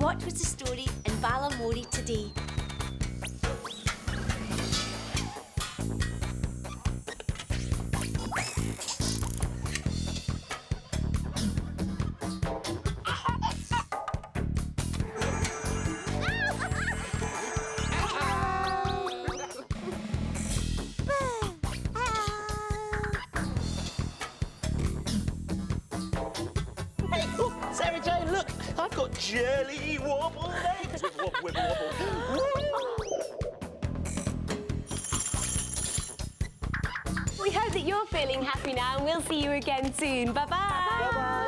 what was the story in Balamori today? Sarah Jane, look! I've got jelly wobble legs with wobble, wibble, wobble. We hope that you're feeling happy now, and we'll see you again soon. Bye-bye. Bye-bye.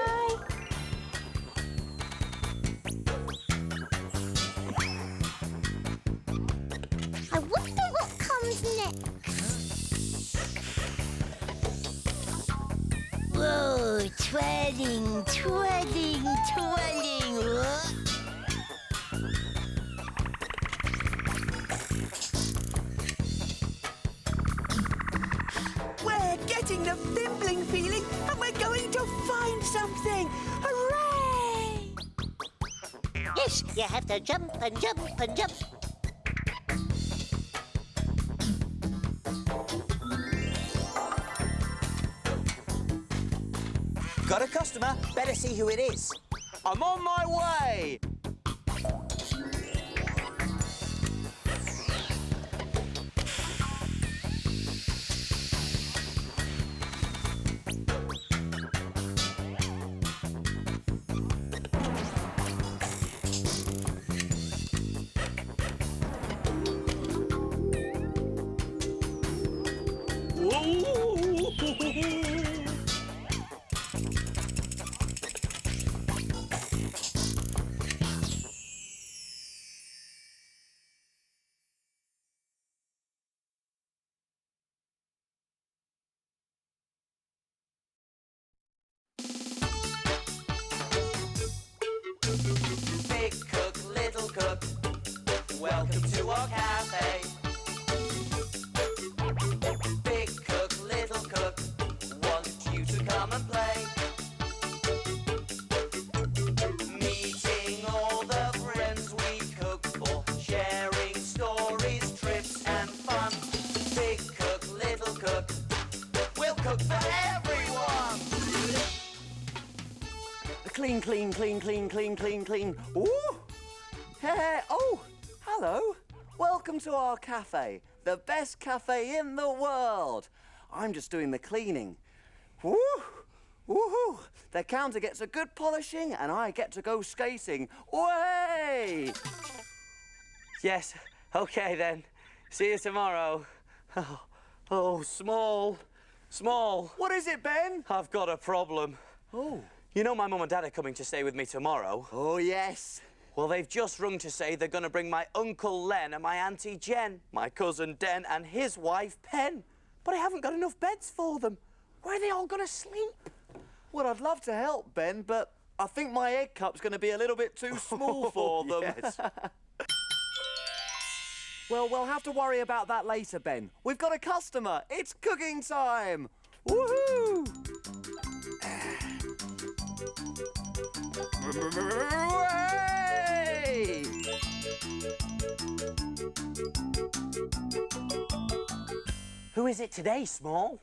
I wonder what comes next. Whoa, twirling, twirling, twirling. We're getting the fimbling feeling and we're going to find something. Hooray! Yes, you have to jump and jump and jump. Got a customer. Better see who it is. I'm on my way. Big cook, little cook, welcome to our cafe. Big cook, little cook, want you to come and play. Meeting all the friends we cook for, sharing stories, trips and fun. Big cook, little cook, we'll cook for everyone. Clean, clean, clean, clean, clean, clean, clean. Ooh! Hey, oh, hello. Welcome to our cafe, the best cafe in the world. I'm just doing the cleaning. Woo! Woohoo! The counter gets a good polishing and I get to go skating. Way! Yes, okay then. See you tomorrow. Oh, small. Small. What is it, Ben? I've got a problem. Oh. You know my mum and dad are coming to stay with me tomorrow? Oh, yes. Well, they've just rung to say they're going to bring my Uncle Len and my Auntie Jen, my cousin Den and his wife Pen. But I haven't got enough beds for them. Where are they all going to sleep? Well, I'd love to help, Ben, but I think my egg cup's going to be a little bit too small for them. Yes. Well, we'll have to worry about that later, Ben. We've got a customer. It's cooking time. Woohoo! Hooray! Who is it today, Small?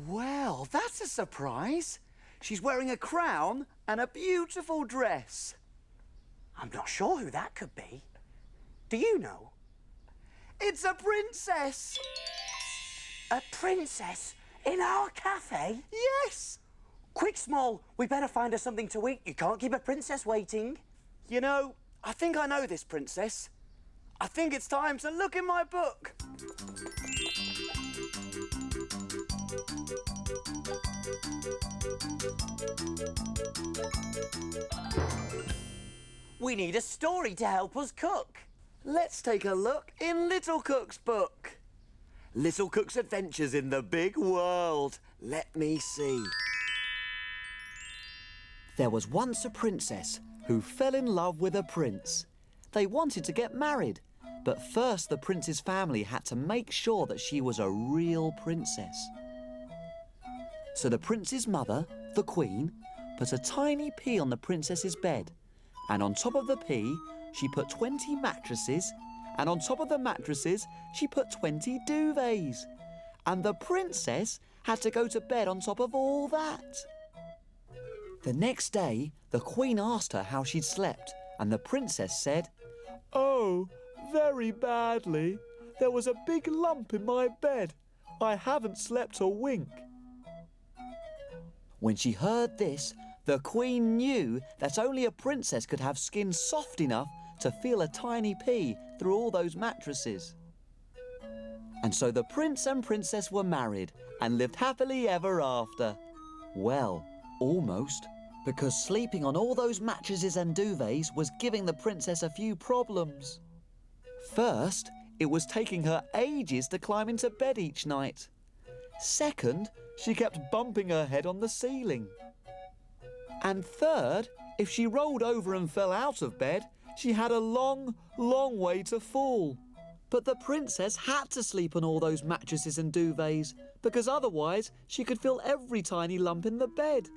Well, that's a surprise. She's wearing a crown and a beautiful dress. I'm not sure who that could be. Do you know? It's a princess. A princess in our cafe? Yes. Quick, Small, we better find her something to eat. You can't keep a princess waiting. You know, I think I know this princess. I think it's time to look in my book. We need a story to help us cook. Let's take a look in Little Cook's book. Little Cook's Adventures in the Big World. Let me see. There was once a princess who fell in love with a prince. They wanted to get married, but first the prince's family had to make sure that she was a real princess. So the prince's mother, the queen, put a tiny pea on the princess's bed, and on top of the pea, she put 20 mattresses, and on top of the mattresses, she put 20 duvets. And the princess had to go to bed on top of all that. The next day, the Queen asked her how she'd slept, and the princess said, "Oh, very badly. There was a big lump in my bed. I haven't slept a wink." When she heard this, the Queen knew that only a princess could have skin soft enough to feel a tiny pea through all those mattresses. And so the prince and princess were married and lived happily ever after. Well, almost, because sleeping on all those mattresses and duvets was giving the princess a few problems. First, it was taking her ages to climb into bed each night. Second, she kept bumping her head on the ceiling. And third, if she rolled over and fell out of bed, she had a long, long way to fall. But the princess had to sleep on all those mattresses and duvets, because otherwise she could feel every tiny lump in the bed.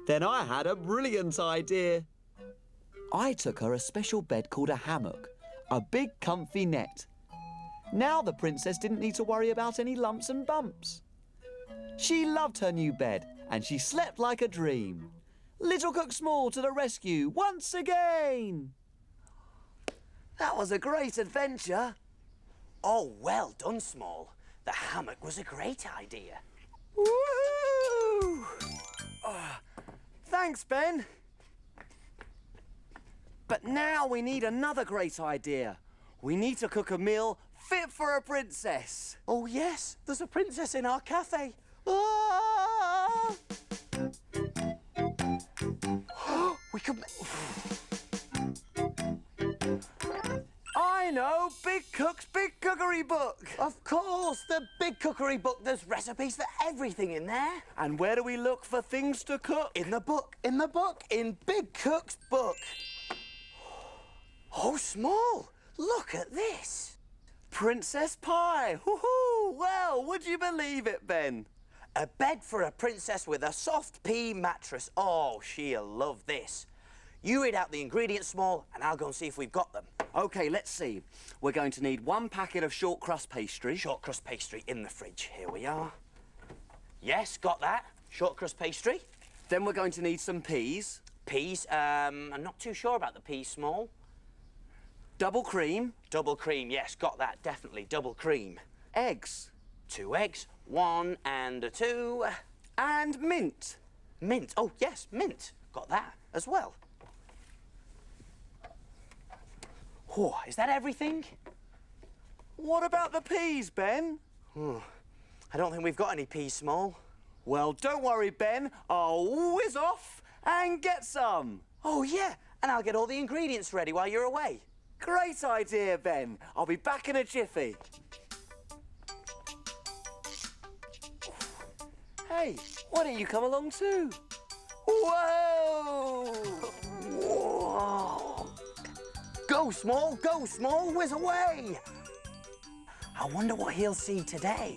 Then I had a brilliant idea. I took her a special bed called a hammock, a big comfy net. Now the princess didn't need to worry about any lumps and bumps. She loved her new bed, and she slept like a dream. Little Cook Small to the rescue once again! That was a great adventure. Oh, well done, Small. The hammock was a great idea. Woohoo! Oh, thanks, Ben. But now we need another great idea. We need to cook a meal fit for a princess. Oh, yes, there's a princess in our cafe. Ah! We could... I know, Big Cook's Big Cookery Book. Of course, the Big Cookery Book. There's recipes for everything in there. And where do we look for things to cook? In the book, in Big Cook's book. Oh, Small, look at this. Princess pie. Woohoo! Well, would you believe it, Ben? A bed for a princess with a soft pea mattress. Oh, she'll love this. You read out the ingredients, Small, and I'll go and see if we've got them. OK, let's see. We're going to need 1 packet of short crust pastry. Short crust pastry in the fridge. Here we are. Yes, got that. Short crust pastry. Then we're going to need some peas. Peas. I'm not too sure about the peas, Small. Double cream. Double cream, yes, got that, definitely. Double cream. Eggs. 2 eggs. 1 and a 2. And mint. Mint. Oh, yes, mint. Got that as well. Oh, is that everything? What about the peas, Ben? I don't think we've got any peas, Small. Well, don't worry, Ben. I'll whiz off and get some. Oh, yeah, and I'll get all the ingredients ready while you're away. Great idea, Ben. I'll be back in a jiffy. Hey, why don't you come along too? Whoa! Whoa! Go, Small, whiz away! I wonder what he'll see today.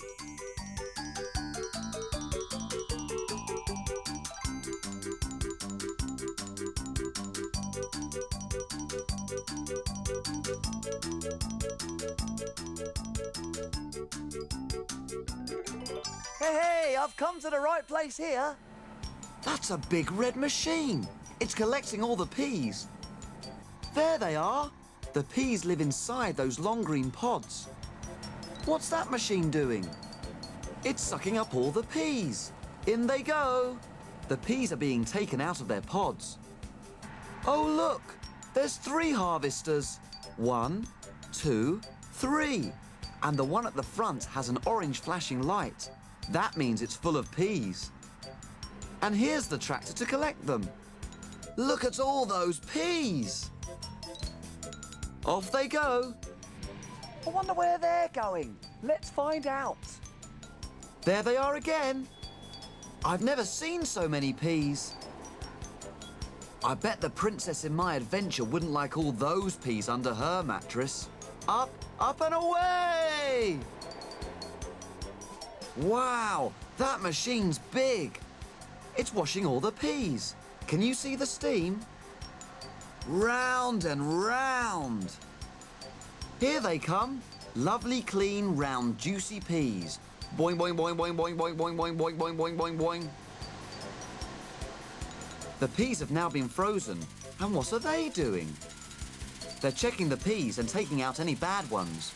Hey, I've come to the right place here. That's a big red machine. It's collecting all the peas. There they are. The peas live inside those long green pods. What's that machine doing? It's sucking up all the peas. In they go. The peas are being taken out of their pods. Oh, look. There's 3 harvesters. 1, 2, 3. And the one at the front has an orange flashing light. That means it's full of peas. And here's the tractor to collect them. Look at all those peas. Off they go. I wonder where they're going. Let's find out. There they are again. I've never seen so many peas. I bet the princess in my adventure wouldn't like all those peas under her mattress. Up, up and away! Wow, that machine's big. It's washing all the peas. Can you see the steam? Round and round. Here they come. Lovely, clean, round, juicy peas. Boing, boing, boing, boing, boing, boing, boing, boing, boing, boing, boing, boing, boing. The peas have now been frozen. And what are they doing? They're checking the peas and taking out any bad ones.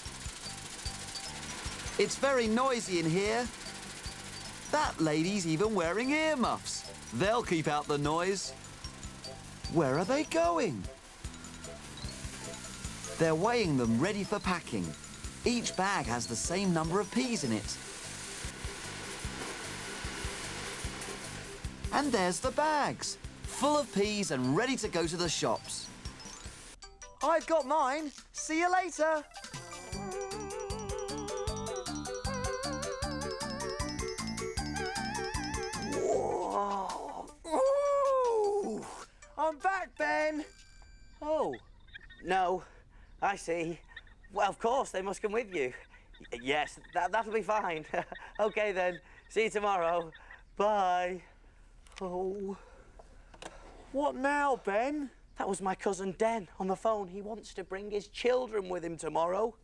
It's very noisy in here. That lady's even wearing earmuffs. They'll keep out the noise. Where are they going? They're weighing them ready for packing. Each bag has the same number of peas in it. And there's the bags, full of peas and ready to go to the shops. I've got mine. See you later. Whoa. Ooh. I'm back, Ben. Oh, no, I see. Well, of course, they must come with you. Yes, that'll be fine. OK, then. See you tomorrow. Bye. Oh. What now, Ben? That was my cousin Den on the phone. He wants to bring his children with him tomorrow.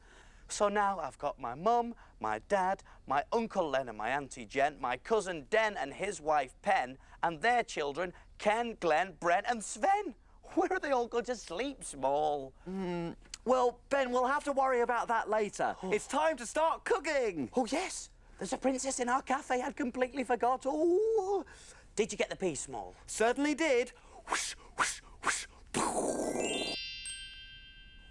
So now I've got my mum, my dad, my Uncle Len and my Auntie Jen, my cousin Den and his wife Pen, and their children, Ken, Glenn, Brent and Sven. Where are they all going to sleep, Small? Well, Ben, we'll have to worry about that later. It's time to start cooking. Oh, yes. There's a princess in our cafe. I'd completely forgot. Oh. Did you get the peas, Small? Certainly did. Whoosh, whoosh, whoosh.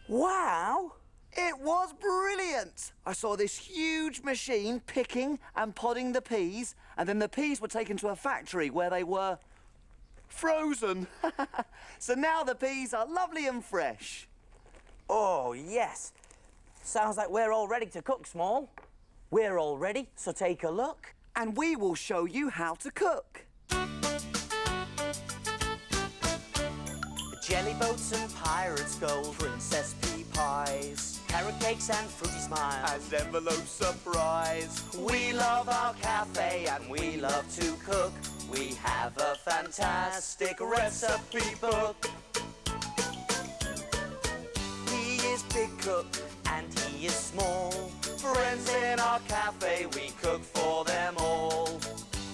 Wow. It was brilliant. I saw this huge machine picking and podding the peas, and then the peas were taken to a factory where they were frozen. So now the peas are lovely and fresh. Oh, yes. Sounds like we're all ready to cook, Small. We're all ready, so take a look. And we will show you how to cook. Jelly boats and pirates' gold, princess pea pies, carrot cakes and fruity smiles, And envelope surprise. We love our cafe and we love to cook. We have a fantastic recipe book. He is big cook and he is small. Friends in our cafe, we cook for them all.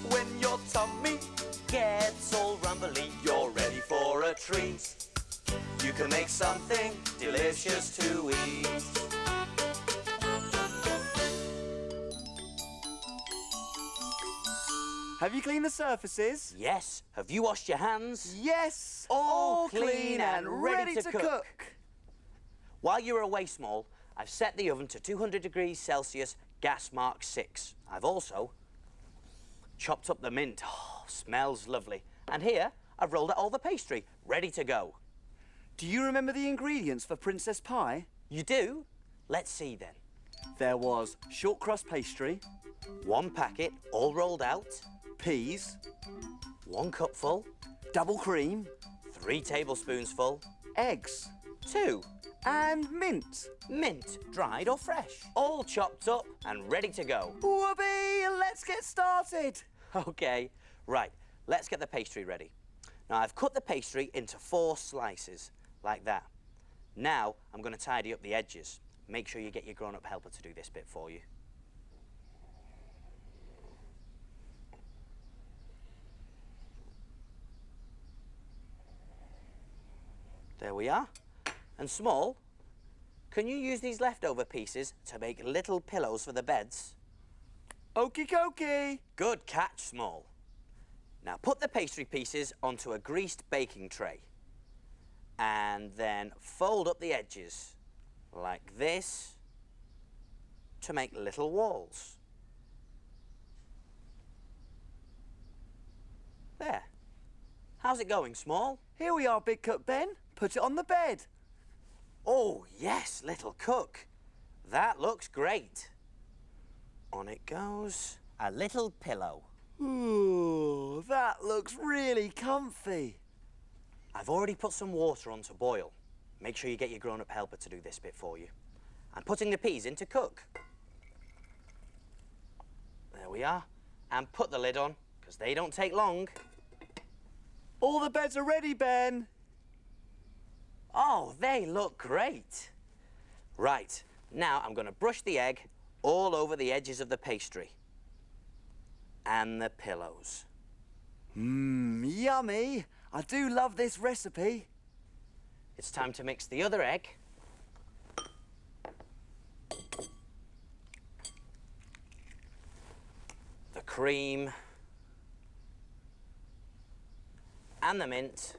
When your tummy gets all rumbly, you're ready for a treat. You can make something delicious to eat. Have you cleaned the surfaces? Yes. Have you washed your hands? Yes. All clean and ready to cook. While you were away, Small, I've set the oven to 200 degrees Celsius, gas mark 6. I've also chopped up the mint. Oh, smells lovely. And here, I've rolled out all the pastry, ready to go. Do you remember the ingredients for princess pie? You do? Let's see then. There was short crust pastry, 1 packet, all rolled out, peas, 1 cupful, double cream, 3 tablespoons full, eggs, 2, and mint. mint, dried or fresh, all chopped up and ready to go. Whoopee! Let's get started. OK, right, let's get the pastry ready. Now, I've cut the pastry into 4 slices, like that. Now, I'm going to tidy up the edges. Make sure you get your grown-up helper to do this bit for you. There we are. And Small, can you use these leftover pieces to make little pillows for the beds? Okie dokie. Good catch, Small. Now put the pastry pieces onto a greased baking tray. And then fold up the edges, like this, to make little walls. There. How's it going, Small? Here we are, Big Cook Ben. Put it on the bed. Oh, yes, little cook. That looks great. On it goes. A little pillow. Ooh, that looks really comfy. I've already put some water on to boil. Make sure you get your grown-up helper to do this bit for you. I'm putting the peas in to cook. There we are. And put the lid on, because they don't take long. All the beds are ready, Ben. Oh, they look great. Right, now I'm going to brush the egg all over the edges of the pastry. And the pillows. Yummy. I do love this recipe. It's time to mix the other egg. The cream. And the mint.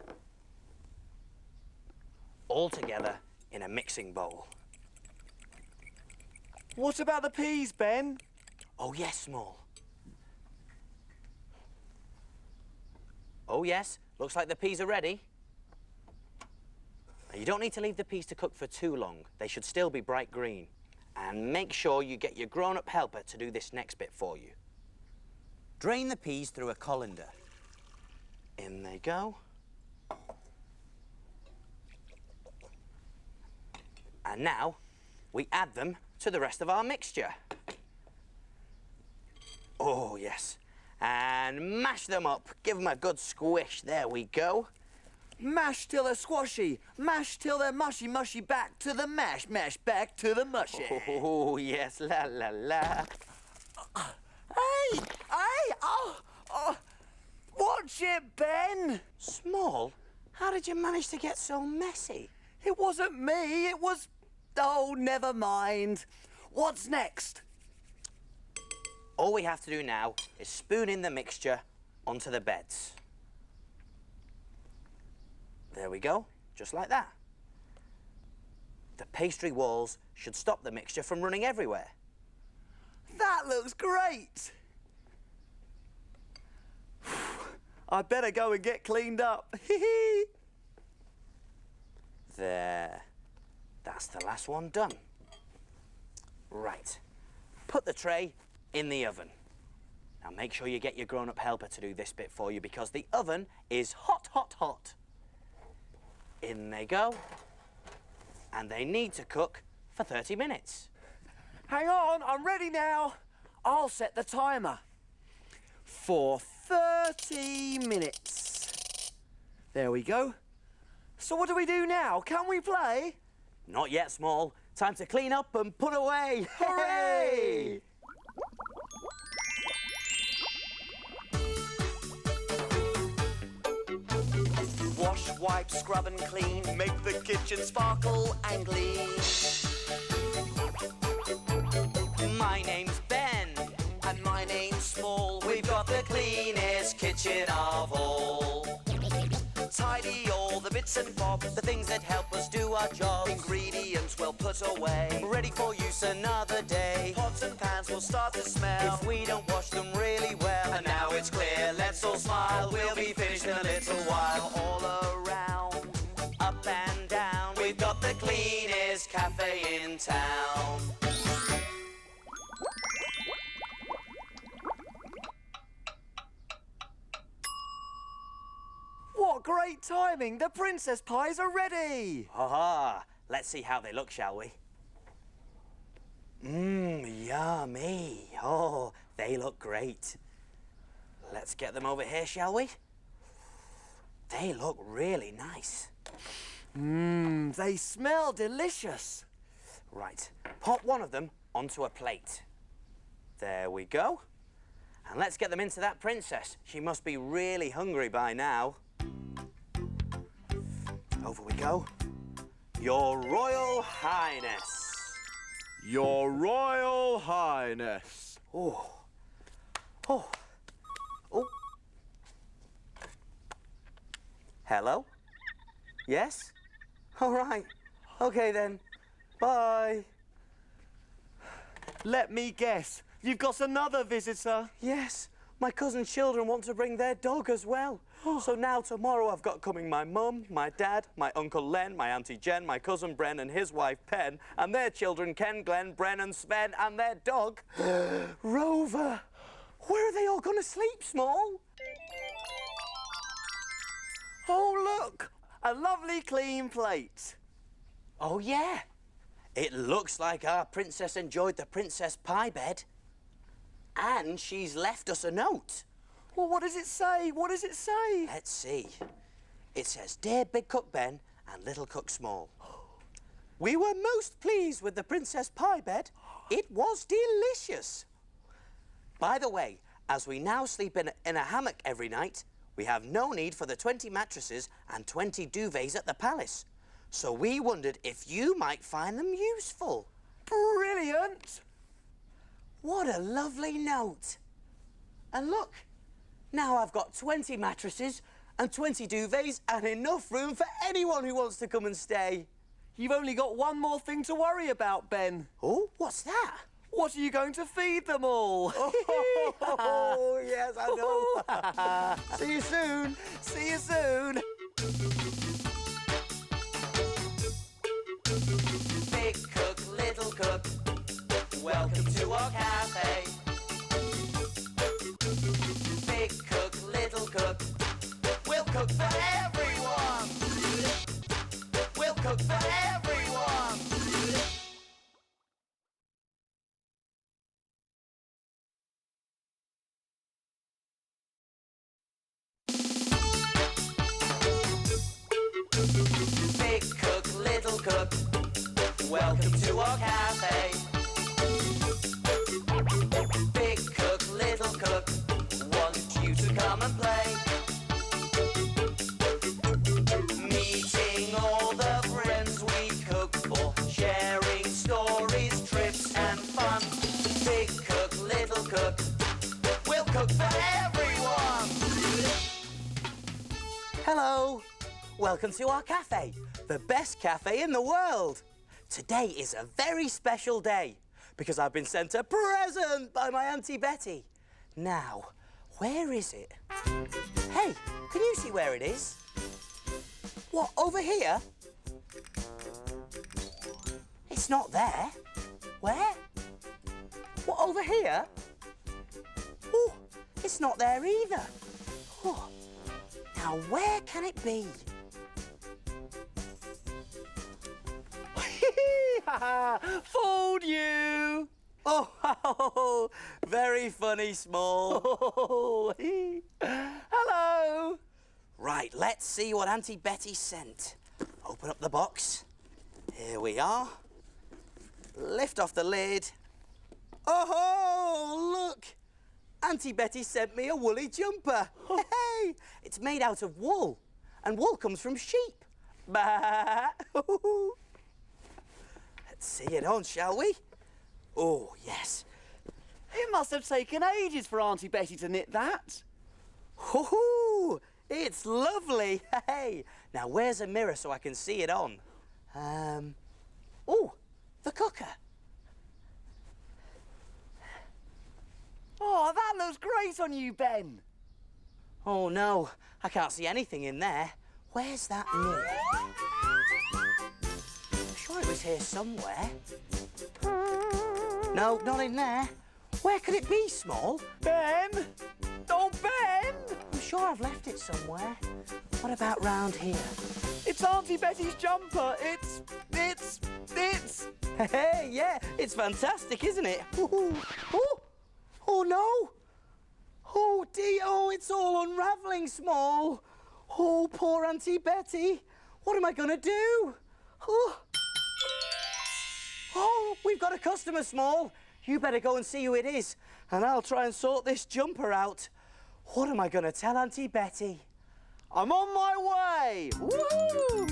All together in a mixing bowl. What about the peas, Ben? Oh, yes, Small. Oh, yes, looks like the peas are ready. Now, you don't need to leave the peas to cook for too long. They should still be bright green. And make sure you get your grown-up helper to do this next bit for you. Drain the peas through a colander. In they go. And now, we add them to the rest of our mixture. Oh, yes. And mash them up. Give them a good squish. There we go. Mash till they're squashy. Mash till they're mushy, mushy. Back to the mash, mash back to the mushy. Oh, yes. La, la, la. Hey! Hey! Oh! Watch it, Ben! Small, how did you manage to get so messy? It wasn't me, it was... Oh, never mind. What's next? All we have to do now is spoon in the mixture onto the beds. There we go, just like that. The pastry walls should stop the mixture from running everywhere. That looks great! I'd better go and get cleaned up. There. That's the last one done. Right. Put the tray in the oven. Now make sure you get your grown-up helper to do this bit for you because the oven is hot, hot, hot. In they go. And they need to cook for 30 minutes. Hang on, I'm ready now. I'll set the timer for 30 minutes. There we go. So what do we do now? Can we play? Not yet, Small. Time to clean up and put away. Hooray! Wash, wipe, scrub and clean. Make the kitchen sparkle and gleam. My name's Ben. And my name's Small. We've got the cleanest kitchen of all. Tidy all the bits and bobs. The things that help us do our jobs. Ingredients well put away. Ready for use another day. Pots and pans will start to smell. If we don't wash them really well. And now it's clear, let's all smile. We'll be finished in a little while. All around, Up and down. we've got the cleanest cafe in town. What great timing! The princess pies are ready! Ha-ha. Let's see how they look, shall we? Yummy. Oh, they look great. Let's get them over here, shall we? They look really nice. They smell delicious. Right, pop one of them onto a plate. There we go. And let's get them into that princess. She must be really hungry by now. Over we go. Your Royal Highness. Your Royal Highness. Oh. Oh. Oh. Hello? Yes? All right. Okay then. Bye. Let me guess. You've got another visitor. Yes. My cousin's children want to bring their dog as well. So now tomorrow I've got coming my mum, my dad, my Uncle Len, my Auntie Jen, my cousin Bren and his wife Pen, and their children Ken, Glenn, Bren and Sven, and their dog, Rover. Where are they all going to sleep, Small? Oh, look! A lovely clean plate. Oh, yeah. It looks like our princess enjoyed the princess pie bed. And she's left us a note. Well, what does it say? What does it say? Let's see. It says, Dear Big Cook Ben and Little Cook Small. We were most pleased with the Princess Pie bed. It was delicious. By the way, as we now sleep in a hammock every night, we have no need for the 20 mattresses and 20 duvets at the palace. So we wondered if you might find them useful. Brilliant! What a lovely note. And look, now I've got 20 mattresses and 20 duvets and enough room for anyone who wants to come and stay. You've only got one more thing to worry about, Ben. Oh, what's that? What are you going to feed them all? Oh, yes, I know. See you soon. See you soon. Big cook, little cook, welcome to our cafe. Big cook, little cook, we'll cook for everyone. We'll cook for everyone. Big cook, little cook, welcome to our cafe. Big cook, little cook, want you to come and play. Meeting all the friends we cook for, sharing stories, trips and fun. Big cook, little cook, we'll cook for everyone. Hello. Welcome to our cafe, the best cafe in the world. Today is a very special day because I've been sent a present by my Auntie Betty. Now, where is it? Hey, can you see where it is? What, over here? It's not there. Where? What, over here? Oh, it's not there either. Oh. Now, where can it be? Fooled you! Oh, very funny, Small. Hello! Right, let's see what Auntie Betty sent. Open up the box. Here we are. Lift off the lid. Oh, look! Auntie Betty sent me a woolly jumper. Hey, it's made out of wool, and wool comes from sheep. Bah! Let's see it on, shall we? Oh, yes. It must have taken ages for Auntie Betty to knit that. Hoo-hoo! It's lovely. Hey, now where's a mirror so I can see it on? Oh, the cooker. Oh, that looks great on you, Ben. Oh, no, I can't see anything in there. Where's that mirror? I'm sure it was here somewhere. No, not in there. Where could it be, Small? Ben? Oh, Ben! I'm sure I've left it somewhere. What about round here? It's Auntie Betty's jumper. It's... Hey, yeah, it's fantastic, isn't it? Ooh. Oh, oh, no. Oh, dear, oh, it's all unravelling, Small. Oh, poor Auntie Betty. What am I going to do? Oh. Oh, we've got a customer, Small. You better go and see who it is, and I'll try and sort this jumper out. What am I going to tell Auntie Betty? I'm on my way. Woo!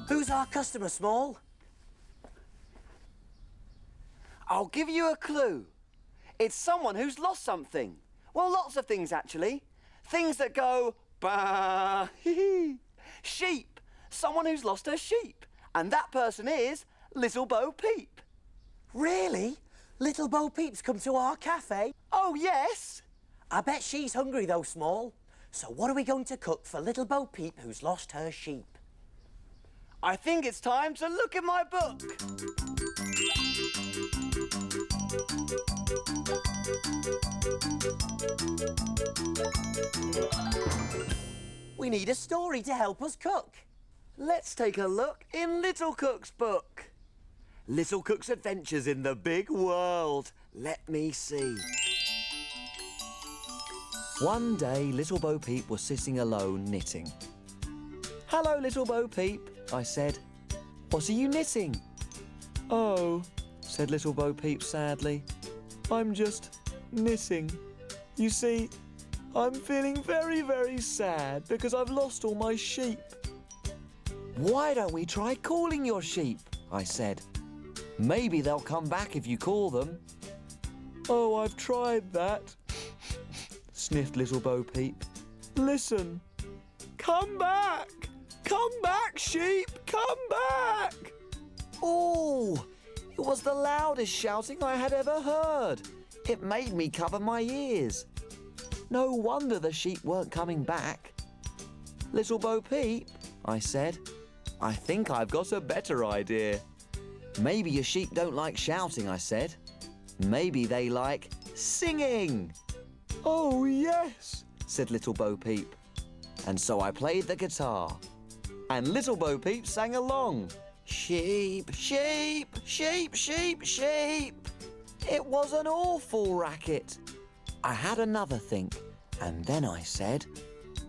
Who's our customer, Small? I'll give you a clue. It's someone who's lost something. Well, lots of things, actually. Things that go, bah, sheep. Someone who's lost her sheep. And that person is Little Bo Peep. Really? Little Bo Peep's come to our cafe? Oh, yes. I bet she's hungry, though, Small. So what are we going to cook for Little Bo Peep who's lost her sheep? I think it's time to look in my book. We need a story to help us cook. Let's take a look in Little Cook's book. Little Cook's Adventures in the Big World. Let me see. One day, Little Bo Peep was sitting alone knitting. "Hello, Little Bo Peep," I said. "What are you knitting?" "Oh," said Little Bo Peep sadly, "I'm just knitting. You see, I'm feeling very, very sad because I've lost all my sheep." "Why don't we try calling your sheep?" I said. "Maybe they'll come back if you call them." "Oh, I've tried that," sniffed Little Bo Peep. "Listen. Come back! Come back, sheep! Come back!" Oh, it was the loudest shouting I had ever heard. It made me cover my ears. No wonder the sheep weren't coming back. "Little Bo Peep," I said, "I think I've got a better idea." "Maybe your sheep don't like shouting," I said. "Maybe they like singing." "Oh, yes," said Little Bo Peep. And so I played the guitar. And Little Bo Peep sang along. "Sheep, sheep, sheep, sheep, sheep." It was an awful racket. I had another think, and then I said,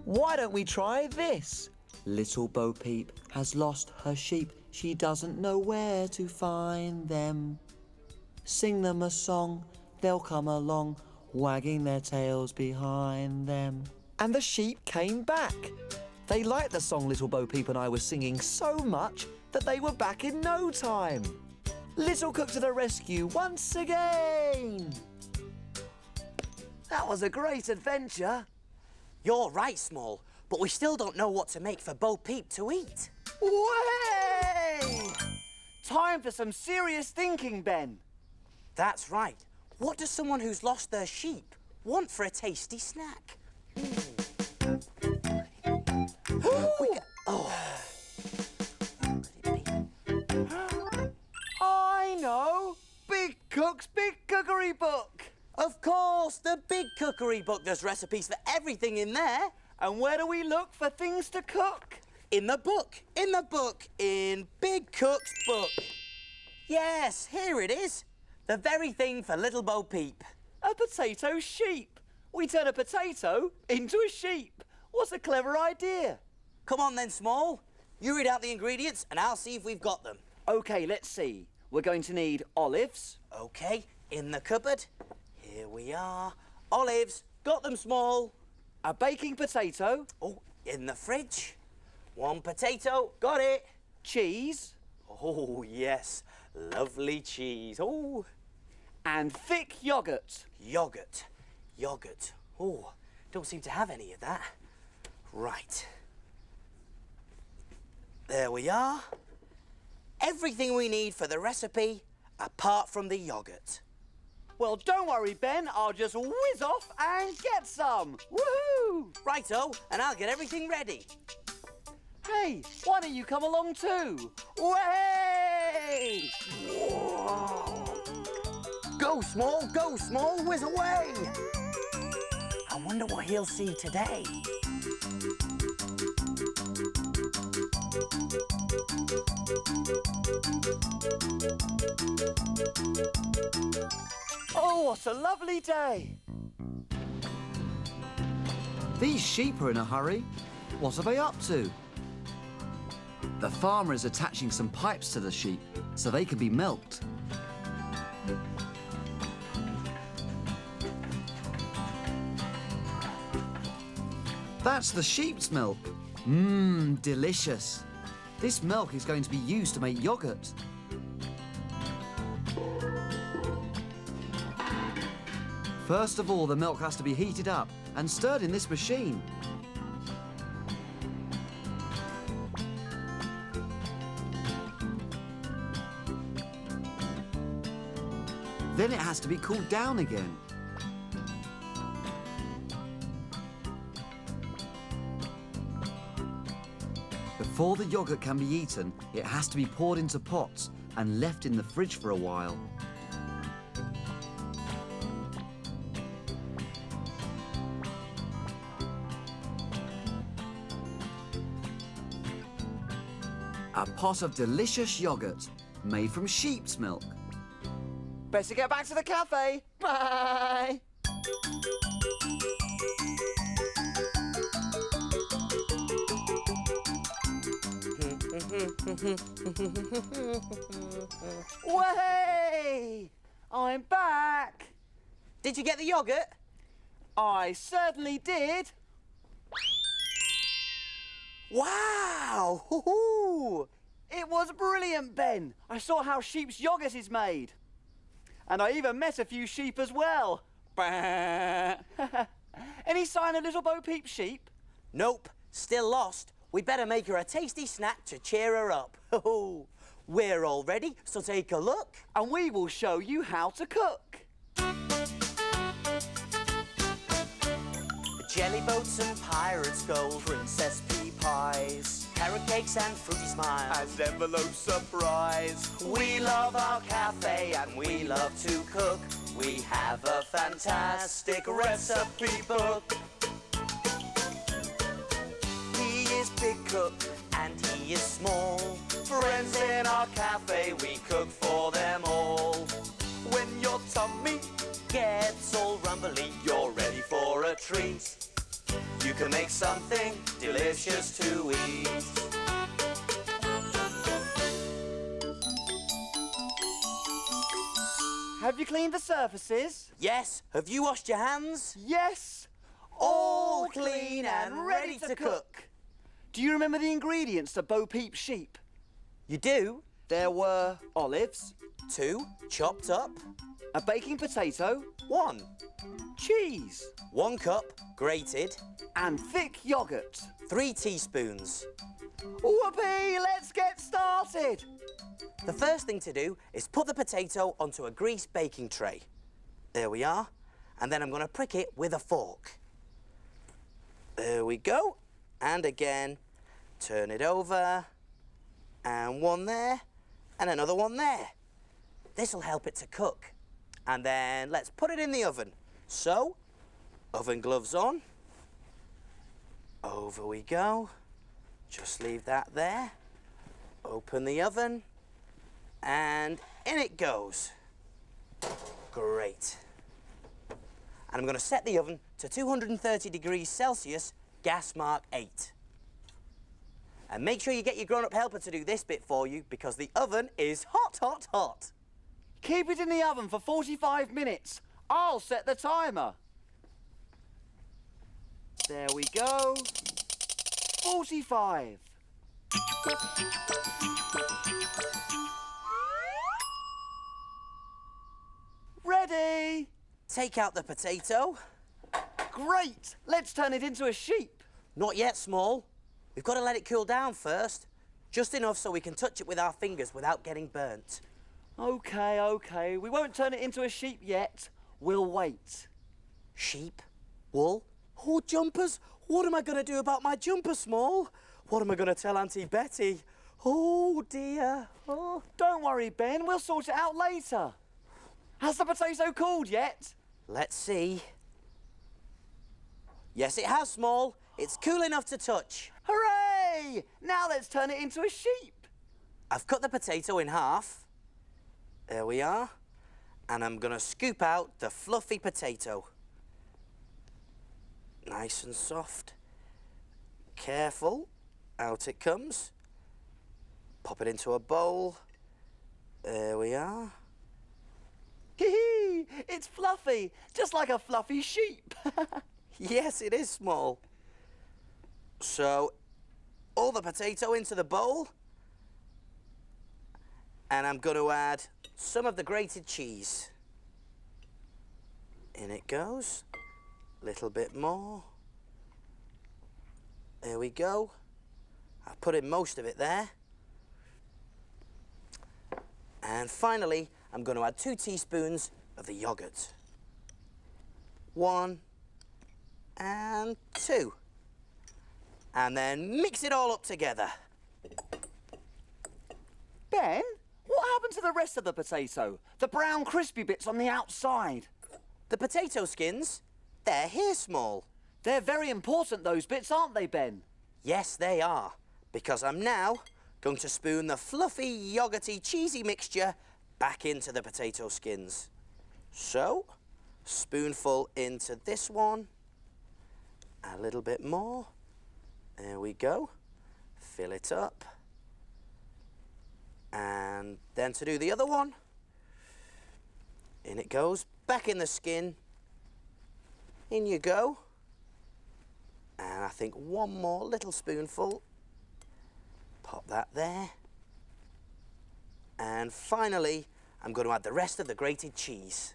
"Why don't we try this? Little Bo Peep has lost her sheep. She doesn't know where to find them. Sing them a song, they'll come along, wagging their tails behind them." And the sheep came back. They liked the song Little Bo Peep and I was singing so much that they were back in no time. Little Cook to the rescue once again. That was a great adventure. You're right, Small, but we still don't know what to make for Bo Peep to eat. Way! Time for some serious thinking, Ben. That's right. What does someone who's lost their sheep want for a tasty snack? I know! Big Cook's Big Cookery Book! Of course, the Big Cookery Book. There's recipes for everything in there. And where do we look for things to cook? In the book, in Big Cook's book. Yes, here it is. The very thing for little Bo Peep. A potato sheep. We turn a potato into a sheep. What a clever idea. Come on then, Small. You read out the ingredients and I'll see if we've got them. OK, let's see. We're going to need olives. OK, in the cupboard. Here we are. Olives. Got them, Small. A baking potato. Oh, in the fridge. One potato. Got it. Cheese. Oh, yes. Lovely cheese. Oh. And thick yoghurt. Yoghurt. Yoghurt. Oh, don't seem to have any of that. Right. There we are. Everything we need for the recipe, apart from the yoghurt. Well, don't worry, Ben. I'll just whiz off and get some. Woohoo! Righto, and I'll get everything ready. Hey, why don't you come along too? Way! Go, Small, whiz away! I wonder what he'll see today. Oh, what a lovely day. These sheep are in a hurry. What are they up to? The farmer is attaching some pipes to the sheep so they can be milked. That's the sheep's milk. Mmm, delicious. This milk is going to be used to make yoghurt. First of all, the milk has to be heated up and stirred in this machine. Then it has to be cooled down again. Before the yoghurt can be eaten, it has to be poured into pots and left in the fridge for a while. A pot of delicious yoghurt. made from sheep's milk. Better get back to the cafe. Bye. Way! I'm back. Did you get the yoghurt? I certainly did. Wow! Hoo-hoo. It was brilliant, Ben. I saw how sheep's yoghurt is made. And I even met a few sheep as well. Any sign of little Bo Peep sheep? Nope, still lost. We better make her a tasty snack to cheer her up. Ho-ho. We're all ready, so take a look. And we will show you how to cook. Jelly boats and pirates' gold, princess pea pies, carrot cakes and fruity smiles, As envelope surprise. We love our cafe and we love to cook. We have a fantastic recipe book. He is big cook and he is small. Friends in our cafe, we cook for them all. When your tummy gets all rumbly, you're ready for a treat. You can make something delicious to eat. Have you cleaned the surfaces? Yes, have you washed your hands? Yes. All clean and ready to cook. Do you remember the ingredients to Bo Peep sheep? You do? There were olives, 2 chopped up, a baking potato, 1 cheese, 1 cup grated, and thick yoghurt. 3 teaspoons. Whoopee! Let's get started. The first thing to do is put the potato onto a greased baking tray. There we are. And then I'm going to prick it with a fork. There we go. And again, turn it over. And 1 there, and another 1 there. This'll help it to cook. And then let's put it in the oven. So, oven gloves on. Over we go. Just leave that there. Open the oven. And in it goes. Great. And I'm going to set the oven to 230 degrees Celsius, gas mark 8. And make sure you get your grown-up helper to do this bit for you because the oven is hot, hot, hot. Keep it in the oven for 45 minutes. I'll set the timer. There we go. 45. Ready. Take out the potato. Great. Let's turn it into a sheep. Not yet, Small. We've got to let it cool down first. Just enough so we can touch it with our fingers without getting burnt. OK, OK. We won't turn it into a sheep yet. We'll wait. Sheep? Wool? Oh, jumpers! What am I going to do about my jumper, Small? What am I going to tell Auntie Betty? Oh, dear. Oh. Don't worry, Ben. We'll sort it out later. Has the potato cooled yet? Let's see. Yes, it has, Small. It's cool enough to touch. Hooray! Now let's turn it into a sheep. I've cut the potato in half. There we are. And I'm going to scoop out the fluffy potato. Nice and soft. Careful. Out it comes. Pop it into a bowl. There we are. Hee-hee! It's fluffy, just like a fluffy sheep. Yes, it is, Small. So, all the potato into the bowl. And I'm going to add some of the grated cheese. In it goes. Little bit more. There we go. I've put in most of it there. And finally, I'm going to add 2 teaspoons of the yoghurt. 1 and 2. And then mix it all up together. Ben, what happened to the rest of the potato? The brown crispy bits on the outside. The potato skins, they're here, Small. They're very important, those bits, aren't they, Ben? Yes, they are. Because I'm now Going to spoon the fluffy, yogurty, cheesy mixture back into the potato skins. So, spoonful into this one. A little bit more. There we go. Fill it up. And then to do the other one. In it goes, back in the skin. In you go. And I think one more little spoonful. Pop that there. And finally, I'm going to add the rest of the grated cheese.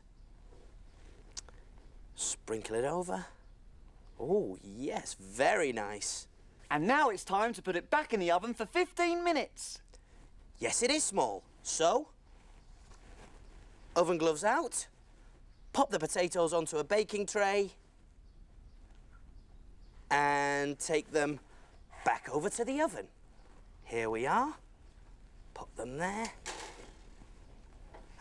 Sprinkle it over. Oh, yes, very nice. And now it's time to put it back in the oven for 15 minutes. Yes, it is small. So, oven gloves out. Pop the potatoes onto a baking tray. And take them back over to the oven. Here we are. Pop them there.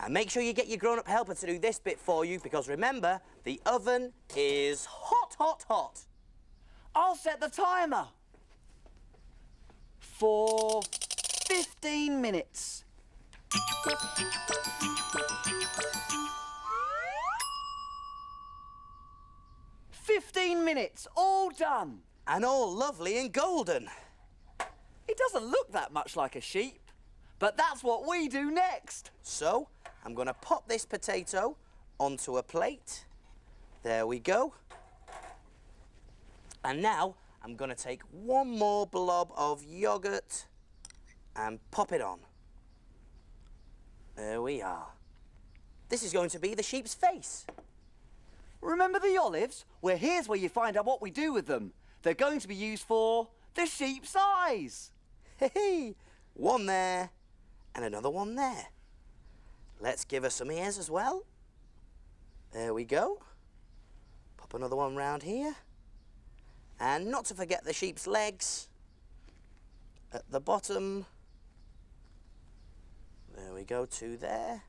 And make sure you get your grown-up helper to do this bit for you, because remember, the oven is hot, hot, hot. I'll set the timer for 15 minutes. $15, all done. And all lovely and golden. It doesn't look that much like a sheep, but that's what we do next. So, I'm going to pop this potato onto a plate. There we go. And now, I'm going to take one more blob of yogurt and pop it on. There we are. This is going to be the sheep's face. Remember the olives? Well, here's where you find out what we do with them. They're going to be used for the sheep's eyes. Hey, one there and another one there. Let's give her some ears as well. There we go. Pop another one round here. And not to forget the sheep's legs at the bottom. There we go, 2 there.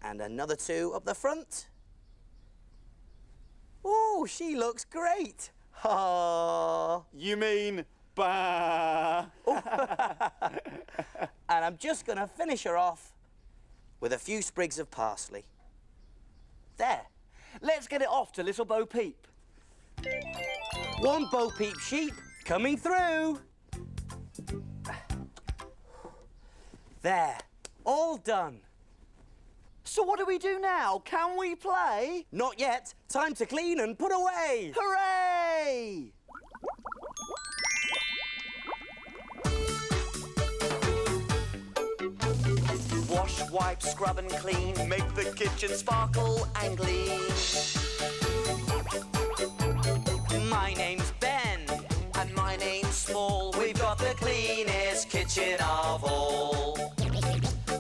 And another 2 up the front. Oh, she looks great. Oh. You mean bah? And I'm just going to finish her off with a few sprigs of parsley. There. Let's get it off to little Bo Peep. One Bo Peep sheep coming through. There. All done. So what do we do now? Can we play? Not yet. Time to clean and put away. Hooray! Wash, wipe, scrub and clean. Make the kitchen sparkle and gleam. My name's Ben. And my name's Small. We've got the cleanest kitchen of all.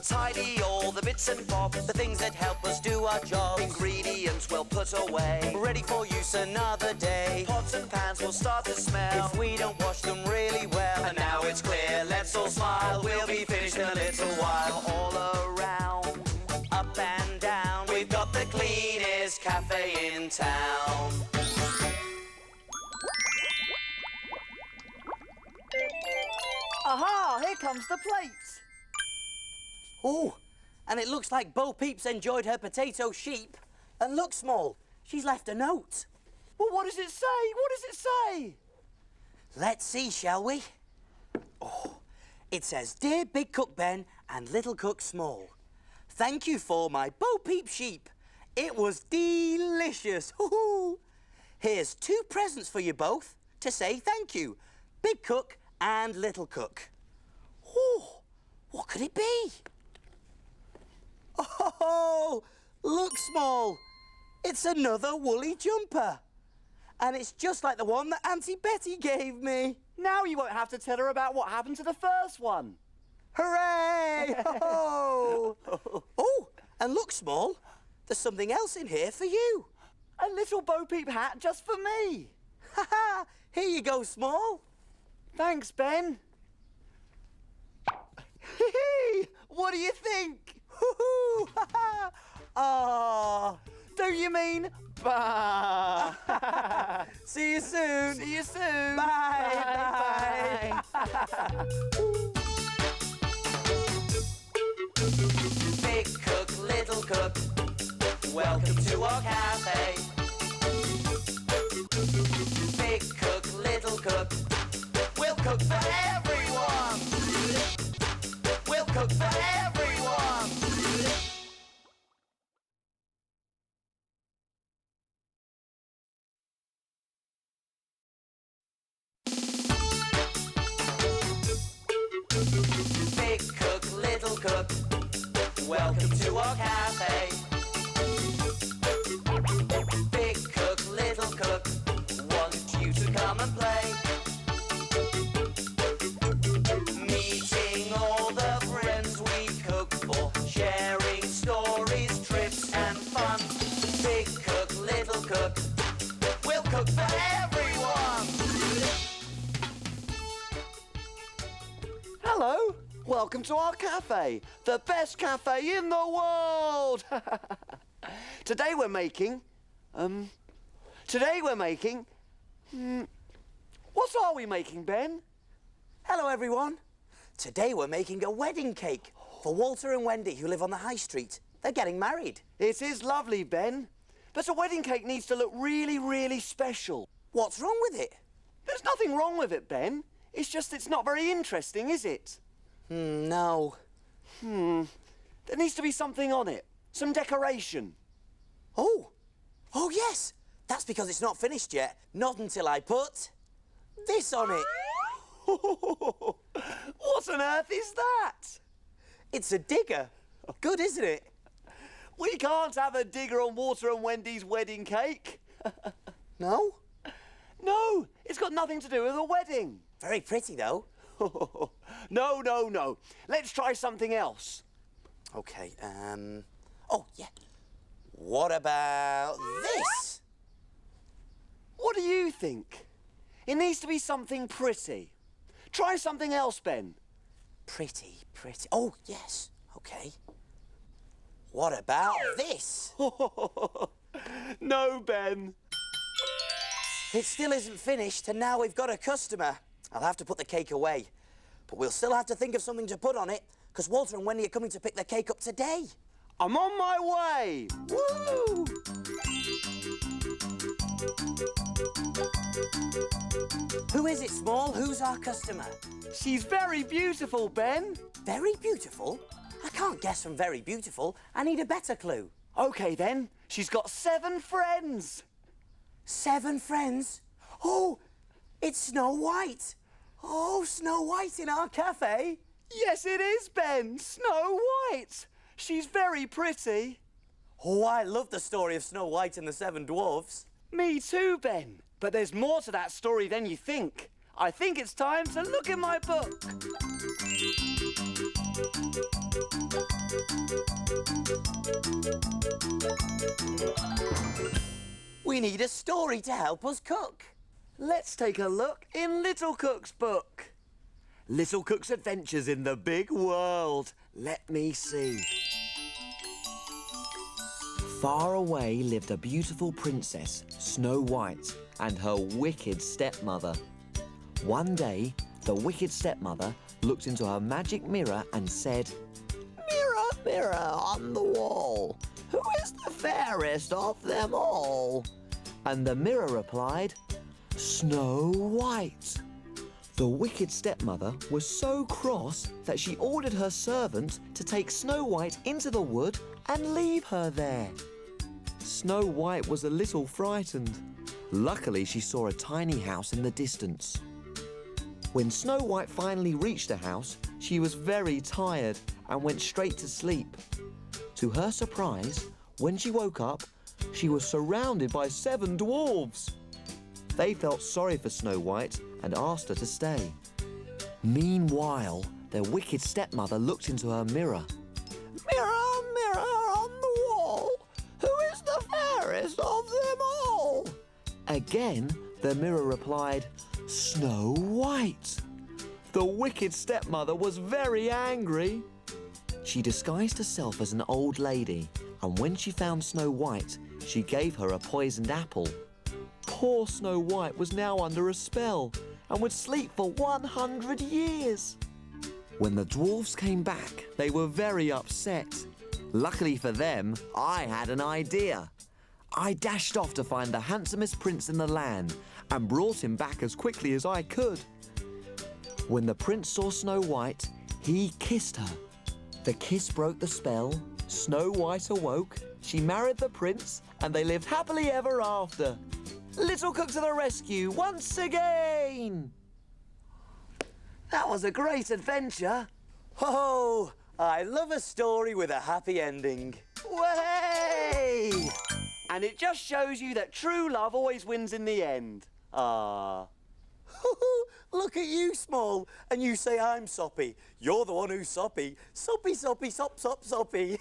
Tidy all the bits and bobs, the things that help us do our job. Ingredients well put away, Ready for use another day. pots and pans will start to smell. If we don't wash them really well. And now it's clear, let's all smile. We'll be finished in a little while. All around, Up and down. we've got the cleanest cafe in town. Aha! Here comes the plate. Oh, and it looks like Bo Peep's enjoyed her potato sheep. And look, Small, she's left a note. Well, what does it say? What does it say? Let's see, shall we? Oh, it says, Dear Big Cook Ben and Little Cook Small, thank you for my Bo Peep sheep. It was delicious. Hoo-hoo. Here's 2 presents for you both to say thank you. Big Cook and Little Cook. Oh, what could it be? Oh, look, Small. It's another woolly jumper. And it's just like the one that Auntie Betty gave me. Now you won't have to tell her about what happened to the first one. Hooray! Oh, oh, and look, Small. There's something else in here for you. A little Bo Peep hat just for me. Ha ha! Here you go, Small. Thanks, Ben. What do you think? Hoo-hoo! Ha ha! Ah! Do you mean bah? See you soon. See you soon. Bye. Bye. Welcome to our cafe. Big cook, little cook, we'll cook for everyone. We'll cook for everyone. Big cook, little cook, welcome to our cafe. Big cook, little cook, want you to come and play. Meeting all the friends we cook for, sharing stories, trips and fun. Big cook, little cook, we'll cook for everyone. Hello, welcome to our cafe, the best cafe in the world. Today we're making, what are we making, Ben? Hello everyone. Today we're making a wedding cake for Walter and Wendy who live on the high street. They're getting married. It is lovely, Ben, but a wedding cake needs to look really, really special. What's wrong with it? There's nothing wrong with it, Ben. It's just it's not very interesting, is it? No. There needs to be something on it, some decoration. Oh yes. That's because it's not finished yet. Not until I put this on it. What on earth is that? It's a digger. Good, isn't it? We can't have a digger on Walter and Wendy's wedding cake. No? No, it's got nothing to do with a wedding. Very pretty, though. No. Let's try something else. Okay, oh, yeah. What about this? What do you think? It needs to be something pretty. Try something else, Ben. Pretty. Oh, yes. Okay. What about this? No, Ben. It still isn't finished, and now we've got a customer. I'll have to put the cake away. But we'll still have to think of something to put on it, because Walter and Wendy are coming to pick their cake up today. I'm on my way. Woo! Who is it, Small? Who's our customer? She's very beautiful, Ben. Very beautiful? I can't guess from very beautiful. I need a better clue. OK, then. She's got 7 friends. 7 friends? Oh, it's Snow White. Oh, Snow White in our cafe. Yes, it is, Ben. Snow White. She's very pretty. Oh, I love the story of Snow White and the 7 Dwarfs. Me too, Ben. But there's more to that story than you think. I think it's time to look in my book. We need a story to help us cook. Let's take a look in Little Cook's book. Little Cook's Adventures in the Big World. Let me see. Far away lived a beautiful princess, Snow White, and her wicked stepmother. One day, the wicked stepmother looked into her magic mirror and said, "Mirror, mirror on the wall, who is the fairest of them all?" And the mirror replied, "Snow White." The wicked stepmother was so cross that she ordered her servant to take Snow White into the wood and leave her there. Snow White was a little frightened. Luckily, she saw a tiny house in the distance. When Snow White finally reached the house, she was very tired and went straight to sleep. To her surprise, when she woke up, she was surrounded by 7 dwarves. They felt sorry for Snow White and asked her to stay. Meanwhile, their wicked stepmother looked into her mirror. "Mirror, mirror on the wall, who is the fairest of them all?" Again, the mirror replied, "Snow White." The wicked stepmother was very angry. She disguised herself as an old lady, and when she found Snow White, she gave her a poisoned apple. Poor Snow White was now under a spell and would sleep for 100 years. When the dwarfs came back, they were very upset. Luckily for them, I had an idea. I dashed off to find the handsomest prince in the land and brought him back as quickly as I could. When the prince saw Snow White, he kissed her. The kiss broke the spell, Snow White awoke, she married the prince, and they lived happily ever after. Little Cook to the rescue once again! That was a great adventure. Oh, I love a story with a happy ending. Way! And it just shows you that true love always wins in the end. Ah. Look at you, Small, and you say I'm soppy. You're the one who's soppy. Soppy, soppy, sop, sop, soppy.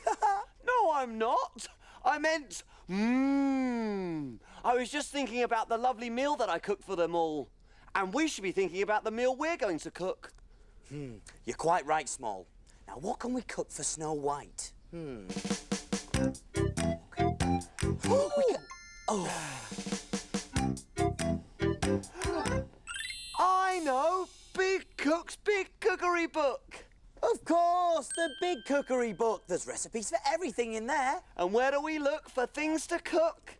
No, I'm not. I meant, I was just thinking about the lovely meal that I cooked for them all. And we should be thinking about the meal we're going to cook. You're quite right, Small. Now, what can we cook for Snow White? I know! Big Cook's Big Cookery Book! Of course, the Big Cookery Book. There's recipes for everything in there. And where do we look for things to cook?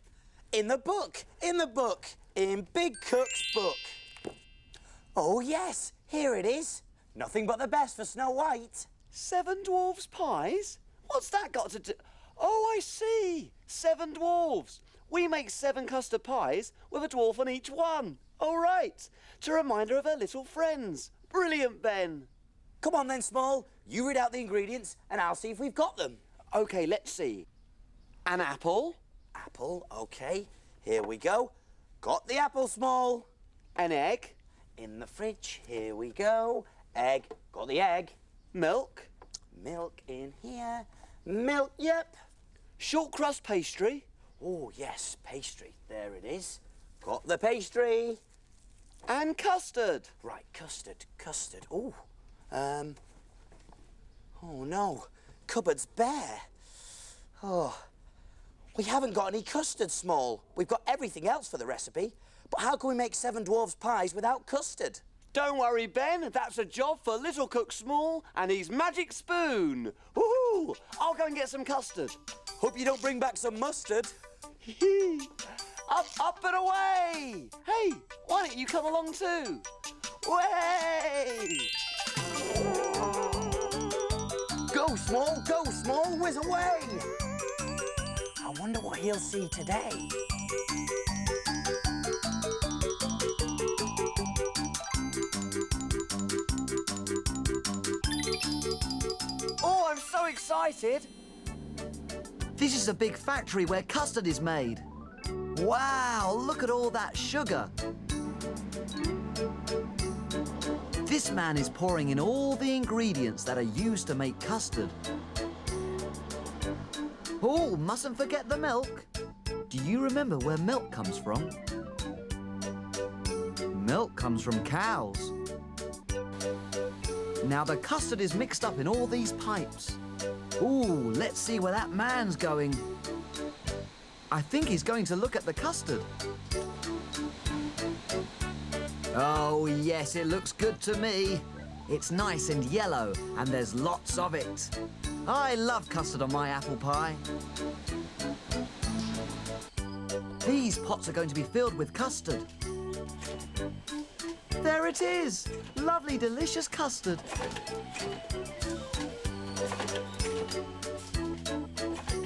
In the book, in Big Cook's book. Oh, yes, here it is. Nothing but the best for Snow White. 7 dwarfs' pies? What's that got to do? Oh, I see. 7 dwarfs. We make 7 custard pies with a dwarf on each one. All right. To remind her of her little friends. Brilliant, Ben. Come on then, Small. You read out the ingredients and I'll see if we've got them. OK, let's see. An apple. Apple, OK. Here we go. Got the apple, Small. An egg. In the fridge. Here we go. Egg. Got the egg. Milk. Milk in here. Milk, yep. Short crust pastry. Oh, yes, pastry. There it is. Got the pastry. And custard. Right, custard. Oh, oh, no. Cupboard's bare. Oh, we haven't got any custard, Small. We've got everything else for the recipe. But how can we make 7 dwarfs' pies without custard? Don't worry, Ben. That's a job for Little Cook Small and his magic spoon. Woohoo! I'll go and get some custard. Hope you don't bring back some mustard. Up and away! Hey, why don't you come along too? Way! Go, Small, whiz away! I wonder what he'll see today. Oh, I'm so excited! This is a big factory where custard is made. Wow, look at all that sugar. This man is pouring in all the ingredients that are used to make custard. Oh, mustn't forget the milk. Do you remember where milk comes from? Milk comes from cows. Now the custard is mixed up in all these pipes. Ooh, let's see where that man's going. I think he's going to look at the custard. Oh, yes, it looks good to me. It's nice and yellow, and there's lots of it. I love custard on my apple pie. These pots are going to be filled with custard. There it is. Lovely, delicious custard.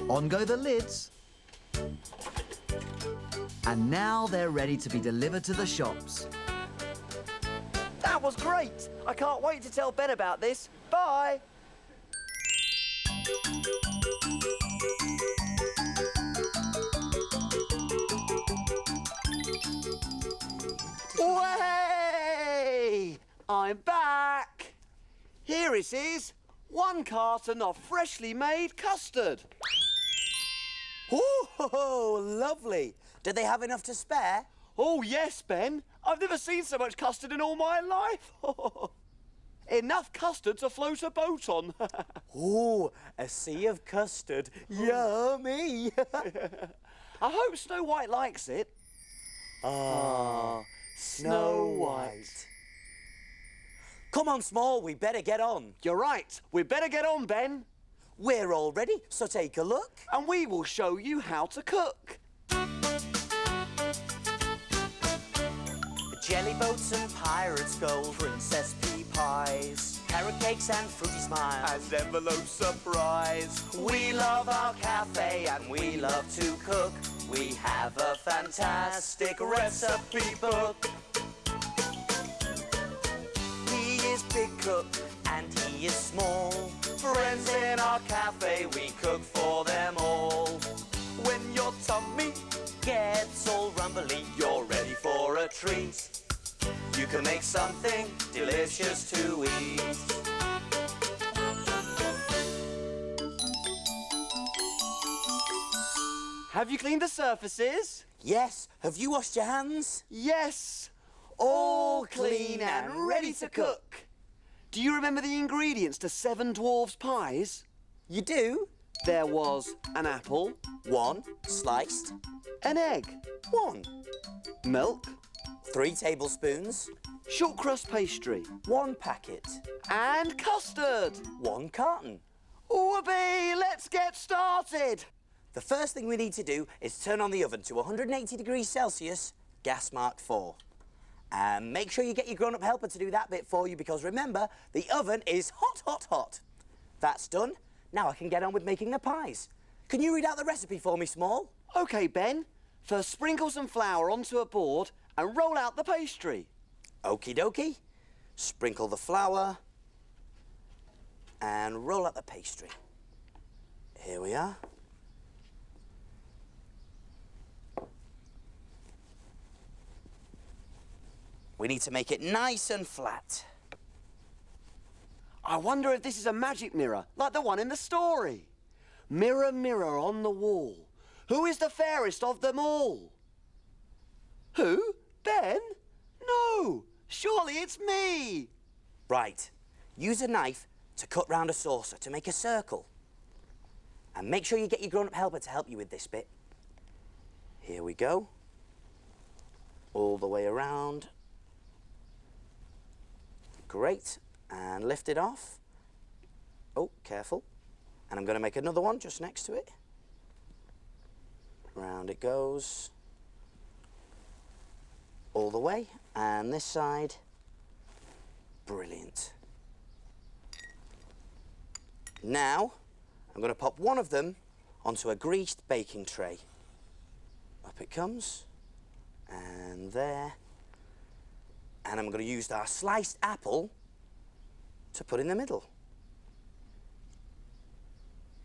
On go the lids. And now they're ready to be delivered to the shops. That was great! I can't wait to tell Ben about this. Bye! Way! I'm back! Here it is. 1 carton of freshly made custard. Oh, lovely. Did they have enough to spare? Oh, yes, Ben. I've never seen so much custard in all my life. Enough custard to float a boat on. Oh, a sea of custard. Yummy. I hope Snow White likes it. Ah, Snow White. Come on, Small, we better get on. You're right. We'd better get on, Ben. We're all ready, so take a look. And we will show you how to cook. Jelly boats and pirates' gold, princess pea pies, carrot cakes and fruity smiles, And envelope surprise. We love our cafe and we love to cook. We have a fantastic recipe book. He is big cook and he is small. Friends in our cafe, we cook for them all. When your tummy gets all rumbly, you're ready for a treat. You can make something delicious to eat. Have you cleaned the surfaces? Yes, have you washed your hands? Yes. All clean and ready to cook. Do you remember the ingredients to 7 dwarfs' pies? You do? There was an apple, 1 sliced, an egg, 1. milk, 3 tablespoons, short crust pastry, 1 packet, and custard. 1 carton. Whoopee, let's get started. The first thing we need to do is turn on the oven to 180 degrees Celsius, gas mark 4. And make sure you get your grown-up helper to do that bit for you, because remember, the oven is hot, hot, hot. That's done. Now I can get on with making the pies. Can you read out the recipe for me, Small? OK, Ben. First, sprinkle some flour onto a board and roll out the pastry. Okie dokie. Sprinkle the flour and roll out the pastry. Here we are. We need to make it nice and flat. I wonder if this is a magic mirror, like the one in the story. Mirror, mirror on the wall, who is the fairest of them all? Who? Ben? No, surely it's me. Right. Use a knife to cut round a saucer to make a circle. And make sure you get your grown-up helper to help you with this bit. Here we go. All the way around. Great. And lift it off. Oh, careful. And I'm going to make another one just next to it. Round it goes. All the way. And this side. Brilliant. Now, I'm going to pop one of them onto a greased baking tray. Up it comes. And there. And I'm going to use our sliced apple to put in the middle.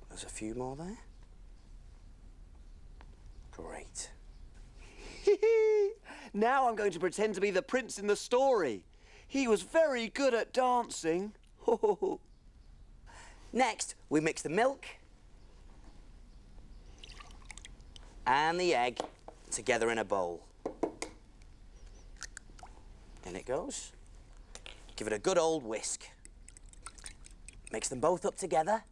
There's a few more there. Great. Now I'm going to pretend to be the prince in the story. He was very good at dancing. Next, we mix the milk and the egg together in a bowl. In it goes. Give it a good old whisk. Mix them both up together.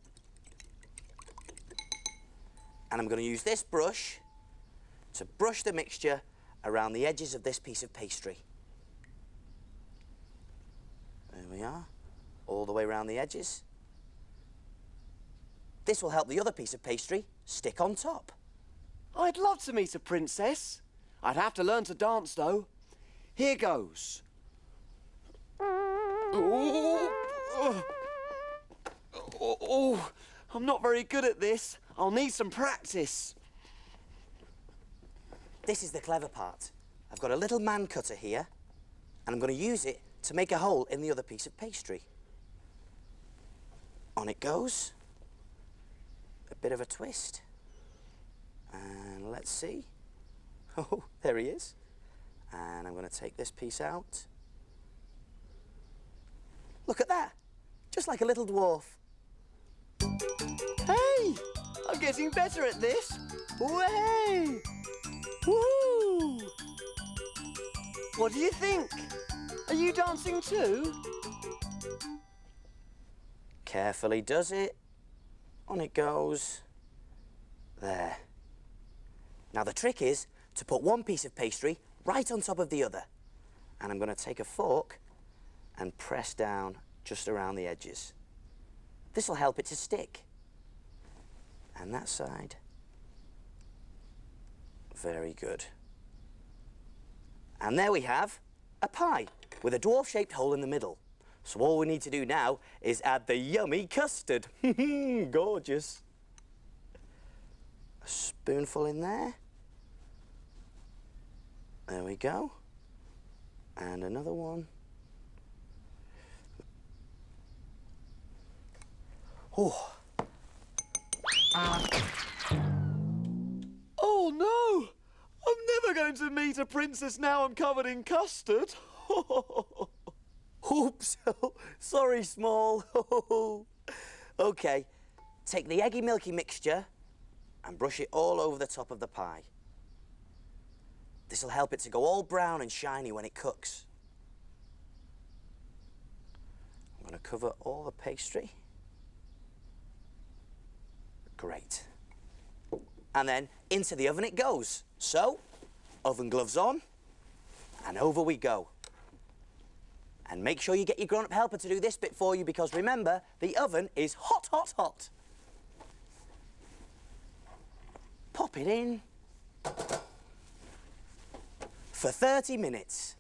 And I'm going to use this brush to brush the mixture around the edges of this piece of pastry. There we are, all the way around the edges. This will help the other piece of pastry stick on top. I'd love to meet a princess. I'd have to learn to dance, though. Here goes. Oh, I'm not very good at this. I'll need some practice. This is the clever part. I've got a little man cutter here, and I'm going to use it to make a hole in the other piece of pastry. On it goes. A bit of a twist. And let's see. Oh, there he is. And I'm going to take this piece out. Look at that. Just like a little dwarf. Hey, I'm getting better at this. Way! Woo! What do you think? Are you dancing too? Carefully does it. On it goes. There. Now the trick is to put one piece of pastry right on top of the other. And I'm going to take a fork and press down just around the edges. This will help it to stick. And that side. Very good. And there we have a pie with a dwarf-shaped hole in the middle. So all we need to do now is add the yummy custard. Gorgeous. A spoonful in there. There we go. And another one. Oh. Oh no! I'm never going to meet a princess now I'm covered in custard. Oops. Sorry, Small. OK. Take the eggy milky mixture and brush it all over the top of the pie. This will help it to go all brown and shiny when it cooks. I'm going to cover all the pastry. Great. And then into the oven it goes. So, oven gloves on, and over we go. And make sure you get your grown-up helper to do this bit for you, because remember, the oven is hot, hot, hot. Pop it in for 30 minutes.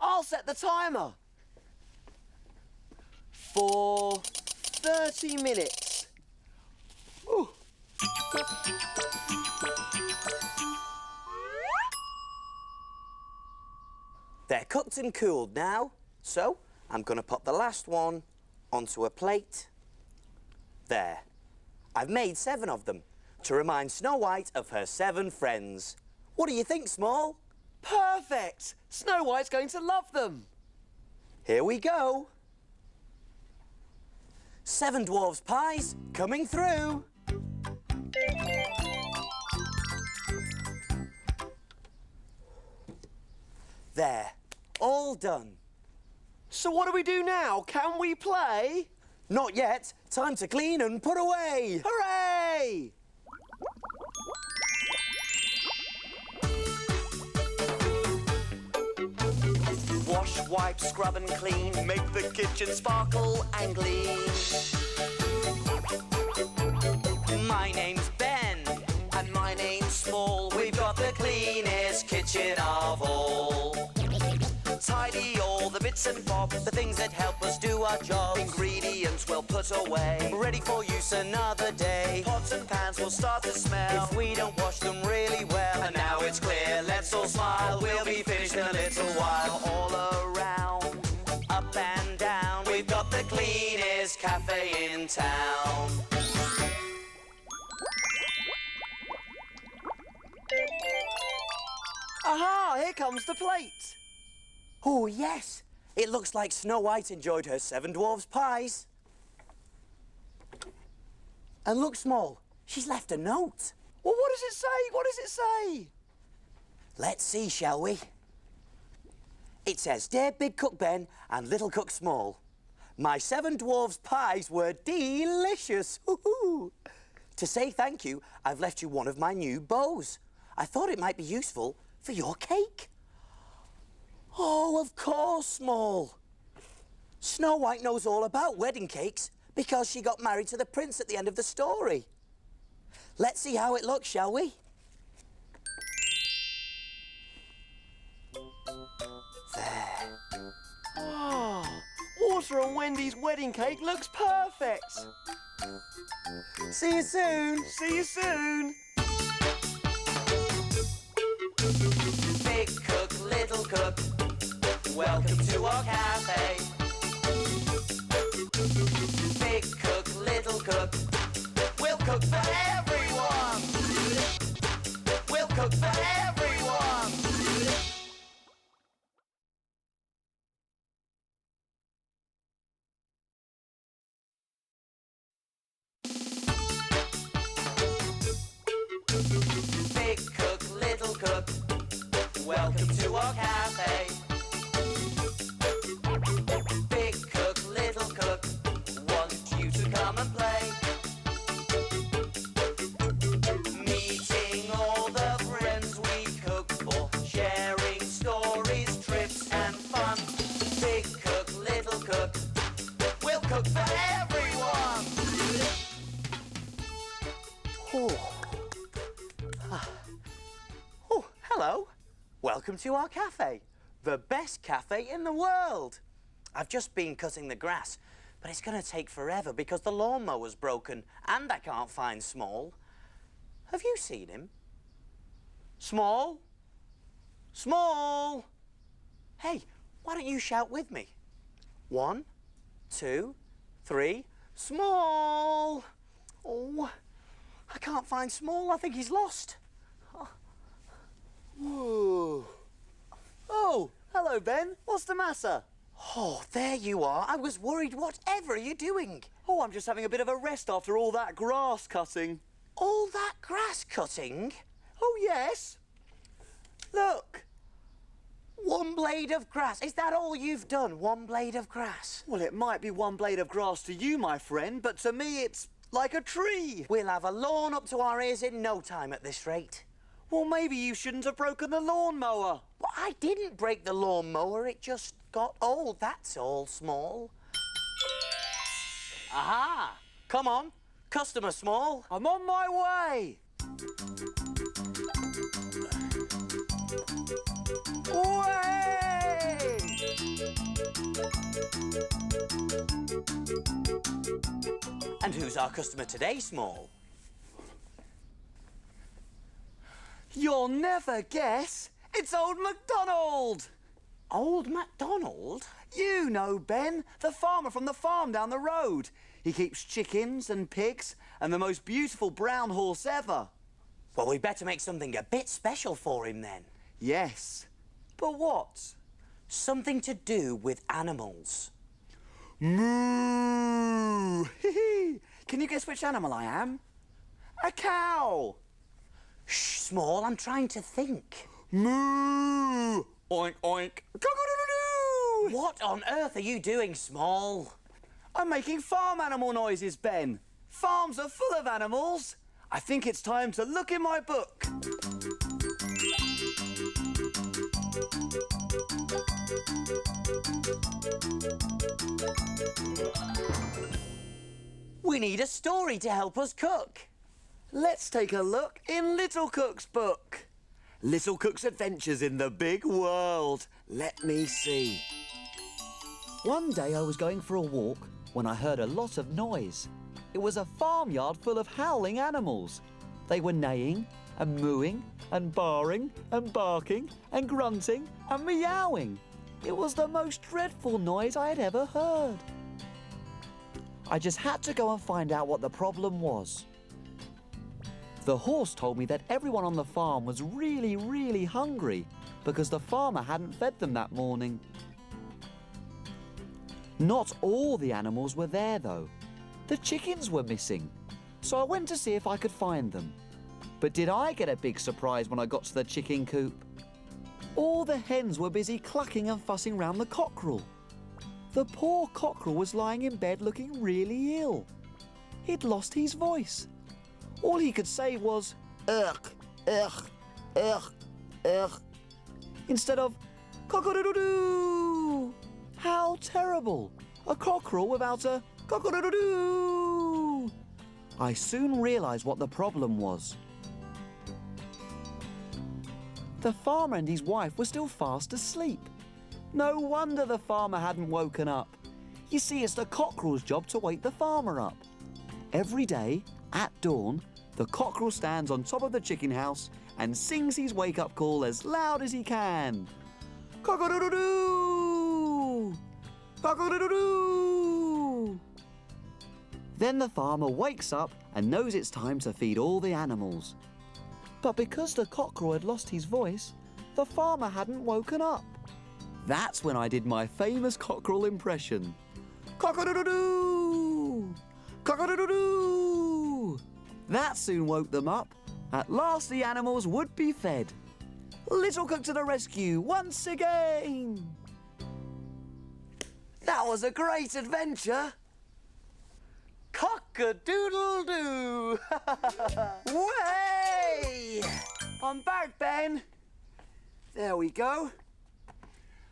I'll set the timer for 30 minutes. Ooh. They're cooked and cooled now, so I'm going to pop the last one onto a plate. There. I've made 7 of them to remind Snow White of her 7 friends. What do you think, Small? Perfect! Snow White's going to love them. Here we go. 7 dwarves pies coming through. There, all done. So what do we do now? Can we play? Not yet. Time to clean and put away. Hooray! Wash, wipe, scrub and clean. Make the kitchen sparkle and gleam. My name's Ben. And my name's Small. We've got the cleanest kitchen of all. Tidy all the bits and bobs, the things that help us do our jobs. Ingredients we'll put away, Ready for use another day. pots and pans will start to smell. If we don't wash them really well. And now it's clear, let's all smile. We'll be finished in a little while. All around, Up and down. we've got the cleanest cafe in town. Aha! Here comes the plate. Oh, yes. It looks like Snow White enjoyed her 7 dwarves pies. And look, Small, she's left a note. Well, what does it say? What does it say? Let's see, shall we? It says, Dear Big Cook Ben and Little Cook Small, my 7 dwarves pies were delicious. Woohoo! To say thank you, I've left you one of my new bows. I thought it might be useful for your cake. Oh, of course, Small. Snow White knows all about wedding cakes because she got married to the prince at the end of the story. Let's see how it looks, shall we? There. Oh, Walter and Wendy's wedding cake looks perfect. See you soon. See you soon. Big cook, little cook, welcome to our cafe. Big cook, little cook, we'll cook for everyone. We'll cook for everyone. Big cook, little cook, welcome to our cafe. Big cook, little cook, want you to come and play. Meeting all the friends we cook for, sharing stories, trips and fun. Big cook, little cook, we'll cook for everyone. Oh. Oh, hello. Welcome to our cafe. The best cafe in the world. I've just been cutting the grass, but it's going to take forever because the lawnmower's broken and I can't find Small. Have you seen him? Small? Small! Hey, why don't you shout with me? 1, 2, 3, Small! Oh, I can't find Small. I think he's lost. Whoa. Oh, hello, Ben. What's the matter? Oh, there you are. I was worried. Whatever are you doing? Oh, I'm just having a bit of a rest after all that grass cutting. All that grass cutting? Oh, yes. Look. One blade of grass. Is that all you've done? One blade of grass? Well, it might be one blade of grass to you, my friend, but to me it's like a tree. We'll have a lawn up to our ears in no time at this rate. Well, maybe you shouldn't have broken the lawnmower. Well, I didn't break the lawnmower. It just got old. That's all, Small. Aha! Come on. Customer, Small. I'm on my way. Way! And who's our customer today, Small? You'll never guess. It's Old MacDonald. Old MacDonald? You know Ben, the farmer from the farm down the road. He keeps chickens and pigs and the most beautiful brown horse ever. Well, we better make something a bit special for him then. Yes. But what? Something to do with animals. Moo! Can you guess which animal I am? A cow. Shh, Small, I'm trying to think. Moo! Oink, oink. Cock-a-doodle-doo! What on earth are you doing, Small? I'm making farm animal noises, Ben. Farms are full of animals. I think it's time to look in my book. We need a story to help us cook. Let's take a look in Little Cook's book. Little Cook's Adventures in the Big World. Let me see. One day I was going for a walk when I heard a lot of noise. It was a farmyard full of howling animals. They were neighing and mooing and baaing and barking and grunting and meowing. It was the most dreadful noise I had ever heard. I just had to go and find out what the problem was. The horse told me that everyone on the farm was really, really hungry because the farmer hadn't fed them that morning. Not all the animals were there, though. The chickens were missing, so I went to see if I could find them. But did I get a big surprise when I got to the chicken coop? All the hens were busy clucking and fussing round the cockerel. The poor cockerel was lying in bed looking really ill. He'd lost his voice. All he could say was, ugh, ugh, ugh, ugh, instead of cock-a-doodle-doo. How terrible! A cockerel without a cock-a-doodle-doo. I soon realised what the problem was. The farmer and his wife were still fast asleep. No wonder the farmer hadn't woken up. You see, it's the cockerel's job to wake the farmer up. Every day, at dawn, the cockerel stands on top of the chicken house and sings his wake-up call as loud as he can. Cock-a-doodle-doo! Cock-a-doodle-doo! Then the farmer wakes up and knows it's time to feed all the animals. But because the cockerel had lost his voice, the farmer hadn't woken up. That's when I did my famous cockerel impression. Cock-a-doodle-doo! Cock-a-doodle-doo! That soon woke them up. At last the animals would be fed. Little Cook to the rescue once again! That was a great adventure! Cock-a-doodle-doo! Way! I'm back, Ben. There we go.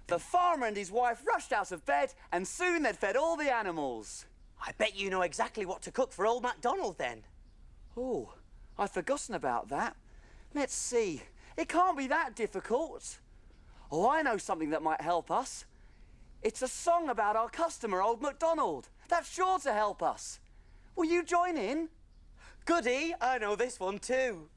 The farmer and his wife rushed out of bed and soon they'd fed all the animals. I bet you know exactly what to cook for Old MacDonald then. Oh, I'd forgotten about that. Let's see. It can't be that difficult. Oh, I know something that might help us. It's a song about our customer, Old MacDonald. That's sure to help us. Will you join in? Goody, I know this one too.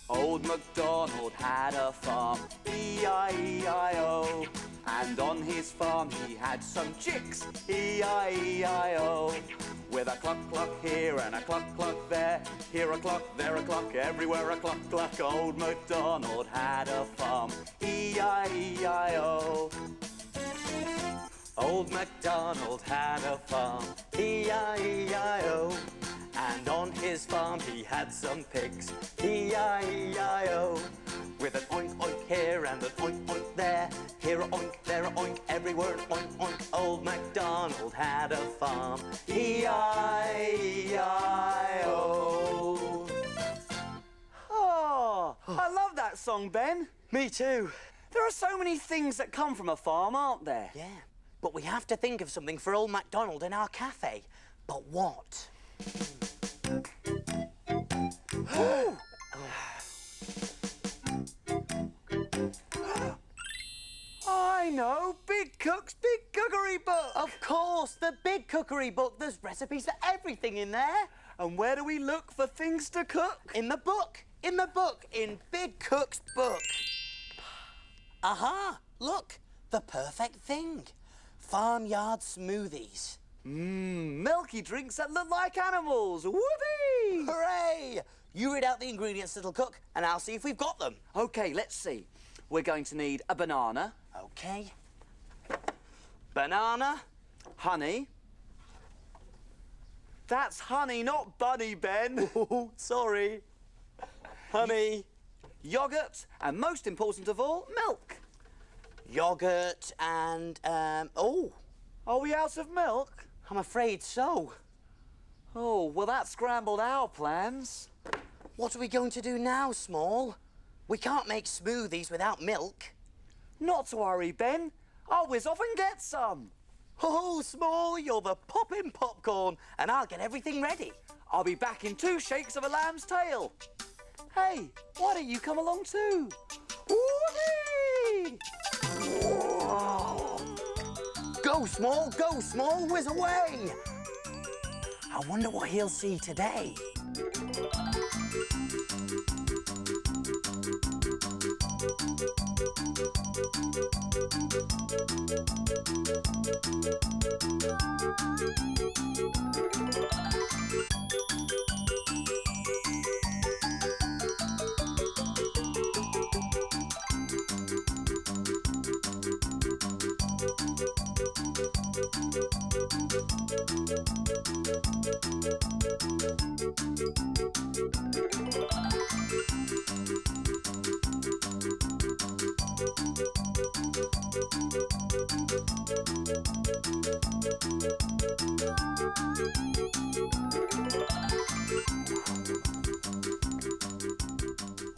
Old MacDonald had a farm, E-I-E-I-O. And on his farm he had some chicks, E-I-E-I-O. With a cluck cluck here and a cluck cluck there, here a cluck, there a cluck, everywhere a cluck cluck. Old MacDonald had a farm, E-I-E-I-O. Old MacDonald had a farm, E-I-E-I-O. And on his farm he had some pigs, E-I-E-I-O. With an oink oink here and an oink oink there, here a oink, there a oink, everywhere an oink oink. Old MacDonald had a farm, E-I-E-I-O. Oh, I love that song, Ben. Me too. There are so many things that come from a farm, aren't there? Yeah, but we have to think of something for Old MacDonald in our cafe. But what? I know, Big Cook's Big Cookery Book. Of course, the Big Cookery Book. There's recipes for everything in there. And where do we look for things to cook? In the book. In the book. In Big Cook's book. Aha! Look, the perfect thing. Farmyard smoothies. Milky drinks that look like animals. Whoopee! Hooray! You read out the ingredients, little cook, and I'll see if we've got them. OK, let's see. We're going to need a banana. OK. Banana. Honey. That's honey, not bunny, Ben. Oh, sorry. Honey. Yogurt, and most important of all, milk. Yogurt and, oh. Are we out of milk? I'm afraid so. Oh, well, that scrambled our plans. What are we going to do now, Small? We can't make smoothies without milk. Not to worry, Ben. I'll whiz off and get some. Oh, Small, you're the poppin' popcorn, and I'll get everything ready. I'll be back in 2 shakes of a lamb's tail. Hey, why don't you come along too? Whoopee! Go, Small, whiz away! I wonder what he'll see today.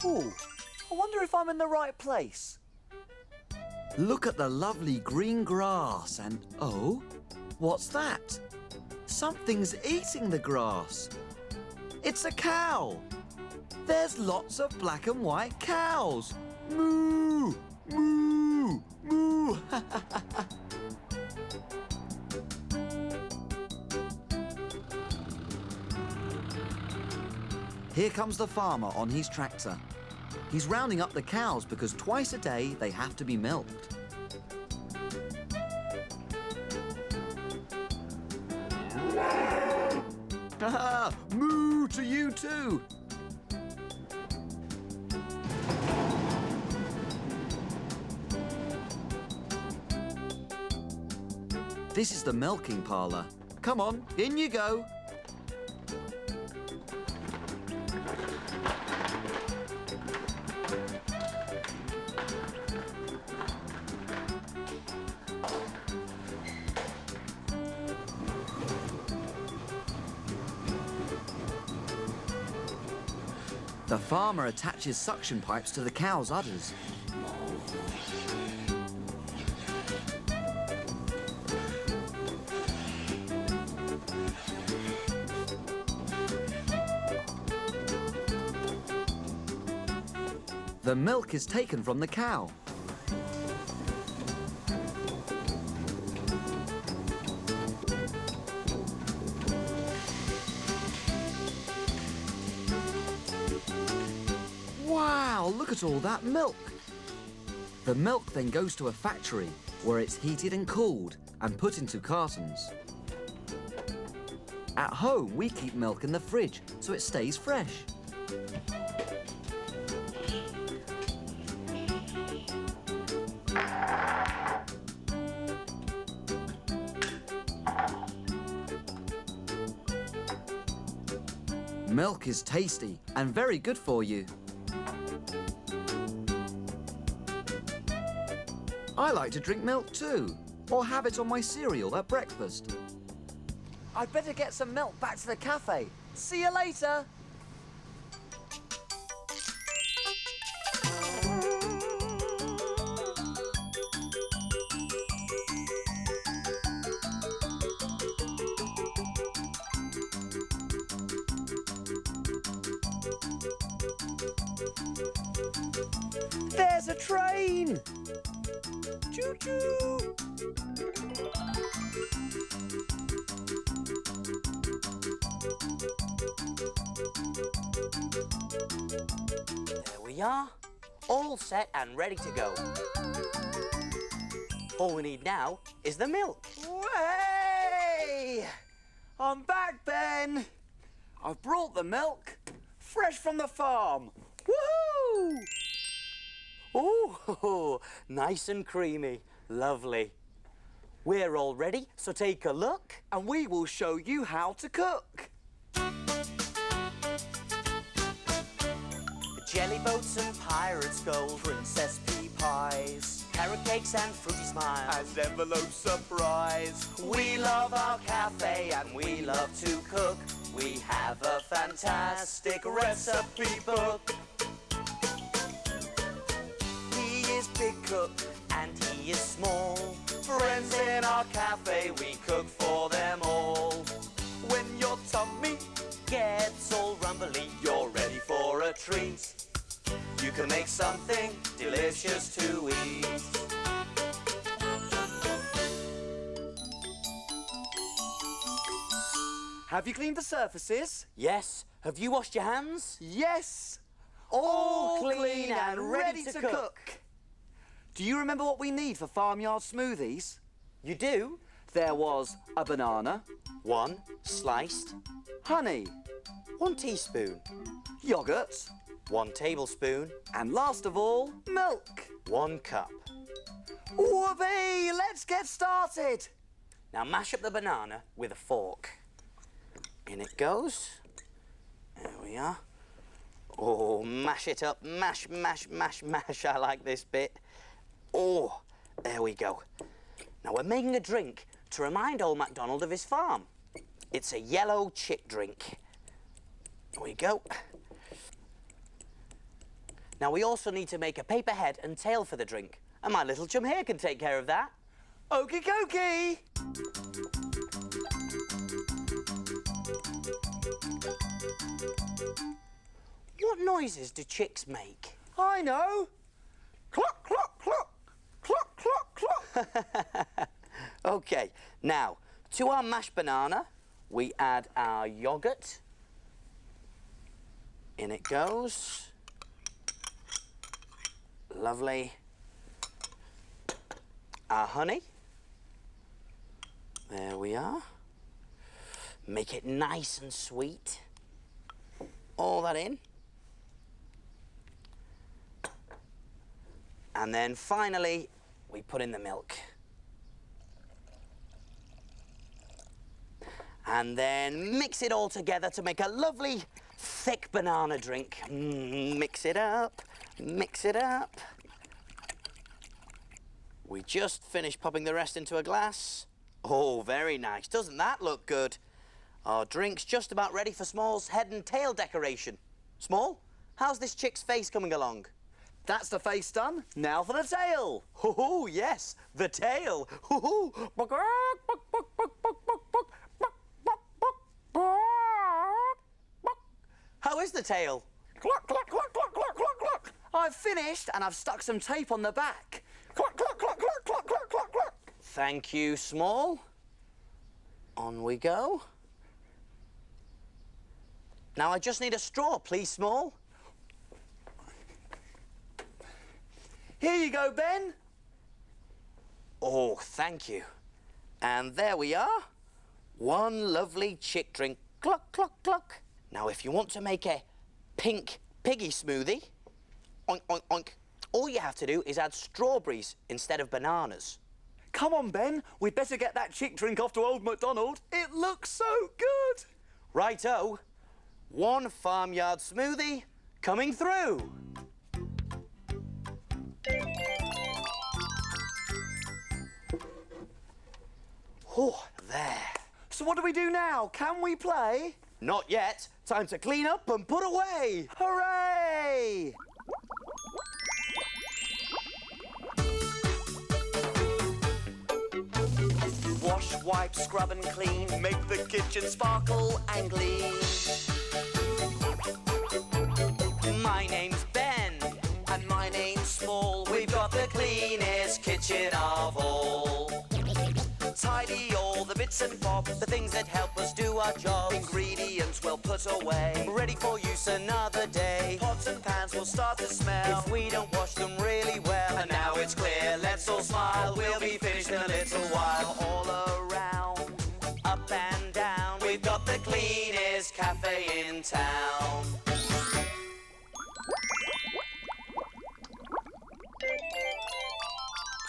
Ooh, I wonder if I'm in the right place. Look at the lovely green grass and, oh, what's that? Something's eating the grass. It's a cow. There's lots of black and white cows. Moo, moo, moo. Here comes the farmer on his tractor. He's rounding up the cows because twice a day they have to be milked. Ah, moo to you too. This is the milking parlour. Come on, in you go. The farmer attaches suction pipes to the cow's udders. The milk is taken from the cow. Wow, look at all that milk. The milk then goes to a factory where it's heated and cooled and put into cartons. At home, we keep milk in the fridge so it stays fresh. Milk is tasty and very good for you. I like to drink milk too, or have it on my cereal at breakfast. I'd better get some milk back to the cafe. See you later. There's a train! Choo-choo! There we are, all set and ready to go. All we need now is the milk. Way! I'm back, Ben. I've brought the milk, fresh from the farm. Woohoo! Oh, nice and creamy. Lovely. We're all ready, so take a look. And we will show you how to cook. Jelly boats and pirates, gold princess pea pies, carrot cakes and fruity smiles, As envelope surprise. We love our cafe and we love to cook. We have a fantastic recipe book. He is big cook and he is small. Friends in our cafe, we cook for them all. When your tummy gets all rumbly, you're ready for a treat. You can make something delicious to eat. Have you cleaned the surfaces? Yes, have you washed your hands? Yes. All clean and ready to cook. Do you remember what we need for Farmyard smoothies? You do? There was a banana, 1 sliced, honey, 1 teaspoon, yogurt, 1 tablespoon, and last of all, milk. 1 cup. Whoopee! Let's get started. Now mash up the banana with a fork. In it goes. There we are. Oh, mash it up. Mash, mash, mash, mash. I like this bit. Oh, there we go. Now we're making a drink to remind old MacDonald of his farm. It's a yellow chick drink. There we go. Now we also need to make a paper head and tail for the drink. And my little chum here can take care of that. Okie dokie. What noises do chicks make? I know. Cluck, cluck, cluck. Cluck, cluck, cluck. OK, now, to our mashed banana, we add our yogurt. In it goes. Lovely. Our honey. There we are. Make it nice and sweet. All that in. And then finally, we put in the milk. And then mix it all together to make a lovely, thick banana drink. Mix it up, mix it up. We just finished popping the rest into a glass. Oh, very nice. Doesn't that look good? Our drink's just about ready for Small's head and tail decoration. Small, how's this chick's face coming along? That's the face done. Now for the tail. Oh, yes, the tail. How is the tail? Cluck, cluck, cluck, cluck, cluck, cluck, cluck. I've finished, and I've stuck some tape on the back. Cluck, cluck, cluck, cluck, cluck, cluck, cluck, cluck. Thank you, Small. On we go. Now I just need a straw, please, Small. Here you go, Ben. Oh, thank you. And there we are. One lovely chick drink. Cluck, cluck, cluck. Now, if you want to make a pink piggy smoothie, oink, oink, oink, all you have to do is add strawberries instead of bananas. Come on, Ben. We'd better get that chick drink off to Old MacDonald. It looks so good. Righto. One Farmyard smoothie coming through. Oh, there. So what do we do now? Can we play? Not yet. Time to clean up and put away. Hooray! Wash, wipe, scrub and clean. Make the kitchen sparkle and gleam. My name's Ben. And my name's Small. We've got the cleanest kitchen of all. Tidy all the bits and bobs, The things that help us do our jobs. ingredients we'll put away. Ready for use another day. Pots and pans will start to smell. If we don't wash them really well. And now it's clear, let's all smile. We'll be finished in a little while. All around, Up and down. we've got the cleanest cafe in town.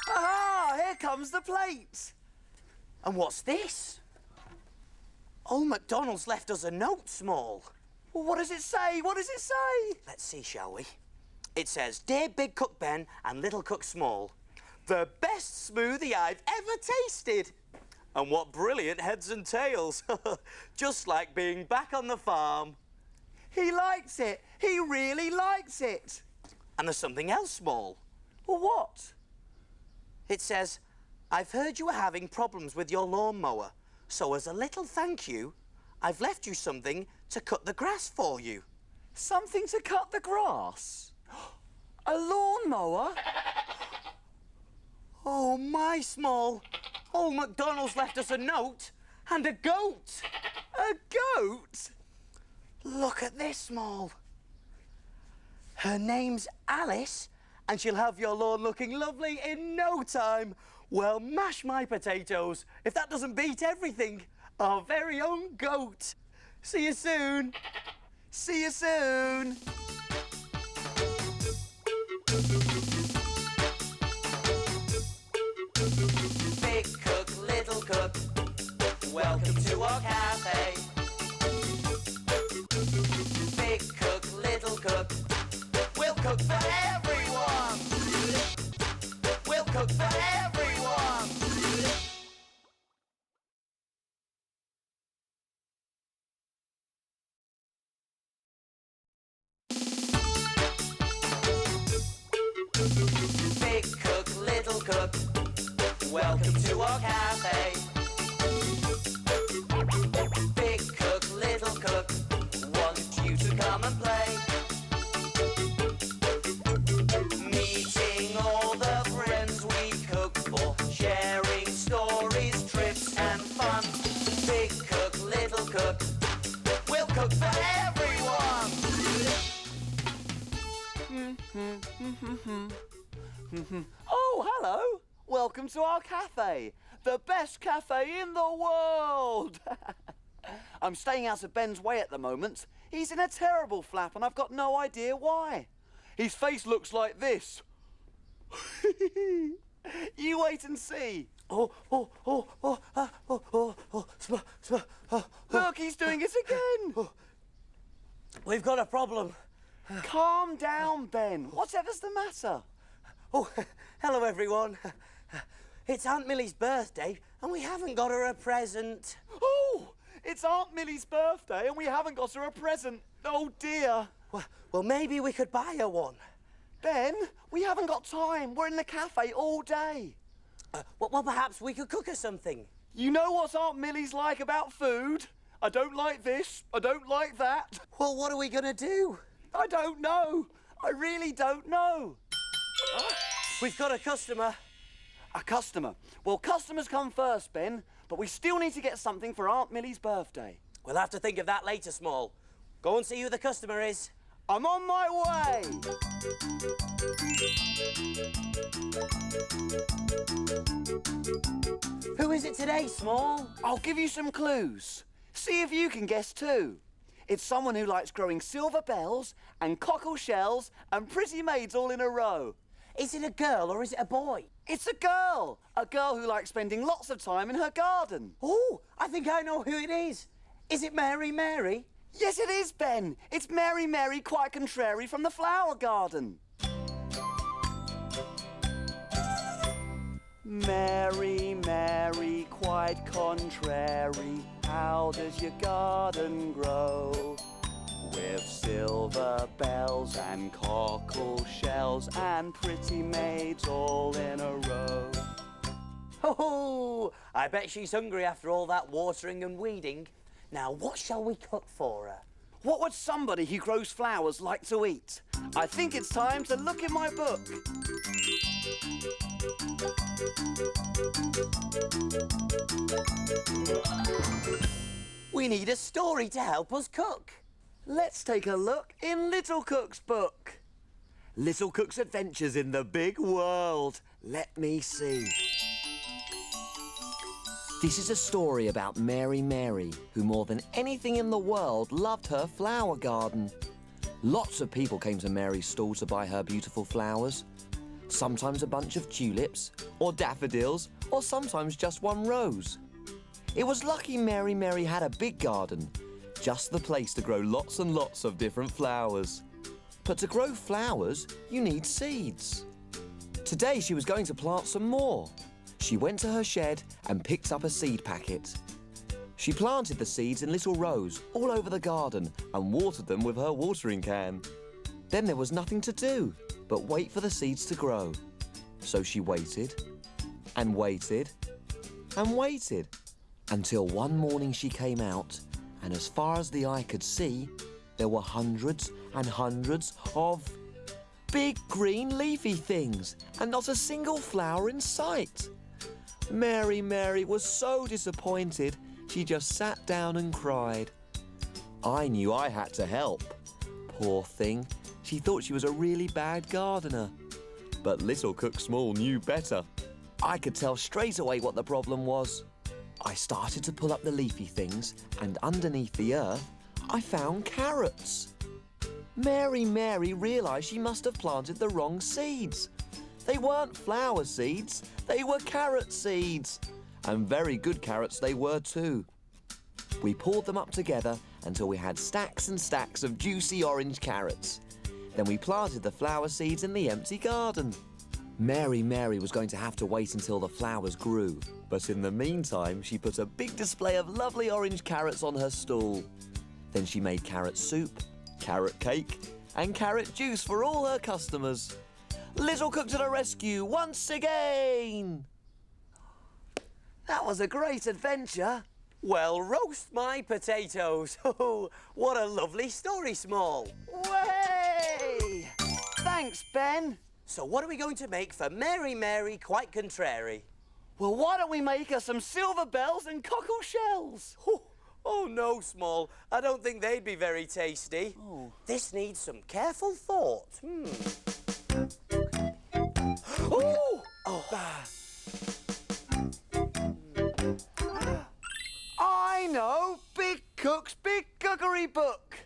Aha! Here comes the plate. And what's this? Old MacDonald's left us a note, Small. Well, what does it say? What does it say? Let's see, shall we? It says, Dear Big Cook Ben and Little Cook Small, the best smoothie I've ever tasted. And what brilliant heads and tails. Just like being back on the farm. He likes it. He really likes it. And there's something else, Small. Well, what? It says, I've heard you were having problems with your lawnmower, so as a little thank you, I've left you something to cut the grass for you. Something to cut the grass? A lawnmower? Oh, my, Small. Old MacDonald's left us a note and a goat. A goat? Look at this, Small. Her name's Alice, and she'll have your lawn looking lovely in no time. Well, mash my potatoes, if that doesn't beat everything. Our very own goat. See you soon. See you soon. Big cook, little cook, welcome to our cafe. Big cook, little cook, we'll cook for everyone. We'll cook for everyone. Big cook, little cook, welcome to our cafe. Big cook, little cook, want you to come and play. Meeting all the friends we cook for, sharing stories, trips and fun. Big cook, little cook, we'll cook for everyone. Oh, hello. Welcome to our cafe. The best cafe in the world. I'm staying out of Ben's way at the moment. He's in a terrible flap and I've got no idea why. His face looks like this. You wait and see. Look, he's doing it again. We've got a problem. Calm down, Ben. Whatever's the matter? Oh, hello, everyone. It's Aunt Millie's birthday, and we haven't got her a present. Oh, it's Aunt Millie's birthday and we haven't got her a present. Oh, dear. Well, maybe we could buy her one. Ben, we haven't got time. We're in the cafe all day. Well, perhaps we could cook her something. You know what Aunt Millie's like about food? I don't like this, I don't like that. Well, what are we going to do? I don't know. I really don't know. We've got a customer. A customer. Well, customers come first, Ben, but we still need to get something for Aunt Millie's birthday. We'll have to think of that later, Small. Go and see who the customer is. I'm on my way. Who is it today, Small? I'll give you some clues. See if you can guess too. It's someone who likes growing silver bells and cockle shells and pretty maids all in a row. Is it a girl or is it a boy? It's a girl who likes spending lots of time in her garden. Oh, I think I know who it is. Is it Mary Mary? Yes, it is, Ben. It's Mary Mary, quite contrary, from the flower garden. Mary Mary, quite contrary, how does your garden grow? With silver bells and cockle shells and pretty maids all in a row. Oh, I bet she's hungry after all that watering and weeding. Now, what shall we cook for her? What would somebody who grows flowers like to eat? I think it's time to look in my book. We need a story to help us cook. Let's take a look in Little Cook's book. Little Cook's Adventures in the Big World. Let me see. This is a story about Mary Mary, who more than anything in the world loved her flower garden. Lots of people came to Mary's stall to buy her beautiful flowers. Sometimes a bunch of tulips, or daffodils, or sometimes just one rose. It was lucky Mary Mary had a big garden, just the place to grow lots and lots of different flowers. But to grow flowers, you need seeds. Today she was going to plant some more. She went to her shed and picked up a seed packet. She planted the seeds in little rows all over the garden and watered them with her watering can. Then there was nothing to do but wait for the seeds to grow. So she waited and waited and waited until one morning she came out, and as far as the eye could see, there were hundreds and hundreds of big green leafy things and not a single flower in sight. Mary Mary was so disappointed, she just sat down and cried. I knew I had to help. Poor thing, she thought she was a really bad gardener. But Little Cook Small knew better. I could tell straight away what the problem was. I started to pull up the leafy things, and underneath the earth, I found carrots. Mary Mary realised she must have planted the wrong seeds. They weren't flower seeds, they were carrot seeds. And very good carrots they were too. We pulled them up together until we had stacks and stacks of juicy orange carrots. Then we planted the flower seeds in the empty garden. Mary Mary was going to have to wait until the flowers grew, but in the meantime she put a big display of lovely orange carrots on her stall. Then she made carrot soup, carrot cake and carrot juice for all her customers. Little Cook to the rescue once again! That was a great adventure. Well, roast my potatoes. Oh, what a lovely story, Small. Way! Thanks, Ben. So what are we going to make for Mary Mary, quite contrary? Well, why don't we make her some silver bells and cockle shells? Oh no, Small. I don't think they'd be very tasty. Oh. This needs some careful thought. I know! Big Cook's Big Cookery Book.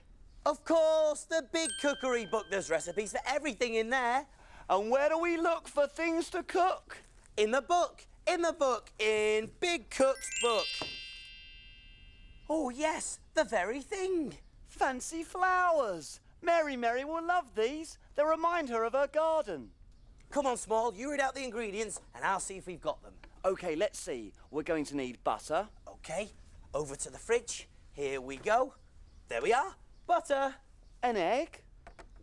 Of course, the Big Cookery Book. There's recipes for everything in there. And where do we look for things to cook? In the book. In Big Cook's book. Oh, yes, the very thing. Fancy flowers. Mary Mary will love these. They remind her of her garden. Come on, Small, you read out the ingredients and I'll see if we've got them. OK, let's see. We're going to need butter. OK, over to the fridge. Here we go. There we are. Butter. An egg.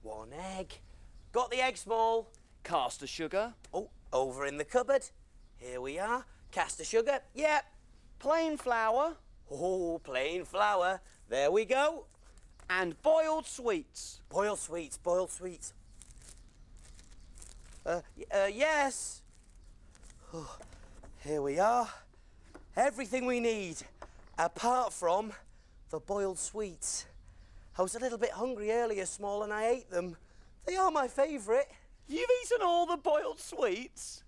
One egg. Got the egg, Small. Caster sugar. Oh, over in the cupboard. Here we are. Caster sugar. Yep. Plain flour. Oh, plain flour. There we go. And boiled sweets. Boiled sweets, boiled sweets. Yes. Here we are. Everything we need, apart from the boiled sweets. I was a little bit hungry earlier, Small, and I ate them. They are my favourite. You've eaten all the boiled sweets?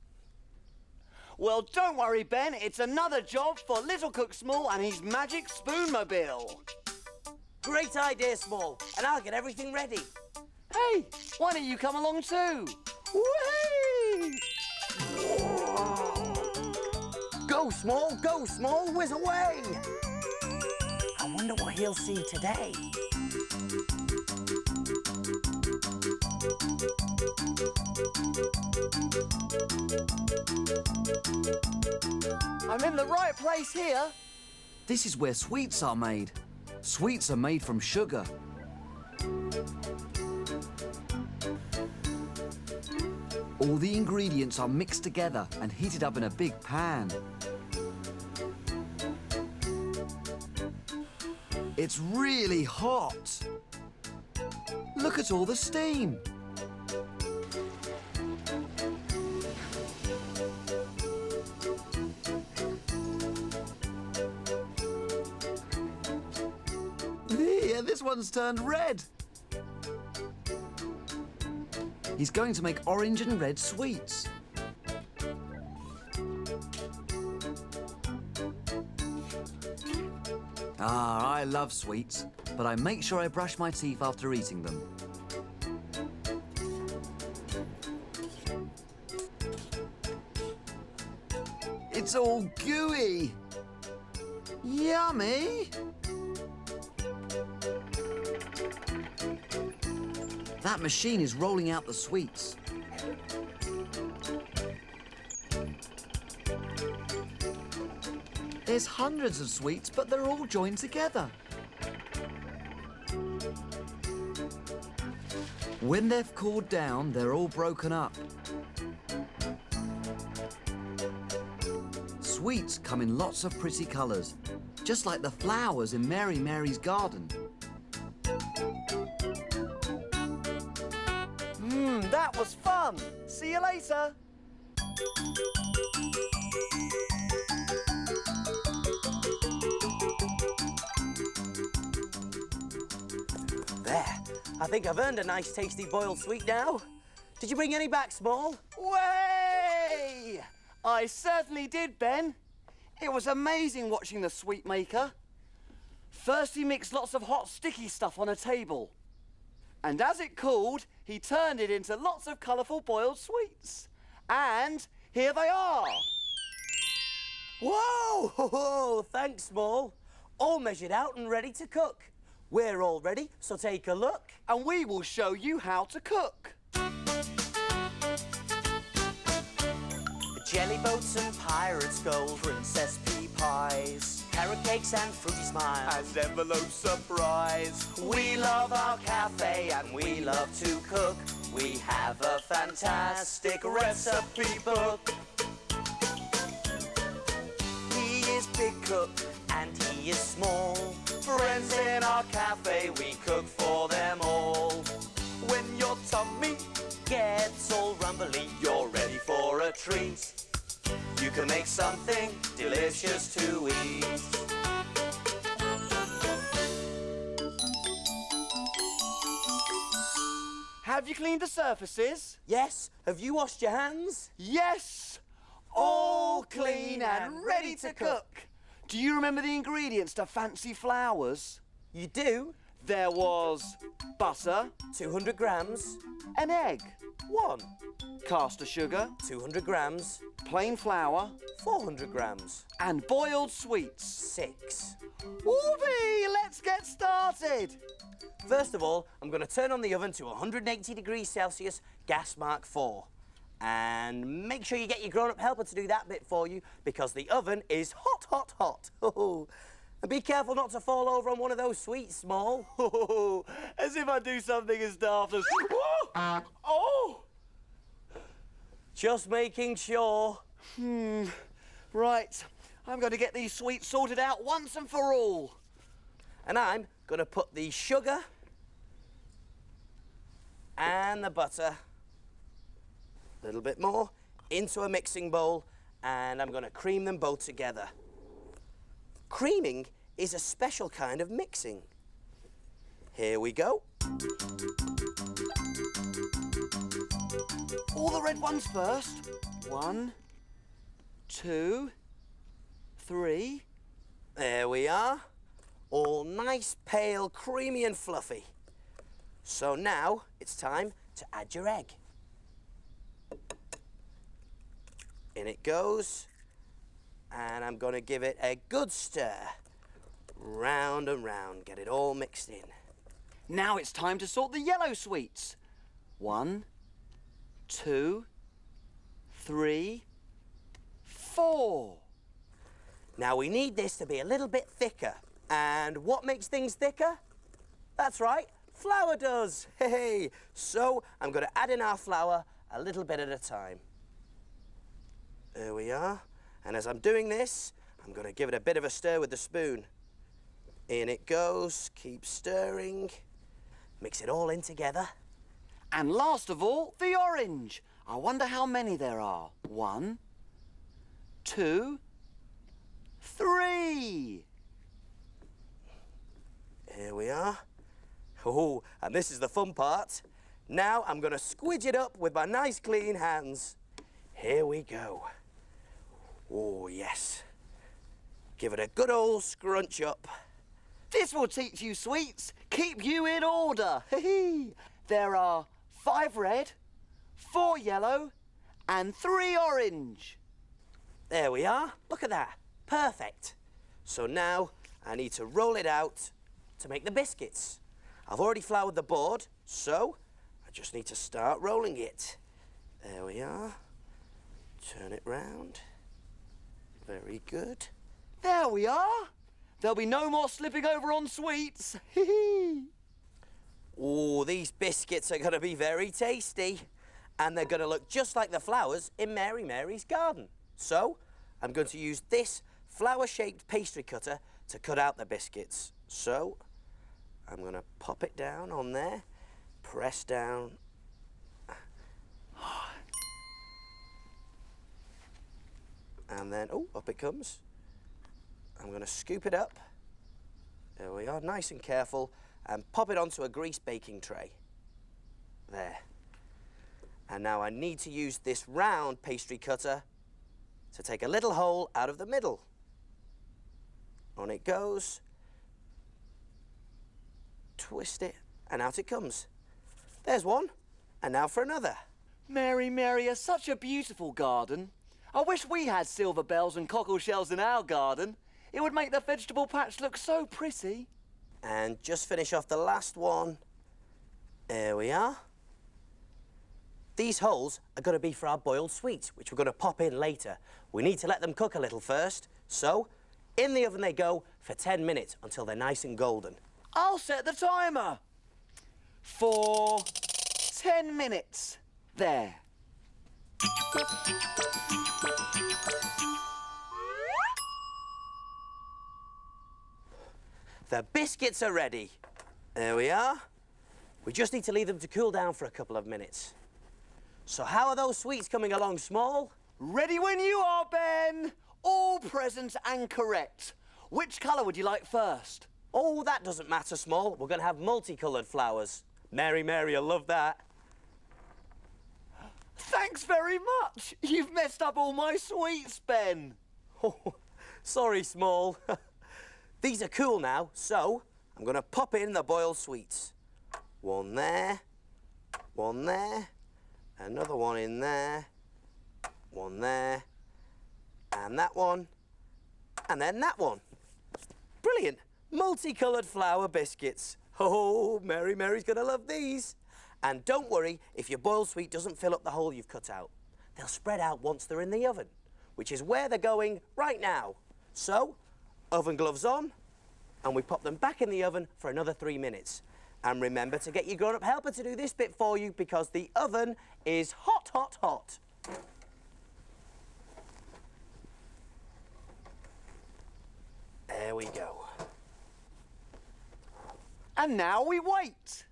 Well, don't worry, Ben. It's another job for Little Cook Small and his magic spoonmobile. Great idea, Small, and I'll get everything ready. Hey, why don't you come along too? Whee! Go, Small, whiz away! I wonder what he'll see today. I'm in the right place here. This is where sweets are made. Sweets are made from sugar. All the ingredients are mixed together and heated up in a big pan. It's really hot. Look at all the steam. Yeah, this one's turned red. He's going to make orange and red sweets. Ah, I love sweets, but I make sure I brush my teeth after eating them. It's all gooey. Yummy. That machine is rolling out the sweets. There's hundreds of sweets, but they're all joined together. When they've cooled down, they're all broken up. Sweets come in lots of pretty colours, just like the flowers in Mary's garden. That was fun! See you later! There, I think I've earned a nice tasty boiled sweet now. Did you bring any back, Small? Way! I certainly did, Ben. It was amazing watching the sweet maker. First he mixed lots of hot sticky stuff on a table. And as it cooled, he turned it into lots of colourful boiled sweets. And here they are. Whoa! Thanks, Small. All measured out and ready to cook. We're all ready, so take a look. And we will show you how to cook. Jelly boats and pirates, gold princess pea pies, carrot cakes and fruity smiles, And envelope surprise. We love our cafe and we love to cook. We have a fantastic recipe book. He is big cook and he is small. Friends in our cafe, we cook for them all. When your tummy gets all rumbly, you're ready for a treat. You can make something delicious to eat. Have you cleaned the surfaces? Yes, have you washed your hands? Yes! All clean and ready to cook. Do you remember the ingredients to fancy flowers? You do? There was butter, 200 grams, an egg, 1. caster sugar, 200 grams, plain flour, 400 grams, and boiled sweets. 6. Whoopee! Let's get started! First of all, I'm going to turn on the oven to 180 degrees Celsius, gas mark 4. And make sure you get your grown-up helper to do that bit for you, because the oven is hot, hot, hot. And be careful not to fall over on one of those sweets, Small. As if I do something as daft as... Oh! Just making sure. Right. I'm going to get these sweets sorted out once and for all. And I'm going to put the sugar and the butter A little bit more into a mixing bowl, and I'm going to cream them both together. Creaming is a special kind of mixing. Here we go. All the red ones first. 1, 2, 3. There we are. All nice, pale, creamy and fluffy. So now it's time to add your egg. In it goes. And I'm going to give it a good stir. Round and round, get it all mixed in. Now it's time to sort the yellow sweets. 1, 2, 3, 4. Now we need this to be a little bit thicker. And what makes things thicker? That's right, flour does. Hey, so I'm going to add in our flour a little bit at a time. There we are. And as I'm doing this, I'm going to give it a bit of a stir with the spoon. In it goes, keep stirring. Mix it all in together. And last of all, the orange. I wonder how many there are. 1, 2, 3. Here we are. Oh, and this is the fun part. Now I'm going to squidge it up with my nice clean hands. Here we go. Oh, yes. Give it a good old scrunch up. This will teach you sweets, keep you in order. There are 5 red, 4 yellow, and 3 orange. There we are. Look at that. Perfect. So now I need to roll it out to make the biscuits. I've already floured the board, so I just need to start rolling it. There we are. Turn it round. Very good. There we are. There'll be no more slipping over on sweets. Oh, these biscuits are going to be very tasty. And they're going to look just like the flowers in Mary Mary's garden. So I'm going to use this flower-shaped pastry cutter to cut out the biscuits. So I'm going to pop it down on there, press down. And then, oh, up it comes. I'm going to scoop it up. There we are, nice and careful, and pop it onto a greased baking tray. There. And now I need to use this round pastry cutter to take a little hole out of the middle. On it goes. Twist it, and out it comes. There's one, and now for another. Mary has such a beautiful garden. I wish we had silver bells and cockle shells in our garden. It would make the vegetable patch look so pretty. And just finish off the last one. There we are. These holes are going to be for our boiled sweets, which we're going to pop in later. We need to let them cook a little first. So, in the oven they go for 10 minutes until they're nice and golden. I'll set the timer. For 10 minutes. There. The biscuits are ready. There we are. We just need to leave them to cool down for a couple of minutes. So how are those sweets coming along, Small? Ready when you are, Ben. All present and correct. Which colour would you like first? Oh, that doesn't matter, Small. We're going to have multicoloured flowers. Mary will love that. Thanks very much. You've messed up all my sweets, Ben. Oh, sorry, Small. These are cool now, so I'm going to pop in the boiled sweets. One there, another one in there, one there, and that one, and then that one. Brilliant. Multicoloured flour biscuits. Oh, Mary's going to love these. And don't worry if your boiled sweet doesn't fill up the hole you've cut out. They'll spread out once they're in the oven, which is where they're going right now. So, oven gloves on, and we pop them back in the oven for another 3 minutes. And remember to get your grown-up helper to do this bit for you because the oven is hot, hot, hot. There we go. And now we wait.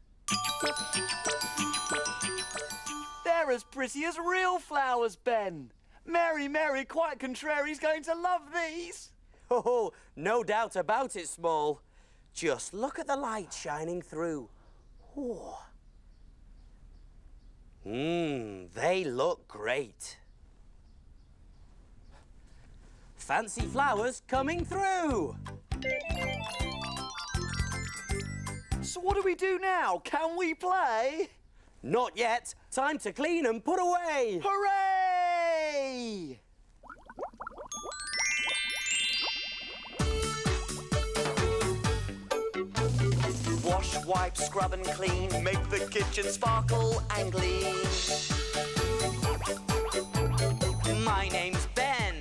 They're They're as pretty as real flowers, Ben. Mary, quite contrary's going to love these. Oh, no doubt about it, Small. Just look at the light shining through. Oh. They look great. Fancy flowers coming through. So what do we do now? Can we play? Not yet. Time to clean and put away. Hooray! Wash, wipe, scrub and clean. Make the kitchen sparkle and gleam. My name's Ben.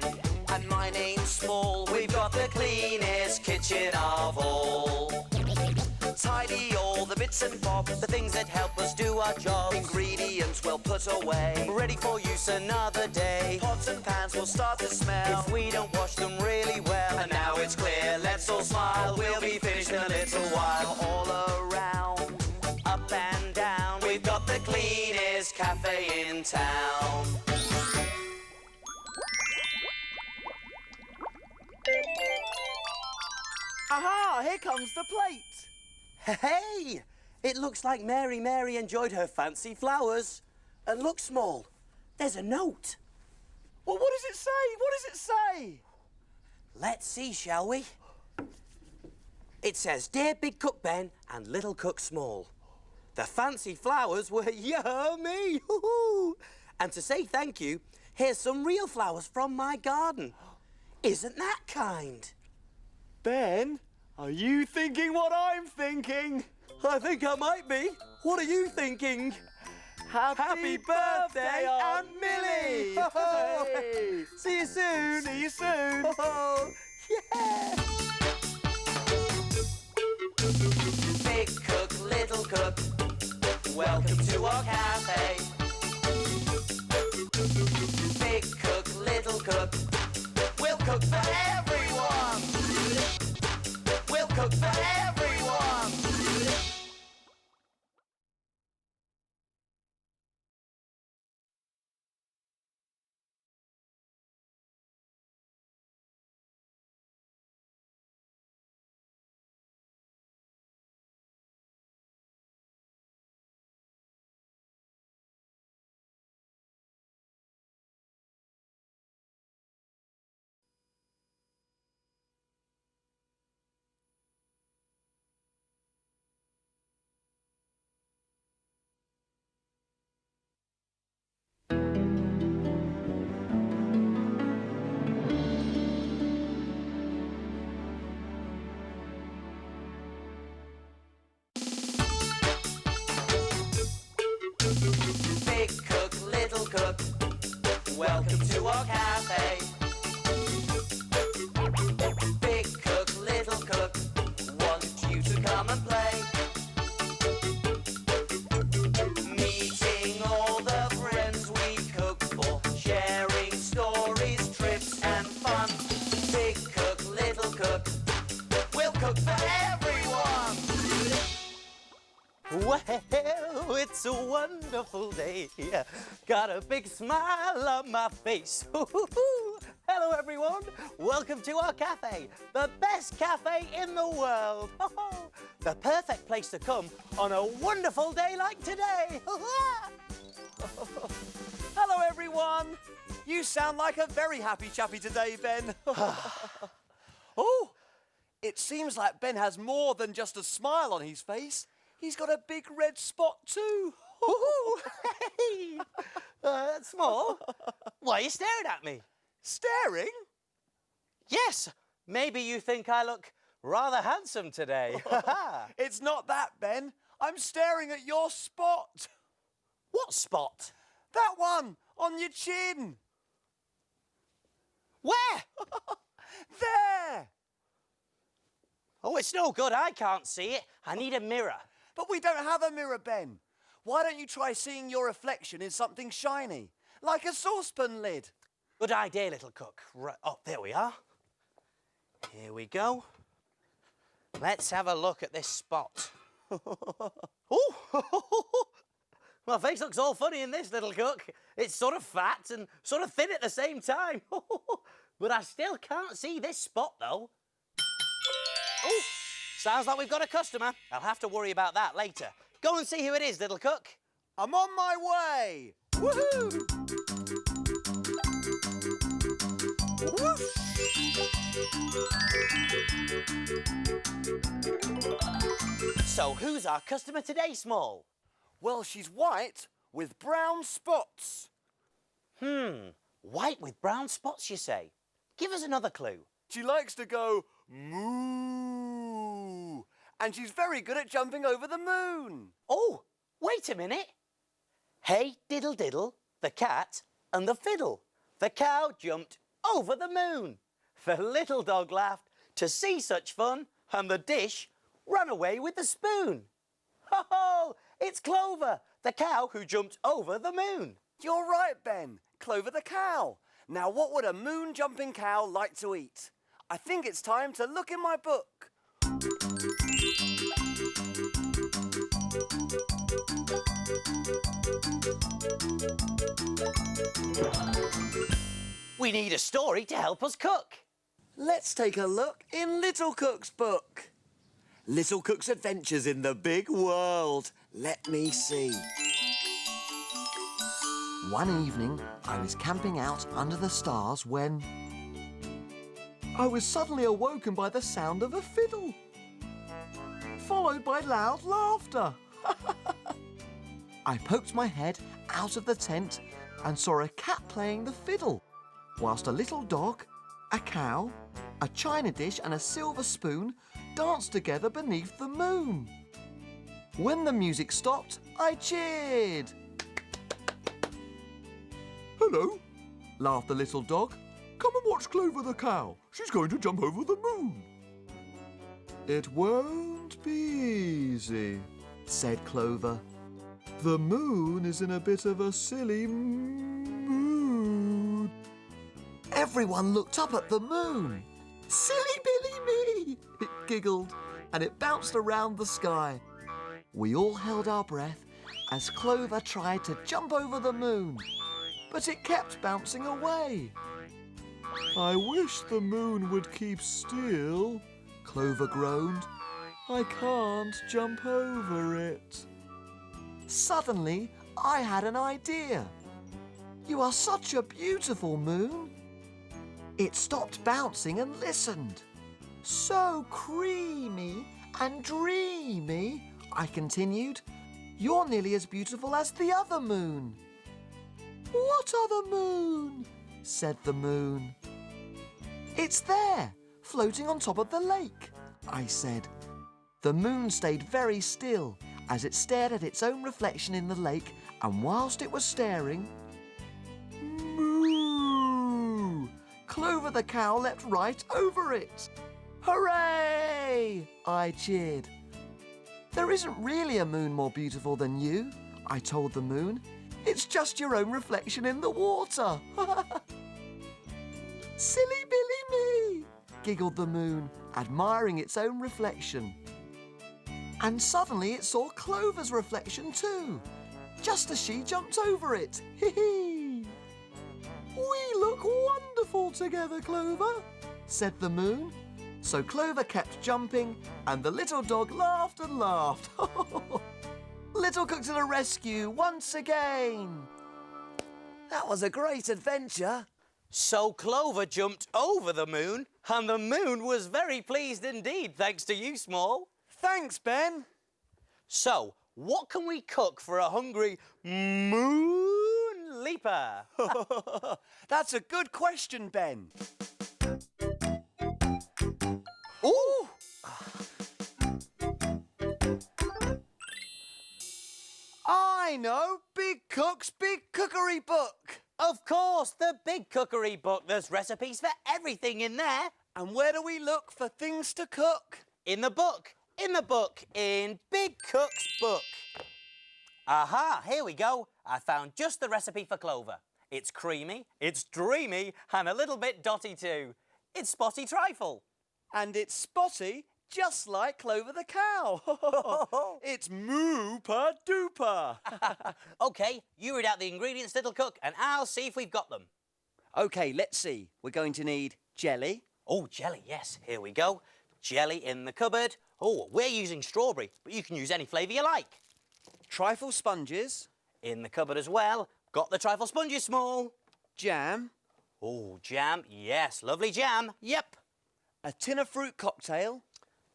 And my name's Small. We've got the cleanest kitchen of all. Tidy all the bits and bobs, The things that help us do our jobs. ingredients well put away. Ready for use another day. Pots and pans will start to smell. If we don't wash them really well. And now it's clear, let's all smile. We'll be finished in a little while. All around, Up and down. we've got the cleanest cafe in town. Aha! Here comes the plate. Hey! It looks like Mary enjoyed her fancy flowers. And look, Small, there's a note. Well, what does it say? What does it say? Let's see, shall we? It says, Dear Big Cook Ben and Little Cook Small, the fancy flowers were yummy! Hoo-hoo. And to say thank you, here's some real flowers from my garden. Isn't that kind? Ben, are you thinking what I'm thinking? I think I might be. What are you thinking? Happy birthday, Aunt Millie! Hey. See you soon! See you soon! Oh, yeah! Big cook, little cook, welcome to our cafe. Big cook, little cook, we'll cook for everyone. We'll cook for everyone. Big cook, little cook, welcome to our cafe. Big cook, little cook, want you to come and play. Meeting all the friends we cook for, sharing stories, trips and fun. Big cook, little cook, we'll cook for everyone. Well, it's a wonderful day. Got a big smile on my face. Hello, everyone. Welcome to our cafe, the best cafe in the world. The perfect place to come on a wonderful day like today. Hello, everyone. You sound like a very happy chappy today, Ben. Oh, it seems like Ben has more than just a smile on his face. He's got a big red spot too. Hey, Small, why are you staring at me? Staring? Yes, maybe you think I look rather handsome today. It's not that, Ben. I'm staring at your spot. What spot? That one on your chin. Where? There. Oh, it's no good. I can't see it. I need a mirror. But we don't have a mirror, Ben. Why don't you try seeing your reflection in something shiny, like a saucepan lid? Good idea, little cook. Right. Oh, there we are. Here we go. Let's have a look at this spot. Oh, My face looks all funny in this, little cook. It's sort of fat and sort of thin at the same time. But I still can't see this spot, though. Oh, sounds like we've got a customer. I'll have to worry about that later. Go and see who it is, little cook. I'm on my way. Woohoo! Whoosh! So who's our customer today, Small? Well, she's white with brown spots. White with brown spots, you say? Give us another clue. She likes to go moo. And she's very good at jumping over the moon. Oh, wait a minute. Hey, diddle diddle, the cat and the fiddle. The cow jumped over the moon. The little dog laughed to see such fun, and the dish ran away with the spoon. Ho ho! It's Clover, the cow who jumped over the moon. You're right, Ben. Clover the cow. Now, what would a moon-jumping cow like to eat? I think it's time to look in my book. We need a story to help us cook. Let's take a look in Little Cook's book. Little Cook's Adventures in the Big World. Let me see. One evening, I was camping out under the stars when I was suddenly awoken by the sound of a fiddle, followed by loud laughter. I poked my head out of the tent and saw a cat playing the fiddle, whilst a little dog, a cow, a china dish and a silver spoon danced together beneath the moon. When the music stopped, I cheered. Hello, laughed the little dog. Come and watch Clover the cow. She's going to jump over the moon. It won't be easy, said Clover. The moon is in a bit of a silly mood. Everyone looked up at the moon. Silly Billy me! It giggled and it bounced around the sky. We all held our breath as Clover tried to jump over the moon, but it kept bouncing away. I wish the moon would keep still, Clover groaned. I can't jump over it. Suddenly, I had an idea. You are such a beautiful moon. It stopped bouncing and listened. So creamy and dreamy, I continued. You're nearly as beautiful as the other moon. What other moon? Said the moon. It's there, floating on top of the lake, I said. The moon stayed very still as it stared at its own reflection in the lake, and whilst it was staring, moo! Clover the cow leapt right over it. Hooray! I cheered. There isn't really a moon more beautiful than you, I told the moon. It's just your own reflection in the water. Silly Billy me, giggled the moon, admiring its own reflection. And suddenly it saw Clover's reflection too, just as she jumped over it. Hee-hee. We look wonderful together, Clover, said the moon. So Clover kept jumping, and the little dog laughed and laughed. Little Cook to the rescue once again. That was a great adventure. So Clover jumped over the moon, and the moon was very pleased indeed, thanks to you, Small. Thanks, Ben. So, what can we cook for a hungry moon leaper? That's a good question, Ben. Ooh! I know, Big Cook's Big Cookery Book. Of course, the Big Cookery Book. There's recipes for everything in there. And where do we look for things to cook? In the book. In the book. In Big Cook's book. Aha, here we go. I found just the recipe for Clover. It's creamy, it's dreamy, and a little bit dotty too. It's spotty trifle. And it's spotty just like Clover the cow. It's moo-pa-doopa. OK, you read out the ingredients, little cook, and I'll see if we've got them. OK, let's see. We're going to need jelly. Oh, jelly, yes. Here we go. Jelly in the cupboard. Oh, we're using strawberry, but you can use any flavour you like. Trifle sponges. In the cupboard as well. Got the trifle sponges, Small. Jam. Oh, jam. Yes, lovely jam. Yep. A tin of fruit cocktail.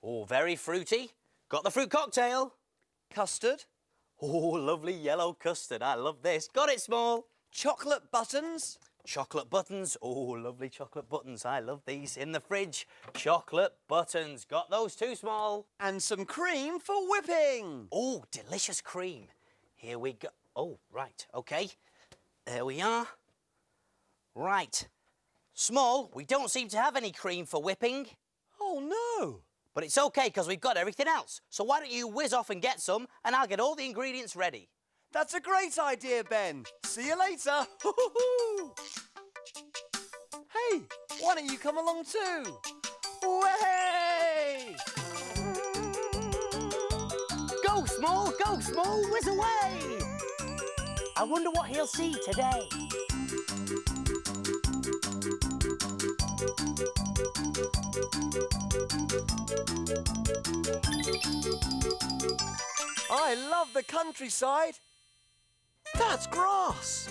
Oh, very fruity. Got the fruit cocktail. Custard. Oh, lovely yellow custard. I love this. Got it, Small. Chocolate buttons. Chocolate buttons. Oh, lovely chocolate buttons. I love these. In the fridge. Chocolate buttons. Got those too, Small. And some cream for whipping. Oh, delicious cream. Here we go. Oh, right. OK. There we are. Right. Small, we don't seem to have any cream for whipping. Oh, no. But it's OK, because we've got everything else. So why don't you whiz off and get some, and I'll get all the ingredients ready. That's a great idea, Ben. See you later. Hey, why don't you come along too? Way! Go, Small, whiz away! I wonder what he'll see today. I love the countryside. That's grass.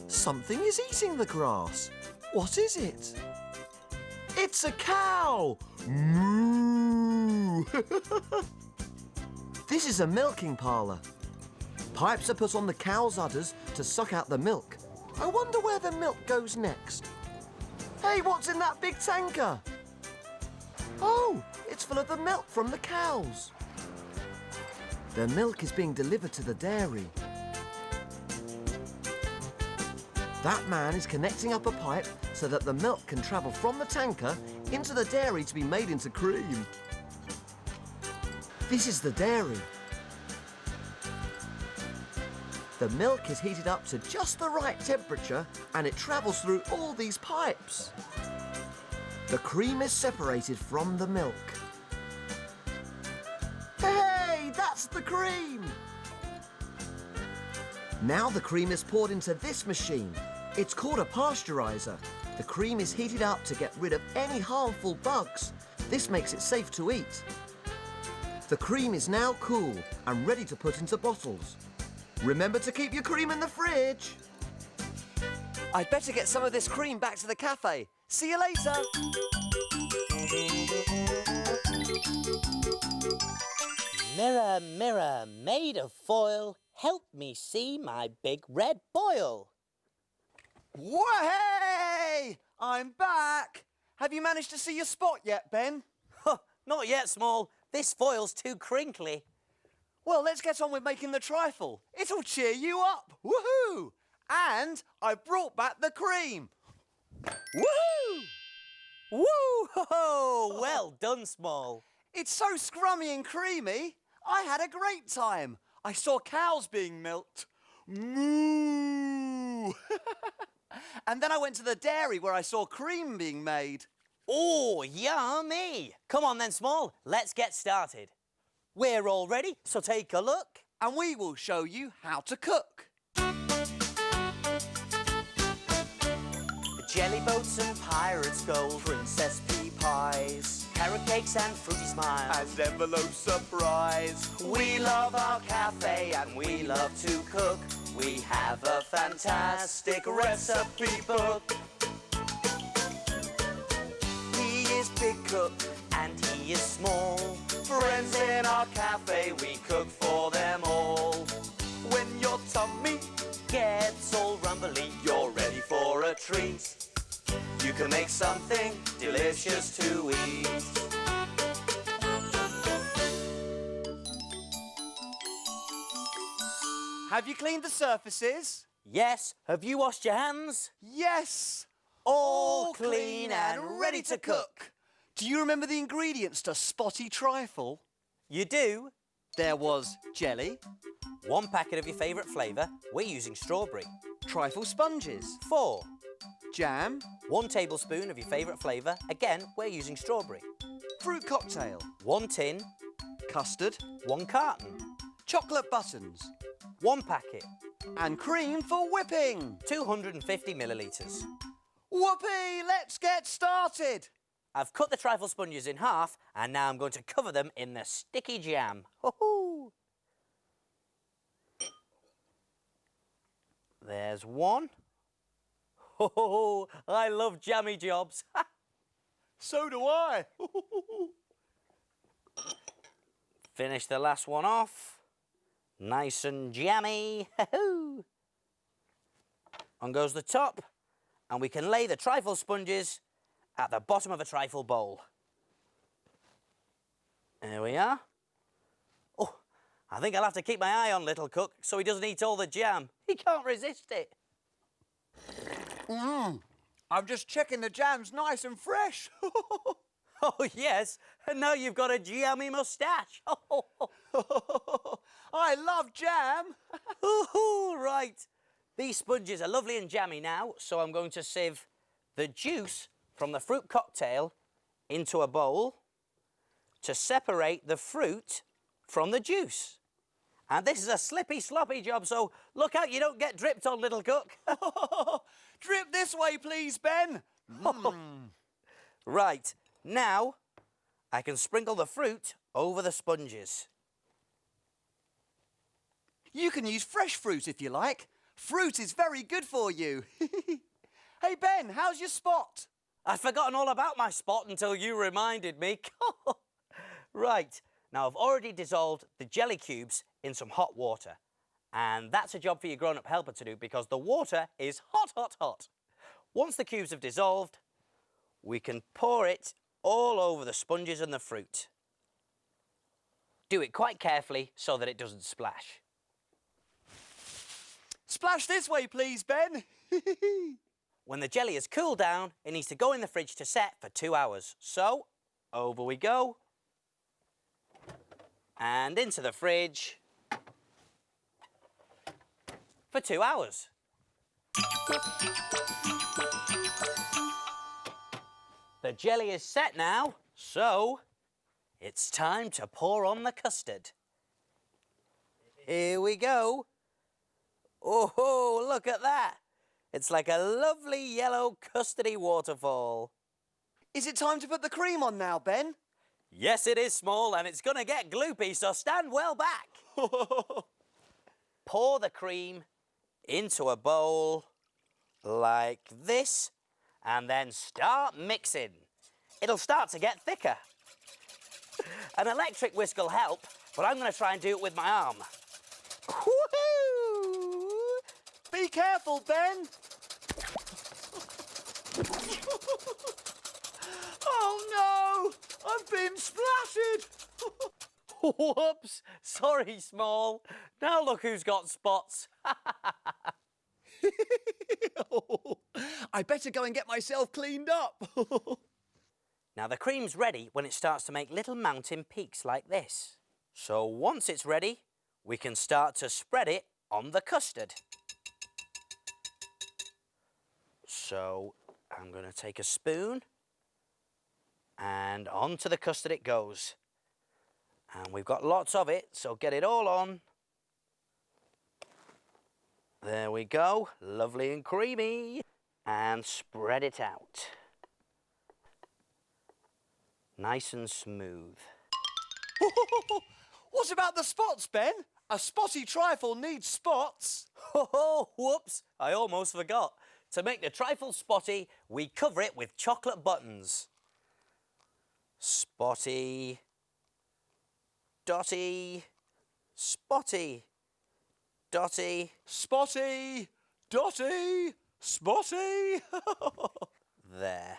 Something is eating the grass. What is it? It's a cow. Moo. This is a milking parlour. Pipes are put on the cow's udders to suck out the milk. I wonder where the milk goes next. Hey, what's in that big tanker? Oh, it's full of the milk from the cows. The milk is being delivered to the dairy. That man is connecting up a pipe so that the milk can travel from the tanker into the dairy to be made into cream. This is the dairy. The milk is heated up to just the right temperature and it travels through all these pipes. The cream is separated from the milk. Hey, that's the cream! Now the cream is poured into this machine. It's called a pasteurizer. The cream is heated up to get rid of any harmful bugs. This makes it safe to eat. The cream is now cool and ready to put into bottles. Remember to keep your cream in the fridge. I'd better get some of this cream back to the cafe. See you later. Mirror, mirror, made of foil, help me see my big red boil. Way! I'm back. Have you managed to see your spot yet, Ben? Not yet, Small. This foil's too crinkly. Well, let's get on with making the trifle. It'll cheer you up. Woohoo! And I brought back the cream. Woohoo! Woo-ho-ho! Well done, Small. It's so scrummy and creamy. I had a great time. I saw cows being milked. Moo! And then I went to the dairy where I saw cream being made. Oh, yummy! Come on then, Small. Let's get started. We're all ready, so take a look. And we will show you how to cook. Jelly boats and pirates' gold, princess pea pies, carrot cakes and fruity smiles, And envelope surprise. we love our cafe and we love to cook. We have a fantastic recipe book. He is big cook. And he is small. Friends in our cafe, we cook for them all. When your tummy Gets all rumbly. you're ready for a treat, you can make something delicious to eat. Have you cleaned the surfaces? Yes, have you washed your hands? Yes! All clean and ready to cook. Do you remember the ingredients to spotty trifle? You do? There was jelly, 1 packet of your favourite flavour. We're using strawberry. trifle sponges, 4. Jam. 1 tablespoon of your favourite flavour. Again, we're using strawberry. Fruit cocktail. 1 tin. Custard. 1 carton. Chocolate buttons. 1 packet. And cream for whipping. 250 millilitres. Whoopee! Let's get started. I've cut the trifle sponges in half and now I'm going to cover them in the sticky jam. Ho-ho! There's 1. Oh, I love jammy jobs. So do I. Finish the last one off. Nice and jammy. On goes the top, and we can lay the trifle sponges at the bottom of a trifle bowl. There we are. Oh, I think I'll have to keep my eye on Little Cook so he doesn't eat all the jam. He can't resist it. I'm just checking the jam's nice and fresh. Oh, yes, and now you've got a jammy moustache. I love jam. Right. These sponges are lovely and jammy now, so I'm going to sieve the juice from the fruit cocktail into a bowl to separate the fruit from the juice. And this is a slippy, sloppy job, so look out you don't get dripped on, Little Cook. Drip this way, please, Ben. Right, now I can sprinkle the fruit over the sponges. You can use fresh fruit if you like. Fruit is very good for you. Hey, Ben, how's your spot? I'd forgotten all about my spot until you reminded me. Right, now I've already dissolved the jelly cubes in some hot water. And that's a job for your grown-up helper to do because the water is hot, hot, hot. Once the cubes have dissolved, we can pour it all over the sponges and the fruit. Do it quite carefully so that it doesn't splash. Splash this way, please, Ben. When the jelly has cooled down, it needs to go in the fridge to set for 2 hours. So, over we go. And into the fridge for 2 hours. The jelly is set now, so it's time to pour on the custard. Here we go. Oh, look at that. It's like a lovely yellow custardy waterfall. Is it time to put the cream on now, Ben? Yes, it is small and it's going to get gloopy, so stand well back. Pour the cream into a bowl like this and then start mixing. It'll start to get thicker. An electric whisk will help, but I'm going to try and do it with my arm. Woohoo! Be careful, Ben. Oh, no! I've been splattered. Whoops! Sorry, Small. Now look who's got spots. I better go and get myself cleaned up. Now the cream's ready when it starts to make little mountain peaks like this. So once it's ready, we can start to spread it on the custard. So I'm going to take a spoon and onto the custard it goes. And we've got lots of it, so get it all on. There we go, lovely and creamy. And spread it out. Nice and smooth. What about the spots, Ben? A spotty trifle needs spots. Oh, whoops, I almost forgot. To make the trifle spotty, we cover it with chocolate buttons. Spotty, dotty, spotty, dotty. Spotty, dotty, spotty. There.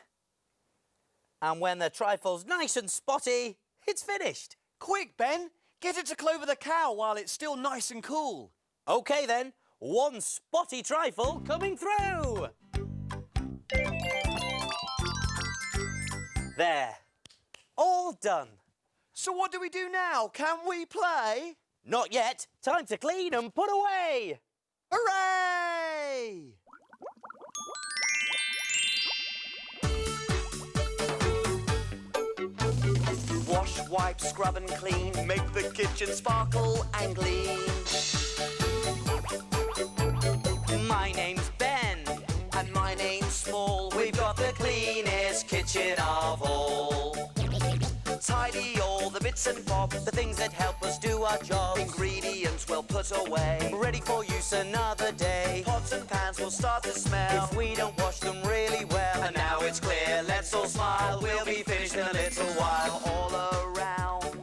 And when the trifle's nice and spotty, it's finished. Quick, Ben, get it to Clover the cow while it's still nice and cool. OK then, one spotty trifle coming through. There. All done. So what do we do now? Can we play? Not yet. Time to clean and put away. Hooray! wipe, scrub and clean, make the kitchen sparkle and gleam. My name's Ben. And my name's Small. We've got the cleanest kitchen of all. Tidy all the bits and bobs, The things that help us do our jobs. ingredients we'll put away. Ready for use another day. Pots and pans will start to smell. If we don't wash them really well. And now it's clear, let's all smile. We'll be finished in a little while. All around,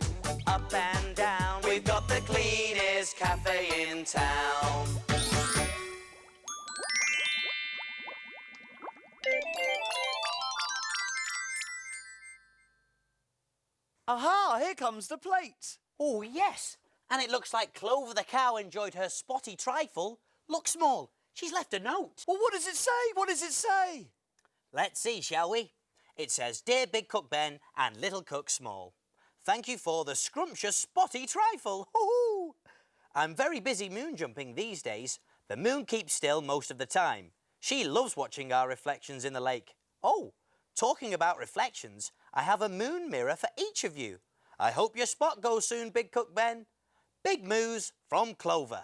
Up and down. we've got the cleanest cafe in town. Aha, here comes the plate. Oh, yes. And it looks like Clover the cow enjoyed her spotty trifle. Look, Small, she's left a note. Well, what does it say? What does it say? Let's see, shall we? It says, Dear Big Cook Ben and Little Cook Small, thank you for the scrumptious spotty trifle. Hoo-hoo! I'm very busy moon jumping these days. The moon keeps still most of the time. She loves watching our reflections in the lake. Oh, talking about reflections, I have a moon mirror for each of you. I hope your spot goes soon, Big Cook Ben. Big moos from Clover.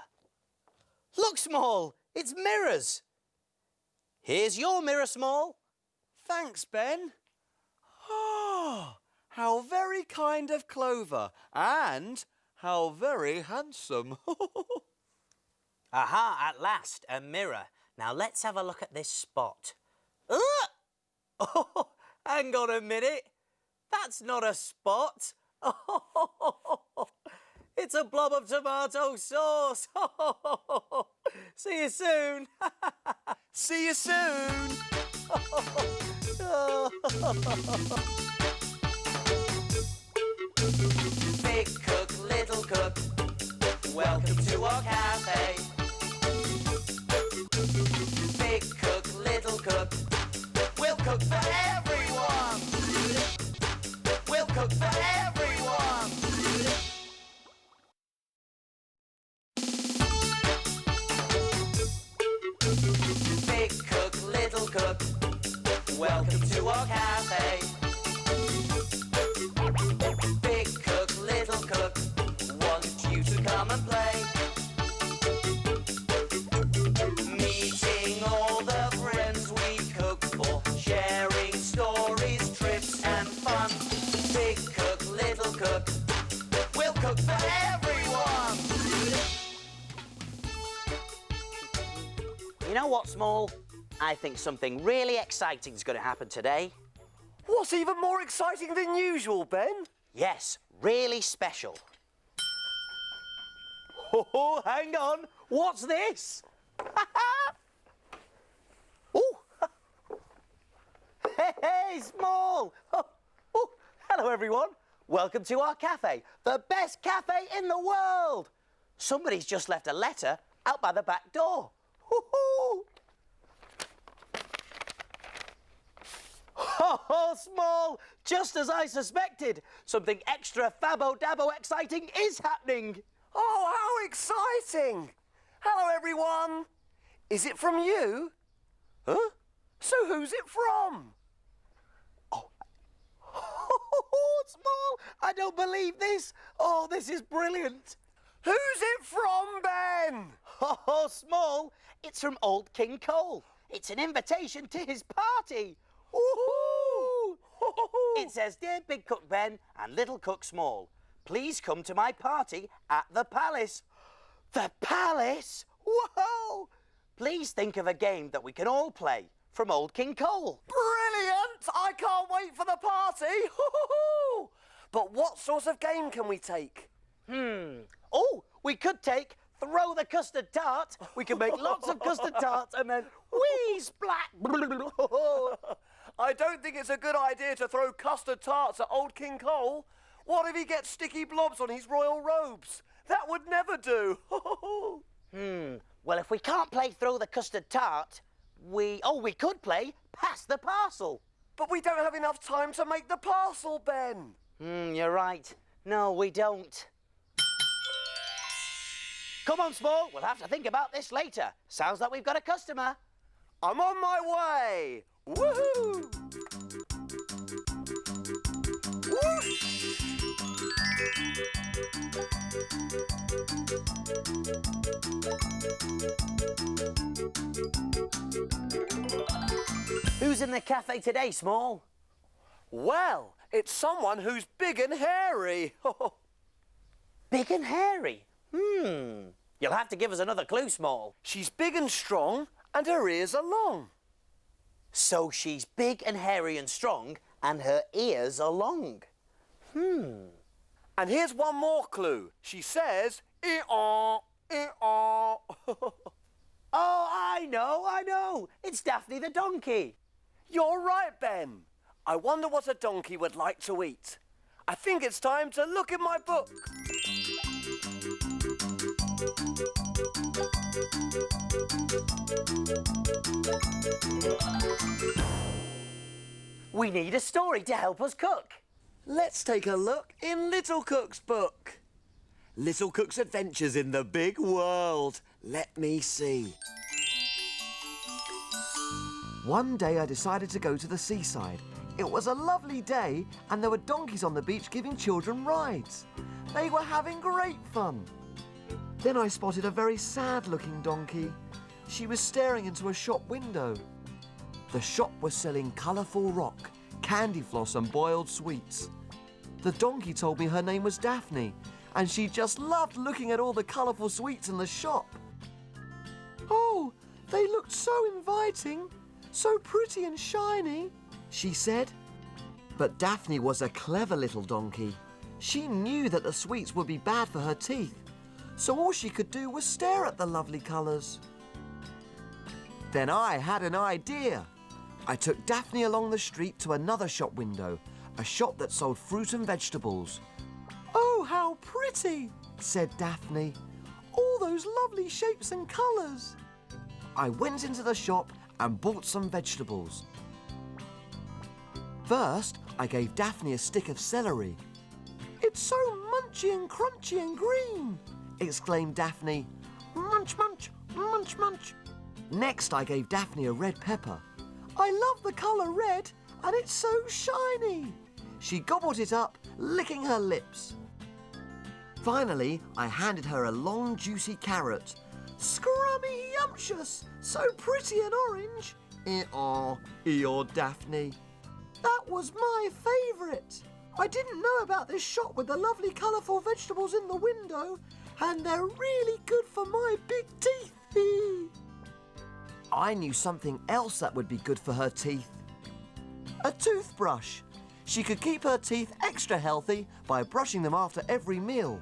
Look, Small, it's mirrors. Here's your mirror, Small. Thanks, Ben. Ah, how very kind of Clover. And how very handsome. Aha, at last, a mirror. Now let's have a look at this spot. Oh, hang on a minute. That's not a spot. It's a blob of tomato sauce. See you soon. See you soon. Big cook, little cook, welcome to our cafe. Big cook, little cook, we'll cook for everyone. We'll cook for everyone. Big cook, little cook, welcome to our cafe. Big cook, little cook, want you to come and play. Meeting all the friends we cook for, sharing stories, trips and fun. Big cook, little cook, we'll cook for everyone. You know what, Small? I think something really exciting is going to happen today. What's even more exciting than usual, Ben? Yes, really special. Oh, hang on. What's this? Oh. Hey, Small. Oh, hello, everyone. Welcome to our cafe, the best cafe in the world. Somebody's just left a letter out by the back door. Woohoo! Oh, Small, just as I suspected, something extra fabbo-dabbo exciting is happening. Oh, how exciting! Hello, everyone. Is it from you? Huh? So who's it from? Oh, Small, I don't believe this. Oh, this is brilliant. Who's it from, Ben? Oh, Small, it's from Old King Cole. It's an invitation to his party. Woohoo! It says, Dear Big Cook Ben and Little Cook Small, please come to my party at the palace. The palace? Whoa! Please think of a game that we can all play from Old King Cole. Brilliant! I can't wait for the party. But what sort of game can we take? Oh, we could take Throw the Custard Tart. We could make lots of custard tarts and then whee, splat. I don't think it's a good idea to throw custard tarts at Old King Cole. What if he gets sticky blobs on his royal robes? That would never do. Well, if we can't play Throw the Custard Tart, we could play Pass the Parcel. But we don't have enough time to make the parcel, Ben. You're right. No, we don't. Come on, Small. We'll have to think about this later. Sounds like we've got a customer. I'm on my way. Woohoo! Whoosh! Who's in the cafe today, Small? Well, it's someone who's big and hairy. Big and hairy? You'll have to give us another clue, Small. She's big and strong, and her ears are long. So she's big and hairy and strong, and her ears are long. And here's one more clue. She says, "ee-aw, ee-aw." Oh, I know. It's Daphne the donkey. You're right, Ben. I wonder what a donkey would like to eat. I think it's time to look in my book. We need a story to help us cook. Let's take a look in Little Cook's book. Little Cook's Adventures in the Big World. Let me see. One day I decided to go to the seaside. It was a lovely day and there were donkeys on the beach giving children rides. They were having great fun. Then I spotted a very sad-looking donkey. She was staring into a shop window. The shop was selling colourful rock, candy floss and boiled sweets. The donkey told me her name was Daphne and she just loved looking at all the colourful sweets in the shop. Oh, they looked so inviting, so pretty and shiny, she said. But Daphne was a clever little donkey. She knew that the sweets would be bad for her teeth, so all she could do was stare at the lovely colours. Then I had an idea. I took Daphne along the street to another shop window, a shop that sold fruit and vegetables. Oh, how pretty, said Daphne. All those lovely shapes and colours. I went into the shop and bought some vegetables. First, I gave Daphne a stick of celery. It's so munchy and crunchy and green, exclaimed Daphne. Munch, munch, munch, munch. Next, I gave Daphne a red pepper. I love the colour red, and it's so shiny. She gobbled it up, licking her lips. Finally, I handed her a long, juicy carrot. Scrummy yumptious, so pretty and orange. Ee-aw, ee-aw, Daphne. That was my favourite. I didn't know about this shop with the lovely colourful vegetables in the window, and they're really good for my big teeth. I knew something else that would be good for her teeth. A toothbrush. She could keep her teeth extra healthy by brushing them after every meal.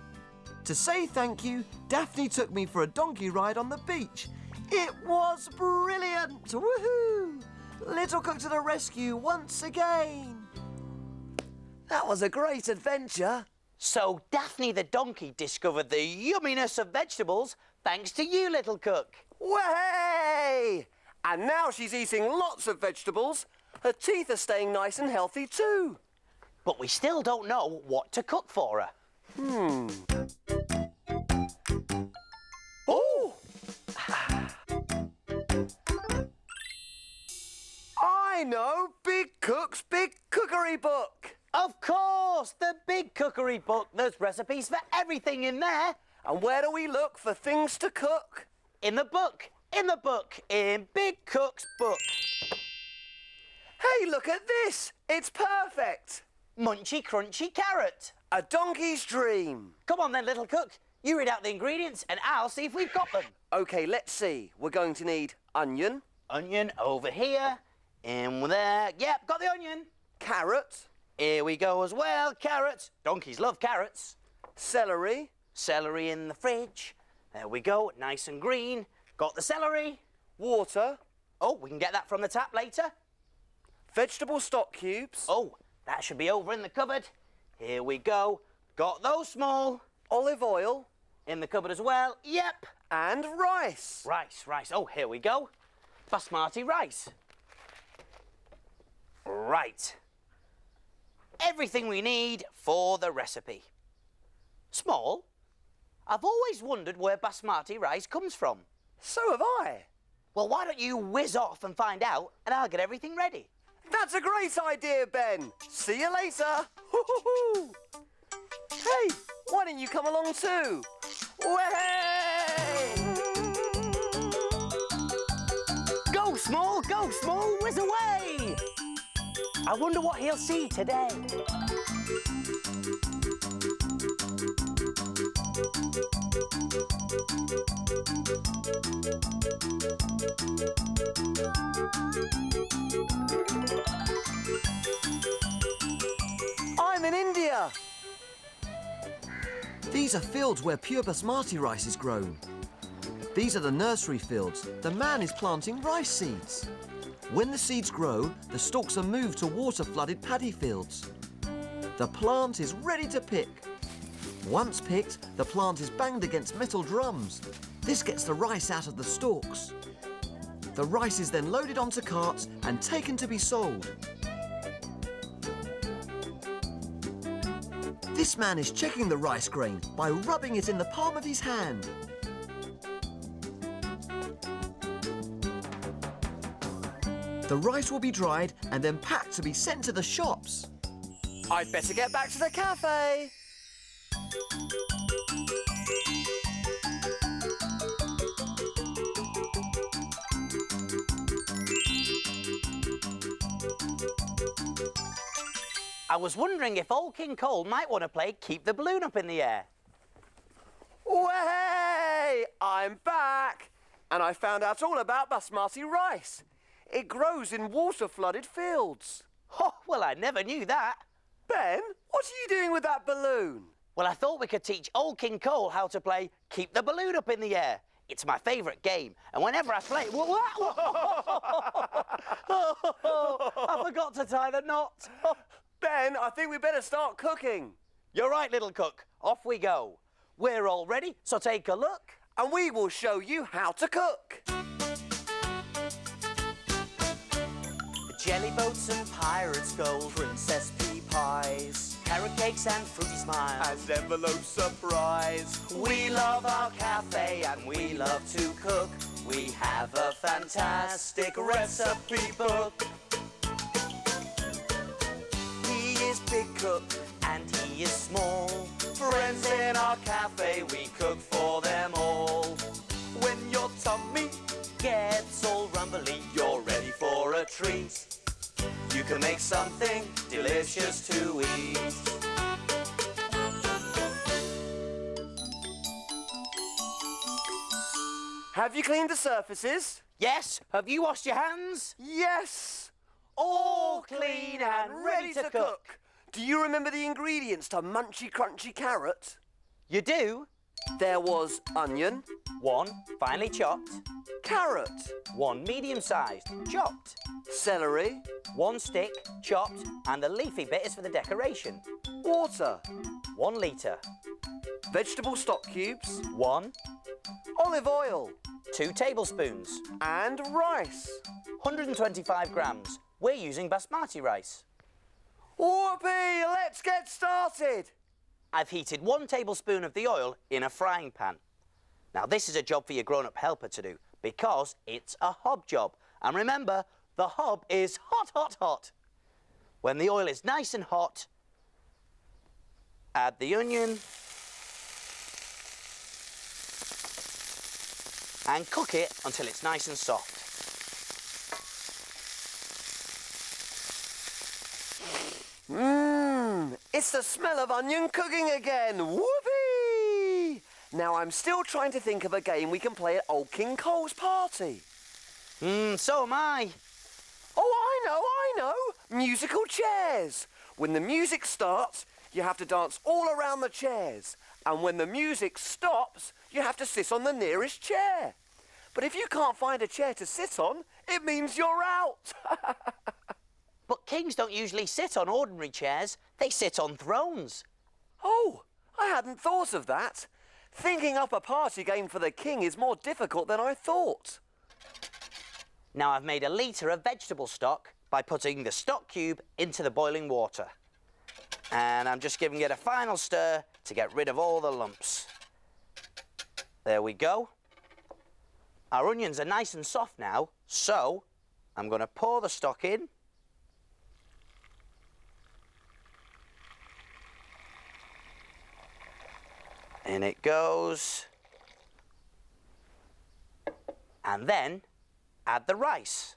To say thank you, Daphne took me for a donkey ride on the beach. It was brilliant! Woohoo! Little Cook to the rescue once again. That was a great adventure. So Daphne the donkey discovered the yumminess of vegetables thanks to you, Little Cook. Way! And now she's eating lots of vegetables. Her teeth are staying nice and healthy too. But we still don't know what to cook for her. Oh! I know! Big Cook's Big Cookery Book! Of course! The Big Cookery Book. There's recipes for everything in there. And where do we look for things to cook? In the book. In the book. In Big Cook's book. Hey, look at this! It's perfect! Munchy, crunchy carrot. A donkey's dream. Come on then, Little Cook. You read out the ingredients and I'll see if we've got them. OK, let's see. We're going to need onion. Onion over here. In there. Yep, got the onion. Carrot. Here we go as well. Carrots. Donkeys love carrots. Celery. Celery in the fridge. There we go. Nice and green. Got the celery. Water. Oh, we can get that from the tap later. Vegetable stock cubes. Oh, that should be over in the cupboard. Here we go. Got those small. Olive oil. In the cupboard as well. Yep. And rice. Rice. Oh, here we go. Basmati rice. Right. Everything we need for the recipe. Small, I've always wondered where basmati rice comes from. So have I. Well, why don't you whiz off and find out, and I'll get everything ready. That's a great idea, Ben. See you later. Hoo-hoo-hoo. Hey, why don't you come along too? Way! Go, Small, whiz away! I wonder what he'll see today. I'm in India. These are fields where pure basmati rice is grown. These are the nursery fields. The man is planting rice seeds. When the seeds grow, the stalks are moved to water-flooded paddy fields. The plant is ready to pick. Once picked, the plant is banged against metal drums. This gets the rice out of the stalks. The rice is then loaded onto carts and taken to be sold. This man is checking the rice grain by rubbing it in the palm of his hand. The rice will be dried and then packed to be sent to the shops. I'd better get back to the cafe. I was wondering if old King Cole might want to play Keep the Balloon Up in the Air. Way! I'm back! And I found out all about basmati rice. It grows in water-flooded fields. Oh, well, I never knew that. Ben, what are you doing with that balloon? Well, I thought we could teach old King Cole how to play Keep the Balloon Up in the Air. It's my favourite game, and whenever I play... I forgot to tie the knot. Ben, I think we better start cooking. You're right, little cook. Off we go. We're all ready, so take a look. And we will show you how to cook. Jelly boats and pirates' gold, princess pea pies, carrot cakes and fruity smiles, And envelope surprise. We love our cafe and we love to cook. We have a fantastic recipe book. He is big cook. And he is small. Friends in our cafe, we cook for them all. When your tummy Gets all rumbly, you're ready for a treat. You can make something delicious to eat. Have you cleaned the surfaces? Yes, have you washed your hands? Yes! All clean and ready to cook. Do you remember the ingredients to Munchy Crunchy Carrot? You do? There was onion, 1 finely chopped, carrot, 1 medium-sized, chopped, celery, 1 stick, chopped, and the leafy bit is for the decoration. water, 1 litre, vegetable stock cubes, 1, olive oil, 2 tablespoons, and rice. 125 grams. We're using basmati rice. Whoopee! Let's get started! I've heated 1 tablespoon of the oil in a frying pan. Now this is a job for your grown-up helper to do because it's a hob job. And remember, the hob is hot, hot, hot. When the oil is nice and hot, add the onion and cook it until it's nice and soft. It's the smell of onion cooking again. Whoopee! Now I'm still trying to think of a game we can play at Old King Cole's party. So am I. Oh, I know. Musical chairs. When the music starts, you have to dance all around the chairs. And when the music stops, you have to sit on the nearest chair. But if you can't find a chair to sit on, it means you're out. But kings don't usually sit on ordinary chairs. They sit on thrones. Oh, I hadn't thought of that. Thinking up a party game for the king is more difficult than I thought. Now I've made a litre of vegetable stock by putting the stock cube into the boiling water. And I'm just giving it a final stir to get rid of all the lumps. There we go. Our onions are nice and soft now, so I'm going to pour the stock in. In it goes. And then add the rice.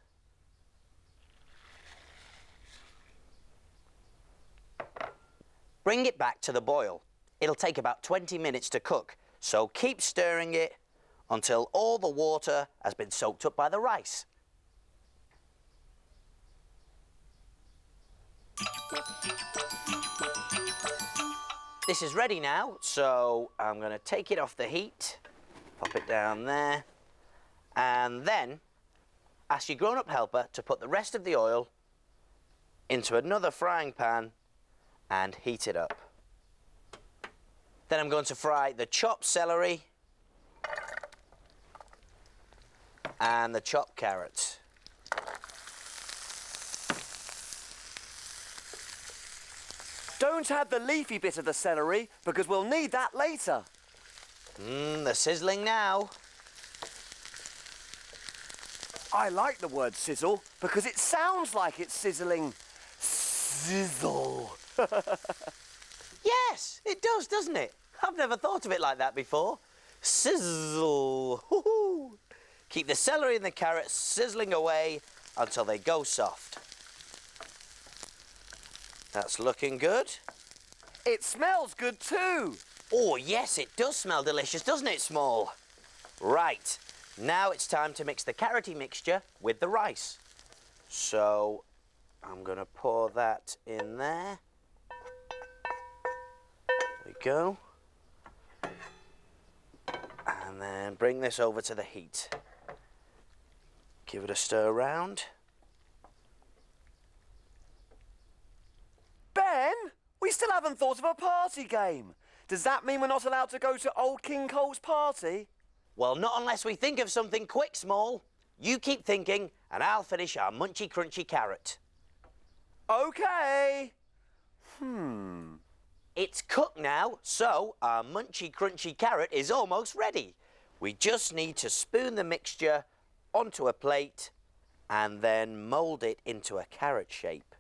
Bring it back to the boil. It'll take about 20 minutes to cook, so keep stirring it until all the water has been soaked up by the rice. This is ready now, so I'm going to take it off the heat, pop it down there, and then ask your grown-up helper to put the rest of the oil into another frying pan and heat it up. Then I'm going to fry the chopped celery and the chopped carrots. Don't add the leafy bit of the celery because we'll need that later. They're sizzling now. I like the word sizzle because it sounds like it's sizzling. Sizzle. Yes, it does, doesn't it? I've never thought of it like that before. Sizzle. Woo-hoo. Keep the celery and the carrots sizzling away until they go soft. That's looking good. It smells good too. Oh, yes, it does smell delicious, doesn't it, Small? Right, now it's time to mix the carroty mixture with the rice. So, I'm going to pour that in there. There we go. And then bring this over to the heat. Give it a stir around. Ben, we still haven't thought of a party game. Does that mean we're not allowed to go to Old King Cole's party? Well, not unless we think of something quick, Small. You keep thinking, and I'll finish our munchy crunchy carrot. OK. It's cooked now, so our munchy crunchy carrot is almost ready. We just need to spoon the mixture onto a plate and then mould it into a carrot shape.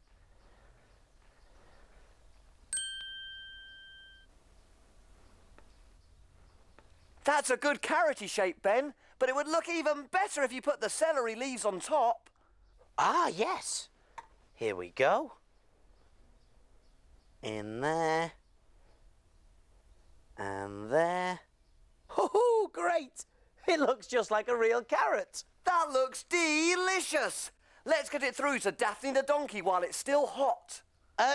That's a good carroty shape, Ben, but it would look even better if you put the celery leaves on top. Ah, yes. Here we go. In there. And there. Oh, great! It looks just like a real carrot. That looks delicious. Let's get it through to Daphne the donkey while it's still hot.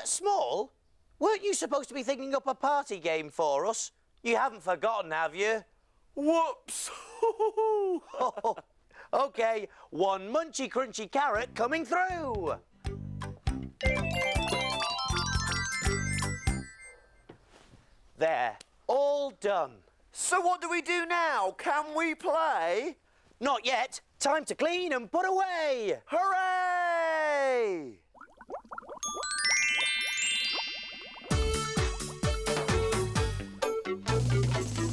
Small, weren't you supposed to be thinking up a party game for us? You haven't forgotten, have you? Whoops. OK, one munchy crunchy carrot coming through. There, all done. So what do we do now? Can we play? Not yet. Time to clean and put away. Hooray!